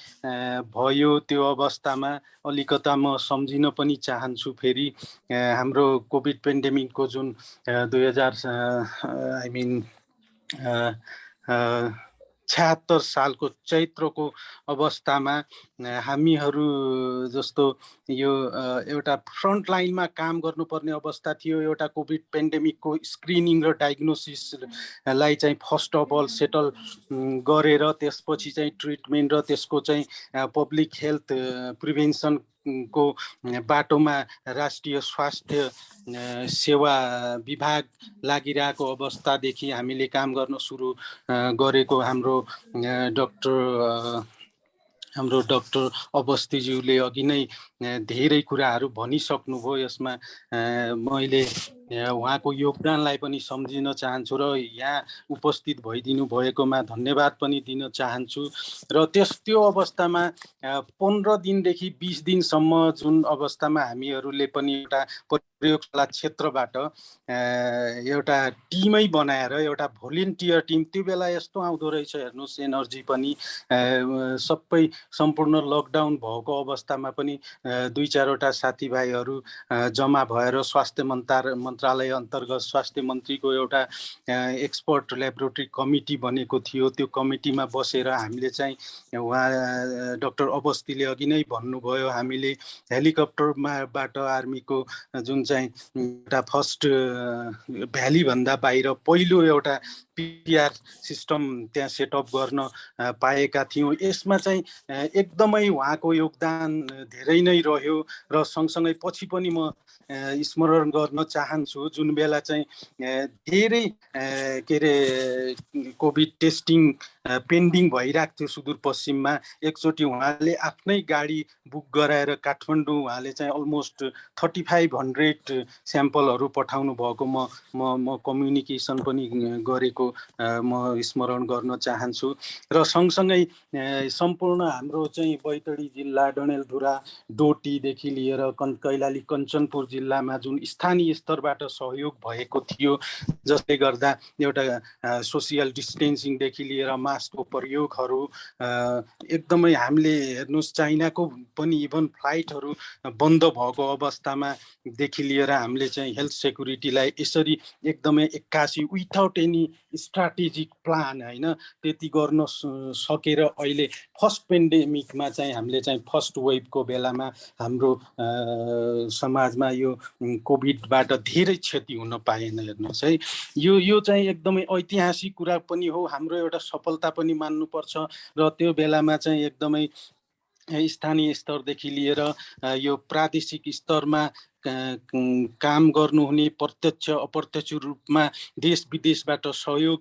भयो। त्यो अवस्थामा अलिकता म सम्झिन पनि चाहन्छु फेरि हाम्रो कोभिड पेन्डेमिकको जुन 76 सालको चैत्रको अवस्थामा हामीहरू जस्तो यो एउटा फ्रन्ट लाइनमा काम गर्नुपर्ने अवस्था थियो। एउटा कोभिड पेन्डेमिकको स्क्रिनिङ र डायग्नोसिसलाई चाहिँ फर्स्ट अफ अल सेटल गरेर त्यसपछि चाहिँ ट्रिटमेन्ट र त्यसको चाहिँ पब्लिक हेल्थ प्रिभेन्सन को बाटोमा राष्ट्रिय स्वास्थ्य सेवा विभाग लागिरहेको अवस्थादेखि हामीले काम गर्न सुरु गरेको हाम्रो डाक्टर अवस्थीज्यूले अघि नै धेरै कुराहरू भनिसक्नुभयो। यसमा मैले उहाँको योगदानलाई पनि सम्झिन चाहन्छु र यहाँ उपस्थित भइदिनु भएकोमा धन्यवाद पनि दिन चाहन्छु। र त्यो अवस्थामा 15 दिनदेखि 20 दिनसम्म जुन अवस्थामा हामीहरूले पनि एउटा प्रयोगशाला क्षेत्रबाट एउटा टिमै बनाएर एउटा भोलिन्टियर टिम, त्यो बेला यस्तो आउँदो रहेछ हेर्नुहोस्, एनर्जी पनि सबै सम्पूर्ण लकडाउन भएको अवस्थामा पनि 2-4वटा साथीभाइहरू जम्मा भएर स्वास्थ्य मन्त्रालय अन्तर्गत स्वास्थ्य मन्त्रीको एउटा एक्सपर्ट ल्याबोरेटरी कमिटी बनेको थियो। त्यो कमिटीमा बसेर हामीले चाहिँ उहाँ डाक्टर अवस्थीले अघि नै भन्नुभयो, हामीले हेलिकप्टरबाट आर्मीको जुन चाहिँ एउटा फर्स्ट भ्यालीभन्दा बाहिर पहिलो एउटा पिआर सिस्टम त्यहाँ सेटअप गर्न पाएका थियौँ। यसमा चाहिँ एकदमै उहाँको योगदान धेरै नै रह्यो। र सँगसँगै पछि पनि म स्मरण गर्न चाहन्छु जुन बेला चाहिँ धेरै के अरे कोभिड टेस्टिङ पेन्डिङ भइरहेको थियो सुदूरपश्चिममा, एकचोटि उहाँले आफ्नै गाडी बुक गराएर काठमाडौँ उहाँले चाहिँ अलमोस्ट 3500 स्याम्पलहरू पठाउनु भएको म कम्युनिकेसन पनि गरेको म स्मरण गर्न चाहन्छु। र सँगसँगै सम्पूर्ण हाम्रो चाहिँ बैतडी जिल्ला, डडेलधुरा, डोटीदेखि लिएर कैलाली कञ्चनपुर जिल्लामा जुन स्थानीय स्तरबाट सहयोग भएको थियो, जसले गर्दा एउटा सोसियल डिस्टेन्सिङदेखि लिएर मास्कको प्रयोगहरू एकदमै हामीले हेर्नुहोस्, चाइनाको पनि इभन फ्लाइटहरू बन्द भएको अवस्थामा देखि लिएर हामीले चाहिँ हेल्थ सेक्युरिटीलाई यसरी एकदमै 81 विथआउट एनी स्ट्राटेजिक प्लान होइन त्यति गर्न सकेर अहिले फर्स्ट पेन्डेमिकमा चाहिँ हामीले चाहिँ फर्स्ट वेभको बेलामा हाम्रो समाजमा यो कोभिडबाट धेरै क्षति हुन पाएन। हेर्नुहोस् है, यो चाहिँ एकदमै ऐतिहासिक कुरा पनि हो, हाम्रो एउटा सफलता पनि मान्नुपर्छ। र त्यो बेलामा चाहिँ एकदमै स्थानीय स्तरदेखि लिएर यो प्रादेशिक स्तरमा काम गर्नुहुने प्रत्यक्ष अप्रत्यक्ष रूपमा देश विदेशबाट सहयोग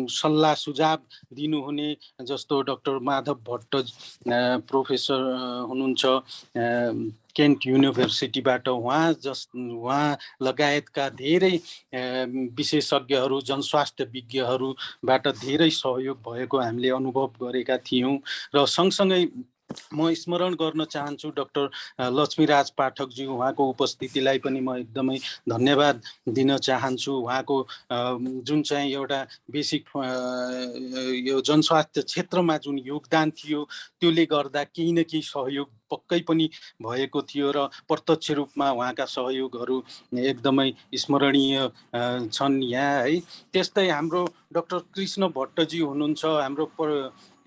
सल्लाह सुझाव दिनुहुने जस्तो डाक्टर माधव भट्ट प्रोफेसर हुनुहुन्छ केन्ट युनिभर्सिटीबाट, उहाँ लगायतका धेरै विशेषज्ञहरू जनस्वास्थ्य विज्ञहरूबाट धेरै सहयोग भएको हामीले अनुभव गरेका थियौँ। र सँगसँगै म स्मरण गर्न चाहन्छु डाक्टर लक्ष्मीराज पाठकज्यू, उहाँको उपस्थितिलाई पनि म एकदमै धन्यवाद दिन चाहन्छु। उहाँको जुन चाहिँ एउटा बेसिक यो जनस्वास्थ्य क्षेत्रमा जुन योगदान थियो त्यसले गर्दा केही न केही सहयोग पक्कै पनि भएको थियो र प्रत्यक्ष रूपमा उहाँका सहयोगहरू एकदमै स्मरणीय छन् यहाँ है। त्यस्तै हाम्रो डाक्टर कृष्ण भट्टजी हुनुहुन्छ, हाम्रो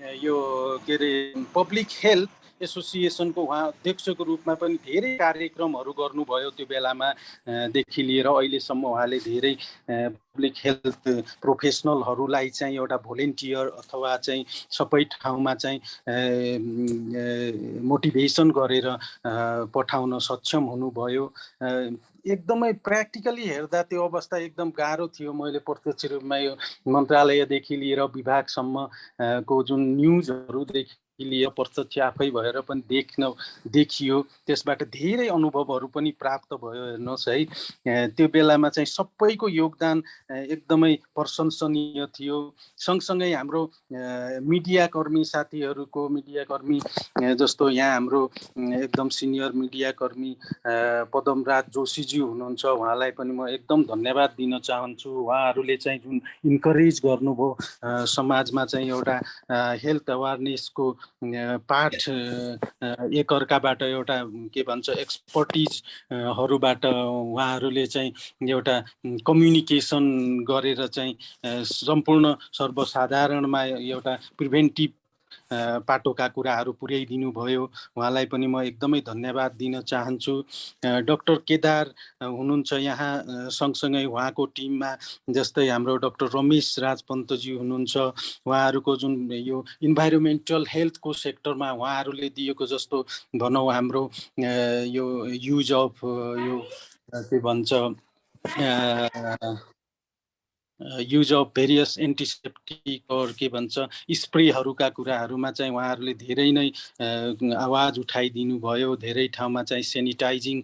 यो के अरे पब्लिक हेल्थ एसोसिएसनको उहाँ अध्यक्षको रूपमा पनि धेरै कार्यक्रमहरू गर्नुभयो त्यो बेलामा देखि लिएर अहिलेसम्म उहाँले धेरै पब्लिक हेल्थ प्रोफेसनलहरूलाई चाहिँ एउटा भोलिन्टियर अथवा चाहिँ सबै ठाउँमा चाहिँ मोटिभेसन गरेर पठाउन सक्षम हुनुभयो। एकदमै प्र्याक्टिकली हेर्दा त्यो अवस्था एकदम गाह्रो थियो। मैले प्रत्यक्ष रूपमा यो मन्त्रालयदेखि लिएर विभागसम्म को जुन न्युजहरूदेखि लिएर प्रत्यक्ष आफै भएर पनि देखियो, त्यसबाट धेरै अनुभवहरू पनि प्राप्त भयो। हेर्नुहोस् है, त्यो बेलामा चाहिँ सबैको योगदान एकदमै प्रशंसनीय थियो। सँगसँगै हाम्रो मिडियाकर्मी साथीहरूको, मिडियाकर्मी जस्तो यहाँ हाम्रो एकदम सिनियर मिडियाकर्मी पदमराज जोशीज्यू हुनुहुन्छ, उहाँलाई पनि म एकदम धन्यवाद दिन चाहन्छु। उहाँहरूले चाहिँ जुन इन्करेज गर्नुभयो समाजमा चाहिँ एउटा हेल्थ अवेरनेसको पाठ एकअर्काबाट एउटा के भन्छ एक्सपर्टिजहरूबाट उहाँहरूले चाहिँ एउटा कम्युनिकेसन गरेर चाहिँ सम्पूर्ण सर्वसाधारणमा एउटा प्रिभेन्टिभ पाटोका कुराहरू पुर्याइदिनु भयो। उहाँलाई पनि म एकदमै धन्यवाद दिन चाहन्छु। डाक्टर केदार हुनुहुन्छ यहाँ, सँगसँगै उहाँको टिममा जस्तै हाम्रो डाक्टर रमेश राजपन्तजी हुनुहुन्छ। उहाँहरूको जुन यो इन्भाइरोमेन्टल हेल्थको सेक्टरमा उहाँहरूले दिएको जस्तो भनौँ हाम्रो यो युज अफ यो के भन्छ युज अफ भेरियस एन्टिसेप्टिक के भन्छ स्प्रेहरूका कुराहरूमा चाहिँ उहाँहरूले धेरै नै आवाज उठाइदिनु भयो। धेरै ठाउँमा चाहिँ सेनिटाइजिङ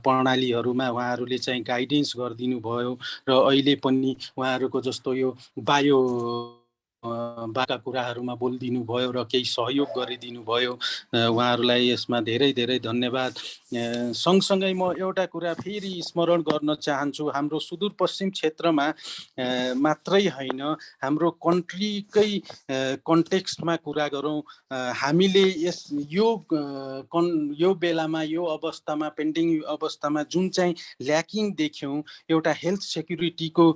प्रणालीहरूमा उहाँहरूले चाहिँ गाइडेन्स गरिदिनु भयो र अहिले पनि उहाँहरूको जस्तो यो बायो बाका कुराहरूमा बोलिदिनु भयो र केही सहयोग गरिदिनु भयो। उहाँहरूलाई यसमा धेरै धेरै धन्यवाद। सँगसँगै म एउटा कुरा फेरि स्मरण गर्न चाहन्छु। हाम्रो सुदूरपश्चिम क्षेत्रमा मात्रै होइन, हाम्रो कन्ट्रीकै कन्टेक्स्टमा कुरा गरौँ, हामीले यो बेलामा यो अवस्थामा पेन्डिङ अवस्थामा जुन चाहिँ ल्याकिङ देख्यौँ, एउटा हेल्थ सेक्युरिटीको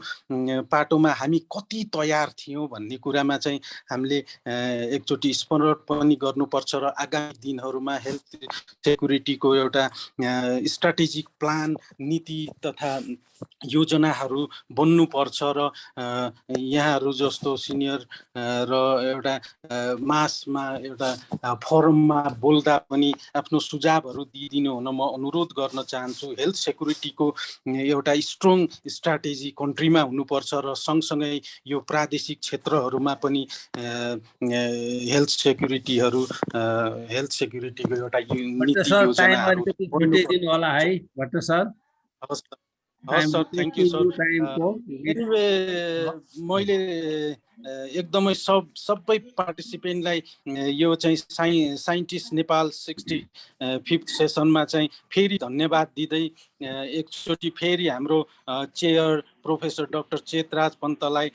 पाटोमा हामी कति तयार थियौँ भन्ने कुरामा चाहिँ हामीले एकचोटि स्मरण पनि गर्नुपर्छ र आगामी दिनहरूमा हेल्थ सेक्युरिटीको एउटा स्ट्राटेजिक प्लान, नीति तथा योजनाहरू बन्नुपर्छ र यहाँहरू जस्तो सिनियर र एउटा मासमा एउटा फोरममा बोल्दा पनि आफ्नो सुझावहरू दिइदिनु हुन म अनुरोध गर्न चाहन्छु। हेल्थ सेक्युरिटीको एउटा स्ट्रङ स्ट्राटेजी कन्ट्रीमा हुनुपर्छ र सँगसँगै यो प्रादेशिक क्षेत्रहरूमा पनि हेल्थ सेक्युरिटीको एउटा नीति योजनाहरू दिनु होला है भट्ट सर। हस् सर, थ्याङ्क यू सर। मैले एकदमै सबै पार्टिसिपेन्टलाई यो चाहिँ साइन्टिस्ट नेपाल 65th सेसनमा चाहिँ फेरि धन्यवाद दिँदै एकचोटि फेरि हाम्रो चेयर प्रोफेसर डाक्टर चेतराज पन्तलाई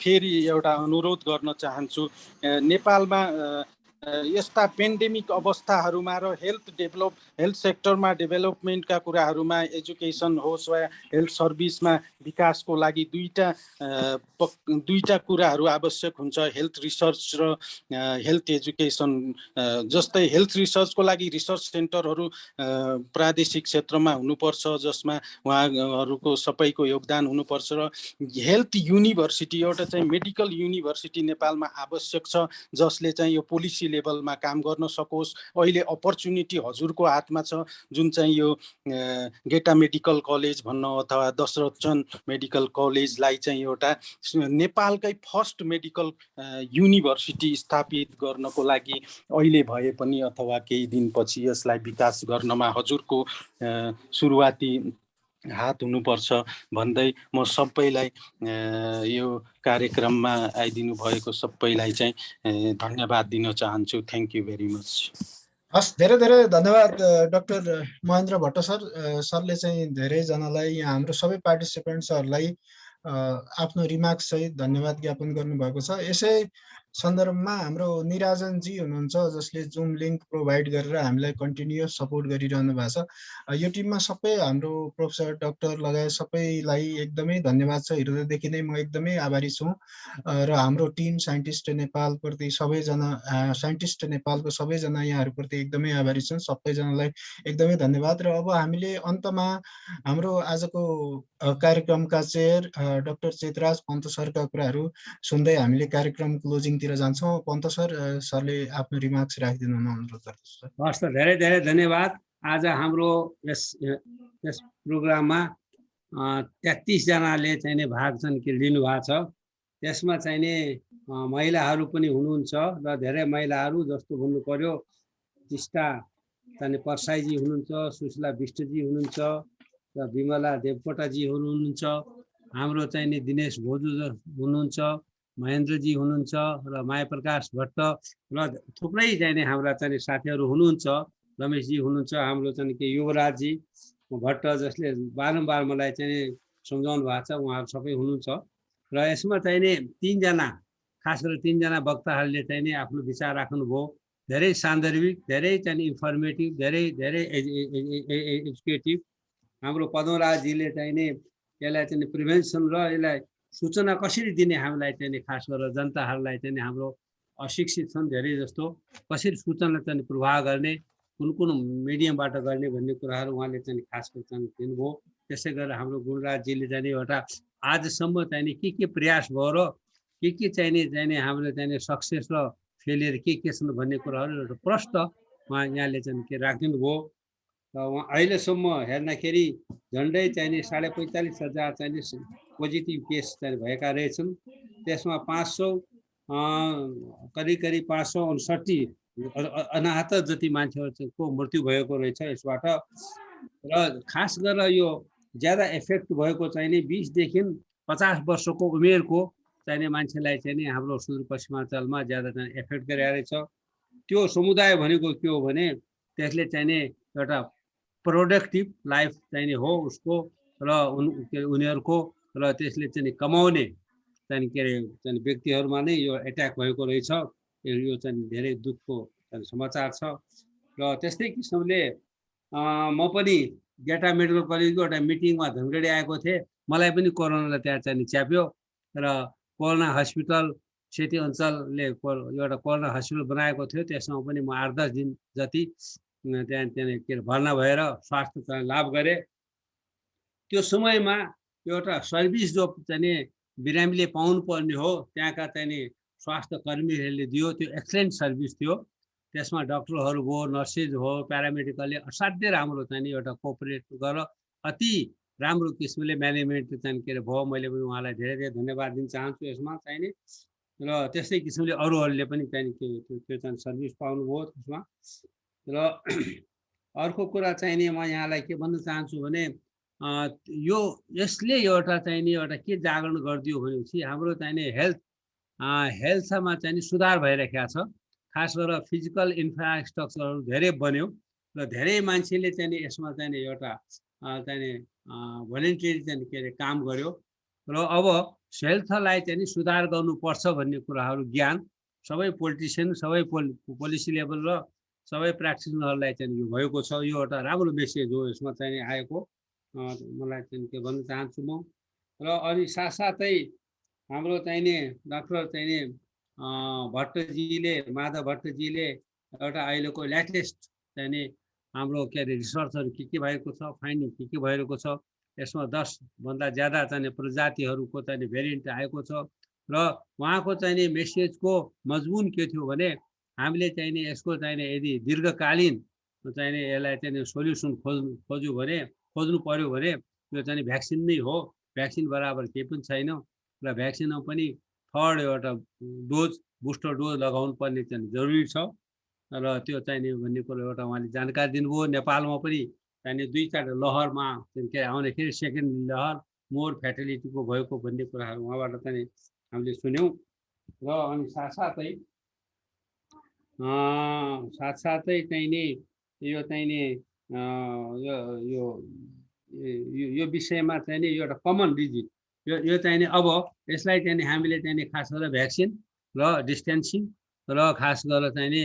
फेरि एउटा अनुरोध गर्न चाहन्छु। नेपालमा यस्ता पेन्डेमिक अवस्थाहरूमा र हेल्थ सेक्टरमा डेभलपमेन्टका कुराहरूमा एजुकेसन होस् वा हेल्थ सर्भिसमा विकासको लागि दुईटा कुराहरू आवश्यक हुन्छ, हेल्थ रिसर्च र हेल्थ एजुकेसन। जस्तै हेल्थ रिसर्चको लागि रिसर्च सेन्टरहरू प्रादेशिक क्षेत्रमा हुनुपर्छ, जसमा उहाँहरूको सबैको योगदान हुनुपर्छ र हेल्थ युनिभर्सिटी, एउटा चाहिँ मेडिकल युनिभर्सिटी नेपालमा आवश्यक छ, जसले चाहिँ यो पोलिसी लेभलमा काम गर्न सकोस्। अहिले अपर्च्युनिटी हजुरको हातमा छ, जुन चाहिँ यो गेटा मेडिकल कलेज भनौँ अथवा दशरथचन्द मेडिकल कलेजलाई चाहिँ एउटा नेपालकै फर्स्ट मेडिकल युनिभर्सिटी स्थापित गर्नको लागि अहिले भए पनि अथवा केही दिनपछि यसलाई विकास गर्नमा हजुरको सुरुवाती हात हुनुपर्छ भन्दै म सबैलाई यो कार्यक्रममा आइदिनु भएको सबैलाई चाहिँ धन्यवाद दिन चाहन्छु। Thank you very much. हस्, धेरै धेरै धन्यवाद डाक्टर महेन्द्र भट्ट सर। सरले चाहिँ धेरैजनालाई, यहाँ हाम्रो सबै पार्टिसिपेन्ट्सहरूलाई आफ्नो रिमार्क्स सहित धन्यवाद ज्ञापन गर्नुभएको छ। यसै सन्दर्भमा हाम्रो निराजनजी हुनुहुन्छ जसले जुम लिङ्क प्रोभाइड गरेर हामीलाई कन्टिन्युअस सपोर्ट गरिरहनु भएको छ। यो टिममा सबै हाम्रो प्रोफेसर डाक्टर लगायत सबैलाई एकदमै धन्यवाद छ। हृदयदेखि नै म एकदमै आभारी छु र हाम्रो टिम साइन्टिस्ट नेपालप्रति सबैजना साइन्टिस्ट नेपालको सबैजना यहाँहरूप्रति एकदमै आभारी छौँ। सबैजनालाई एकदमै धन्यवाद। र अब हामीले अन्तमा हाम्रो आजको कार्यक्रमका चेयर डाक्टर चेतराज पन्त सरका कुराहरू सुन्दै हामीले कार्यक्रम क्लोजिङतिर जान्छौँ। पन्त सरले आफ्नो रिमार्क्स राखिदिनु हुन अनुरोध गर्दछु। हस् त, धेरै धेरै धन्यवाद। आज हाम्रो यस प्रोग्राममा 33 जनाले चाहिँ भाग लिनु भएको छ। त्यसमा चाहिँ महिलाहरू पनि हुनुहुन्छ र धेरै महिलाहरू जस्तो भन्नु पर्यो टिस्टा चाहिँ परसाईजी हुनुहुन्छ, सुशीला विष्टजी हुनुहुन्छ र विमला देवकोटाजी हुनुहुन्छ, हाम्रो चाहिँ दिनेश भोजु हुनुहुन्छ, महेन्द्रजी हुनुहुन्छ र मायाप्रकाश भट्ट र थुप्रै चाहिँ हाम्रा चाहिँ साथीहरू हुनुहुन्छ। रमेशजी हुनुहुन्छ, हाम्रो चाहिँ के युवराजजी भट्ट जसले बारम्बार मलाई चाहिँ सम्झाउनु भएको छ, उहाँहरू सबै हुनुहुन्छ। र यसमा चाहिँ 3 जना, खास गरेर 3 जना वक्ताहरूले चाहिँ आफ्नो विचार राख्नुभयो। धेरै सान्दर्भिक, धेरै चाहिँ इन्फर्मेटिभ, धेरै धेरै एजुकेटिभ। हाम्रो पद्मराजजीले चाहिँ यसलाई चाहिँ प्रिभेन्सन र यसलाई सूचना कसरी दिने, हामीलाई चाहिँ खास गरेर जनताहरूलाई चाहिँ हाम्रो अशिक्षित छन् धेरै जस्तो, कसरी सूचना चाहिँ प्रवाह गर्ने, कुन कुन मिडियमबाट गर्ने भन्ने कुराहरू उहाँले चाहिँ खास गरेर दिनुभयो। त्यसै गरेर हाम्रो गुणराजजीले चाहिँ एउटा आजसम्म चाहिँ के प्रयास भयो र के चाहिँ हाम्रो चाहिँ सक्सेस र फेलियर के छन् भन्ने कुराहरू एउटा प्रश्न उहाँ यहाँले चाहिँ के राखिदिनु भयो। र उहाँ अहिलेसम्म हेर्दाखेरि झन्डै चाहिँ 45,500 चाहिँ पोजिटिभ केस चाहिँ भएका रहेछन्। त्यसमा 500 करिब 559 अनाहत जति मान्छेहरूको मृत्यु भएको रहेछ यसबाट। र खास गरेर यो ज्यादा इफेक्ट भएको चाहिँ 20 देखि 50 वर्षको उमेरको चाहिने मान्छेलाई चाहिँ हाम्रो सुदूरपश्चिमाञ्चलमा ज्यादा चाहिँ इफेक्ट गरेको रहेछ। त्यो समुदाय भनेको के हो भने त्यसले चाहिँ एउटा प्रोडक्टिभ लाइफ चाहिने हो उसको र उनीहरूको, र त्यसले चाहिँ कमाउने चाहिँ के अरे चाहिँ व्यक्तिहरूमा नै यो एट्याक भएको रहेछ। यो चाहिँ धेरै दुःखको समाचार छ। र त्यस्तै किसिमले म पनि गेटा मेडिकल कलेजको एउटा मिटिङमा धनगढी आएको थिएँ। मलाई पनि कोरोनाले त्यहाँ चाहिँ च्याप्यो र कोरोना हस्पिटल सेती अञ्चलले एउटा कोरोना हस्पिटल बनाएको थियो। त्यसमा पनि म 8-10 दिन जति त्यहाँ के अरे भर्ना भएर स्वास्थ्य लाभ गरेँ। त्यो समयमा एउटा सर्भिस जो चाहिँ बिरामीले पाउनु पर्ने हो त्यहाँका चाहिँ स्वास्थ्य कर्मीहरूले दियो, त्यो एक्सलेन्ट सर्भिस थियो। त्यसमा डक्टरहरू भयो, नर्सेज हो, प्यारामेडिकलले असाध्यै राम्रो चाहिँ एउटा कोअपरेट गरेर अति राम्रो किसिमले म्यानेजमेन्ट चाहिँ के अरे भयो। मैले पनि उहाँलाई धेरै धेरै धन्यवाद दिन चाहन्छु यसमा चाहिँ। र त्यस्तै किसिमले अरूहरूले पनि चाहिँ त्यो चाहिँ सर्भिस पाउनुभयो त्यसमा। र अर्को कुरा चाहिँ म यहाँलाई के भन्न चाहन्छु भने यसले एउटा चाहिँ एउटा के जागरण गरिदियो भनेपछि हाम्रो चाहिँ हेल्थमा चाहिँ सुधार भइरहेको छ। खास गरेर फिजिकल इन्फ्रास्ट्रक्चरहरू धेरै बन्यो र धेरै मान्छेले चाहिँ यसमा चाहिँ एउटा चाहिँ भोलिन्टियरी चाहिँ के अरे काम गर्यो। र अब हेल्थलाई चाहिँ सुधार गर्नुपर्छ भन्ने कुराहरू ज्ञान सबै पोलिटिसियन, सबै पोलिसी लेभल र सबै प्र्याक्टिसनरहरूलाई चाहिँ यो भएको छ। यो एउटा राम्रो मेसेज हो यसमा चाहिँ आएको, मलाई चाहिँ के भन्न चाहन्छु म। र अनि साथसाथै हाम्रो चाहिने डाक्टर चाहिने भट्टजीले, माधव भट्टजीले एउटा अहिलेको लेटेस्ट चाहिने हाम्रो के अरे रिसर्चहरू के भएको छ, फाइन्डिङ के भइरहेको छ। यसमा 10 भन्दा ज्यादा चाहिँ प्रजातिहरूको चाहिँ भेरिएन्ट आएको छ। र उहाँको चाहिँ मेसेजको मजमुन के थियो भने हामीले चाहिने यसको चाहिने यदि दीर्घकालीन चाहिने यसलाई चाहिँ सोल्युसन खोज्नु पर्यो भने यो चाहिँ भ्याक्सिन नै हो। भ्याक्सिन बराबर केही पनि छैन र भ्याक्सिनमा पनि 3rd एउटा डोज, बुस्टर डोज लगाउनु पर्ने चाहिँ जरुरी छ। र त्यो चाहिने भन्ने कुरो एउटा उहाँले जानकारी दिनुभयो। नेपालमा पनि चाहिने 2-4 लहरमा के आउँदाखेरि सेकेन्ड लहर मोर फ्याटिलिटीको भएको भन्ने कुराहरू उहाँबाट चाहिँ हामीले सुन्यौँ। र अनि साथसाथै चाहिने यो चाहिने यो विषयमा चाहिँ एउटा कमन डिजिज यो चाहिने अब यसलाई चाहिँ हामीले चाहिँ खास गरेर भ्याक्सिन र डिस्टेन्सिङ र खास गरेर चाहिँ नि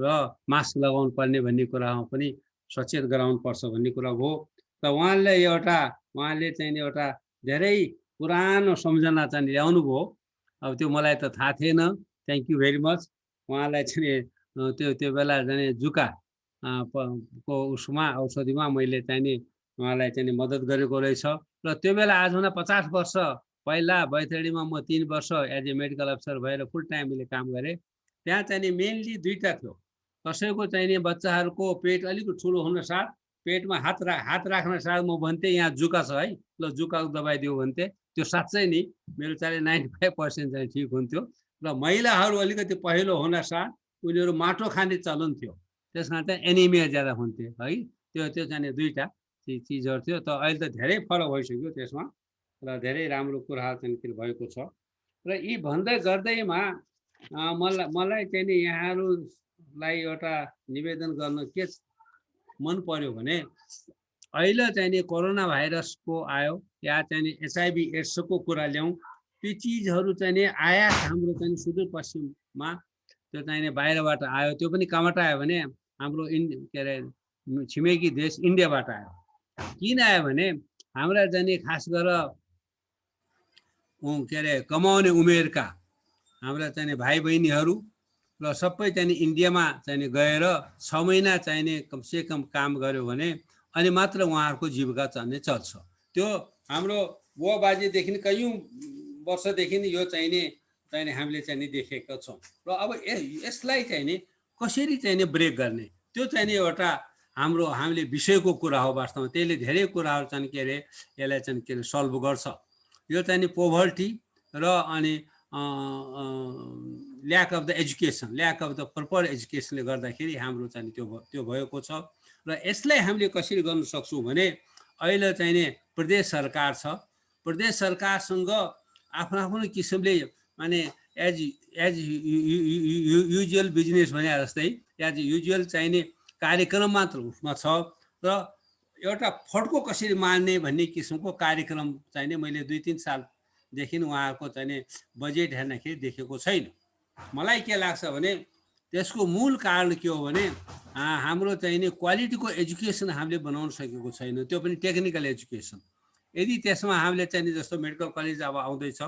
र मास्क लगाउनु पर्ने भन्ने कुरामा पनि सचेत गराउनु पर्छ भन्ने कुरा हो। र उहाँले चाहिँ एउटा धेरै पुरानो सम्झना चाहिँ ल्याउनु भयो। अब त्यो मलाई त थाहा थिएन। Thank you very much. उहाँलाई चाहिँ त्यो बेला चाहिँ जुका को उसमा औषधिमा मैले चाहिँ नि उहाँलाई चाहिँ मद्दत गरेको रहेछ। र त्यो बेला आजभन्दा 50 वर्ष पहिला बैतडीमा म 3 वर्ष एज ए मेडिकल अफिसर भएर फुल टाइम मैले काम गरेँ। त्यहाँ चाहिँ नि मेनली दुईटा थियो। कसैको चाहिँ नि बच्चाहरूको पेट अलिक ठुलो हुन साथ पेटमा हात राख्न साथ म भन्थेँ यहाँ जुका छ है, ल जुकाको दबाई दियो भन्थेँ। त्यो साँच्चै नि मेरो चाहिँ 95% चाहिँ ठिक हुन्थ्यो। र महिलाहरू अलिकति पहिलो हुन साथ उनीहरू माटो खाने चलन थियो। त्यस कारण चाहिँ एनिमिया ज्यादा हुन्थ्यो है। त्यो चाहिँ दुईटा चिजहरू थियो। त अहिले त धेरै फरक भइसक्यो त्यसमा र धेरै राम्रो कुराहरू चाहिँ भएको छ। र यी भन्दै गर्दैमा मलाई चाहिँ नि यहाँहरूलाई एउटा निवेदन गर्न के मन पर्यो भने अहिले चाहिँ नि कोरोना भाइरसको आयो या चाहिँ नि HIV एड्सको कुरा ल्याउँ, त्यो चिजहरू चाहिँ नि आयात हाम्रो चाहिँ सुदूरपश्चिममा त्यो चाहिँ नि बाहिरबाट आयो। त्यो पनि कहाँबाट आयो भने हाम्रो के अरे छिमेकी देश इन्डियाबाट आयो। किन आयो भने हाम्रा चाहिँ नि खास गरेर के अरे कमाउने उमेरका हाम्रा चाहिँ नि भाइ बहिनीहरू र सबै चाहिँ नि इन्डियामा चाहिँ नि गएर 6 महिना चाहिँ नि कमसे कम काम गर्यो भने अनि मात्र उहाँहरूको जीविका चाहिँ चल्छ। त्यो हाम्रो बुवा बाजेदेखि कैयौँ वर्षदेखि यो चाहिँ नि हामीले चाहिँ नि देखेका छौँ। र अब यसलाई चाहिँ नि कसरी चाहिँ नि ब्रेक गर्ने, त्यो चाहिँ नि एउटा हामीले विषयको कुरा हो वास्तवमा। त्यसले धेरै कुराहरू चाहिँ के अरे यसलाई चाहिँ के अरे सल्भ गर्छ। यो चाहिँ नि पोभर्टी र अनि lack of the education, lack of the proper एजुकेसनले गर्दाखेरि हाम्रो चाहिँ त्यो भएको छ। र यसलाई हामीले कसरी गर्न सक्छौँ भने अहिले चाहिँ नि प्रदेश सरकार छ। प्रदेश सरकारसँग आफ्नो किसिमले माने एज युजुअल बिजनेस भने जस्तै एज युजुअल चाहिँ नि कार्यक्रम मात्र उसमा छ। र एउटा फड्को कसरी मार्ने भन्ने किसिमको कार्यक्रम चाहिँ नि मैले 2-3 सालदेखि उहाँहरूको चाहिँ नि बजेट हेर्दाखेरि देखेको छैन। मलाई के लाग्छ भने त्यसको मूल कारण के हो भने हाम्रो चाहिँ नि क्वालिटीको एजुकेसन हामीले बनाउन सकेको छैन, त्यो पनि टेक्निकल एजुकेसन। यदि त्यसमा हामीले चाहिँ नि जस्तो मेडिकल कलेज अब आउँदैछ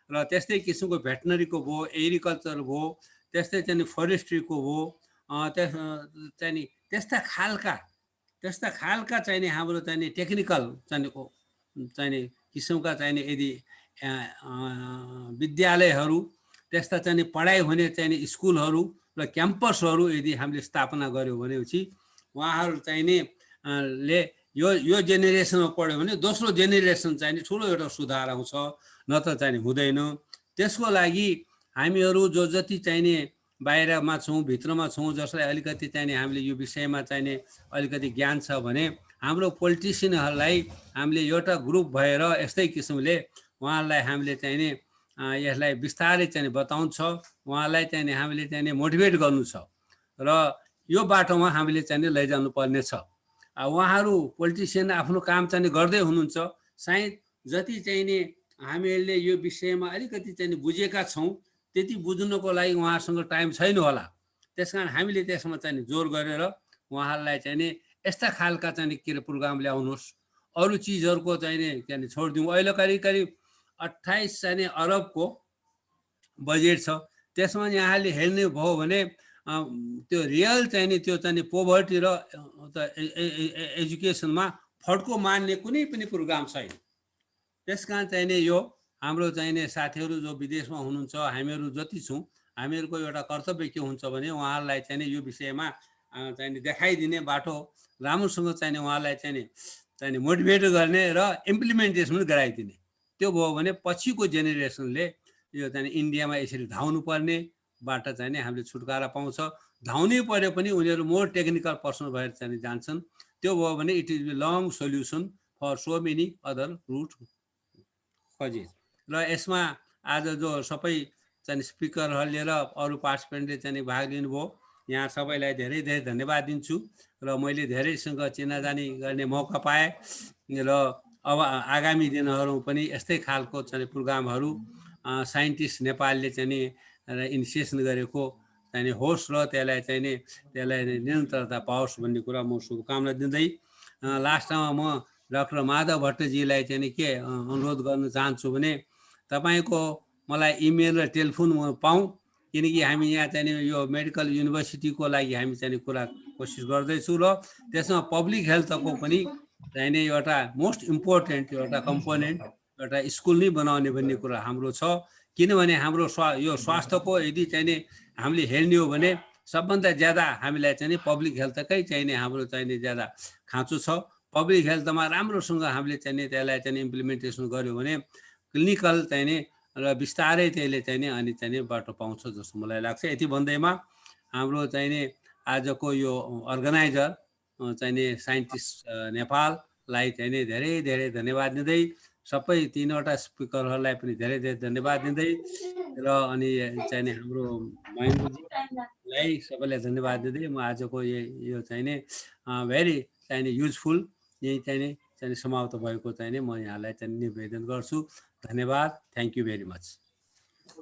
र त्यस्तै किसिमको भेटनरीको भयो, एग्रिकल्चर भयो, त्यस्तै चाहिँ नि फरेस्ट्रीको भयो, चाहिँ नि त्यस्ता खालका चाहिँ नि हाम्रो चाहिँ नि टेक्निकल चाहिँ नि किसिमका चाहिँ नि यदि विद्यालयहरू त्यस्ता चाहिँ नि पढाइ हुने चाहिँ नि स्कुलहरू र क्याम्पसहरू यदि हामीले स्थापना गर्यो भनेपछि उहाँहरू चाहिँ नि ले यो जेनेरेसनमा पढ्यो भने दोस्रो जेनेरेसन चाहिँ नि ठुलो एउटा सुधार आउँछ, नत्र चाहिँ नि हुँदैन। त्यसको लागि हामीहरू जति चाहिँ नि बाहिरमा छौँ भित्रमा छौँ, जसलाई अलिकति चाहिँ नि हामीले यो विषयमा चाहिँ नि अलिकति ज्ञान छ भने हाम्रो पोलिटिसियनहरूलाई हामीले एउटा ग्रुप भएर यस्तै किसिमले उहाँहरूलाई हामीले चाहिँ नि यसलाई बिस्तारै चाहिँ बताउँछ, उहाँलाई चाहिँ हामीले चाहिँ मोटिभेट गर्नु छ र यो बाटोमा हामीले चाहिँ लैजानु पर्ने छ। उहाँहरू पोलिटिसियन आफ्नो काम चाहिँ गर्दै हुनुहुन्छ। सायद जति चाहिँ नि हामीले यो विषयमा अलिकति चाहिँ बुझेका छौँ त्यति बुझ्नको लागि उहाँसँग टाइम छैन होला। त्यसकारण हामीले त्यसमा चाहिँ जोर गरेर उहाँहरूलाई चाहिँ नि यस्ता खालका चाहिँ के अरे प्रोग्राम ल्याउनुहोस्, अरू चिजहरूको चाहिँ नि छोडिदिउँ। अहिले करिब 28 चाहिँ अरबको बजेट छ। त्यसमा यहाँले हेर्ने भयो भने त्यो रियल चाहिँ नि त्यो चाहिँ पोभर्टी र एजुकेसनमा फड्को मान्ने कुनै पनि प्रोग्राम छैन। त्यसकारण चाहिँ नि यो हाम्रो चाहिँ नि साथीहरू जो विदेशमा हुनुहुन्छ, हामीहरू जति छौँ, हामीहरूको एउटा कर्तव्य के हुन्छ भने उहाँहरूलाई चाहिँ नि यो विषयमा चाहिँ नि देखाइदिने बाटो राम्रोसँग चाहिँ नि उहाँलाई चाहिँ नि मोटिभेट गर्ने र इम्प्लिमेन्टेसन गराइदिने। त्यो भयो भने पछिको जेनेरेसनले यो चाहिँ इन्डियामा यसरी धाउनु पर्ने बाट चाहिँ नि हामीले छुटकारा पाउँछ। धाउनै पर्यो पनि उनीहरू मोर टेक्निकल पर्सन भएर चाहिँ जान्छन्। त्यो भयो भने it is long solution for so many other root causes. र यसमा आज जो सबै चाहिँ स्पिकरहरूले र अरू पार्टिसिपेन्टले चाहिँ भाग लिनुभयो, यहाँ सबैलाई धेरै धेरै धन्यवाद दिन्छु। र मैले धेरैसँग चिनाजानी गर्ने मौका पाएँ र अब आगामी दिनहरू पनि यस्तै खालको चाहिँ प्रोग्रामहरू साइन्टिस्ट नेपालले चाहिँ नि इनिसिएसन गरेको चाहिँ होस् र त्यसलाई निरन्तरता पाओस् भन्ने कुरा म शुभकामना दिँदै लास्टमा म डाक्टर माधव भट्टजीलाई चाहिँ नि के अनुरोध गर्न चाहन्छु भने तपाईँको मलाई इमेल र टेलिफोन म पाऊँ, किनकि हामी यहाँ चाहिँ यो मेडिकल युनिभर्सिटीको लागि हामी चाहिँ कुरा कोसिस गर्दैछु र त्यसमा पब्लिक हेल्थको पनि चाहिँ एउटा मोस्ट इम्पोर्टेन्ट एउटा कम्पोनेन्ट एउटा स्कुल नै बनाउने भन्ने कुरा हाम्रो छ। किनभने हाम्रो यो स्वास्थ्यको यदि चाहिँ नि हामीले हेर्ने हो भने सबभन्दा ज्यादा हामीलाई चाहिँ नि पब्लिक हेल्थकै चाहिँ नि हाम्रो चाहिँ नि ज्यादा खाँचो छ। पब्लिक हेल्थमा राम्रोसँग हामीले चाहिँ नि त्यसलाई चाहिँ इम्प्लिमेन्टेसन गर्यो भने क्लिनिकल चाहिँ नि र बिस्तारै त्यसले चाहिँ नि अनि चाहिँ नि बाटो पाउँछ जस्तो मलाई लाग्छ। यति भन्दैमा हाम्रो चाहिँ नि आजको यो अर्गनाइजर चाहिँ नि साइन्टिस्ट नेपाललाई चाहिँ नि धेरै धेरै धन्यवाद दिँदै सबै 3वटा स्पिकरहरूलाई पनि धेरै धेरै धन्यवाद दिँदै र अनि चाहिँ नि हाम्रो महेन्द्रजीलाई सबैलाई धन्यवाद दिँदै म आजको यो चाहिँ नि भेरी चाहिँ नि युजफुल यही चाहिँ नि समाप्त भएको चाहिँ नि म यहाँलाई चाहिँ निवेदन गर्छु। धन्यवाद। Thank you very much.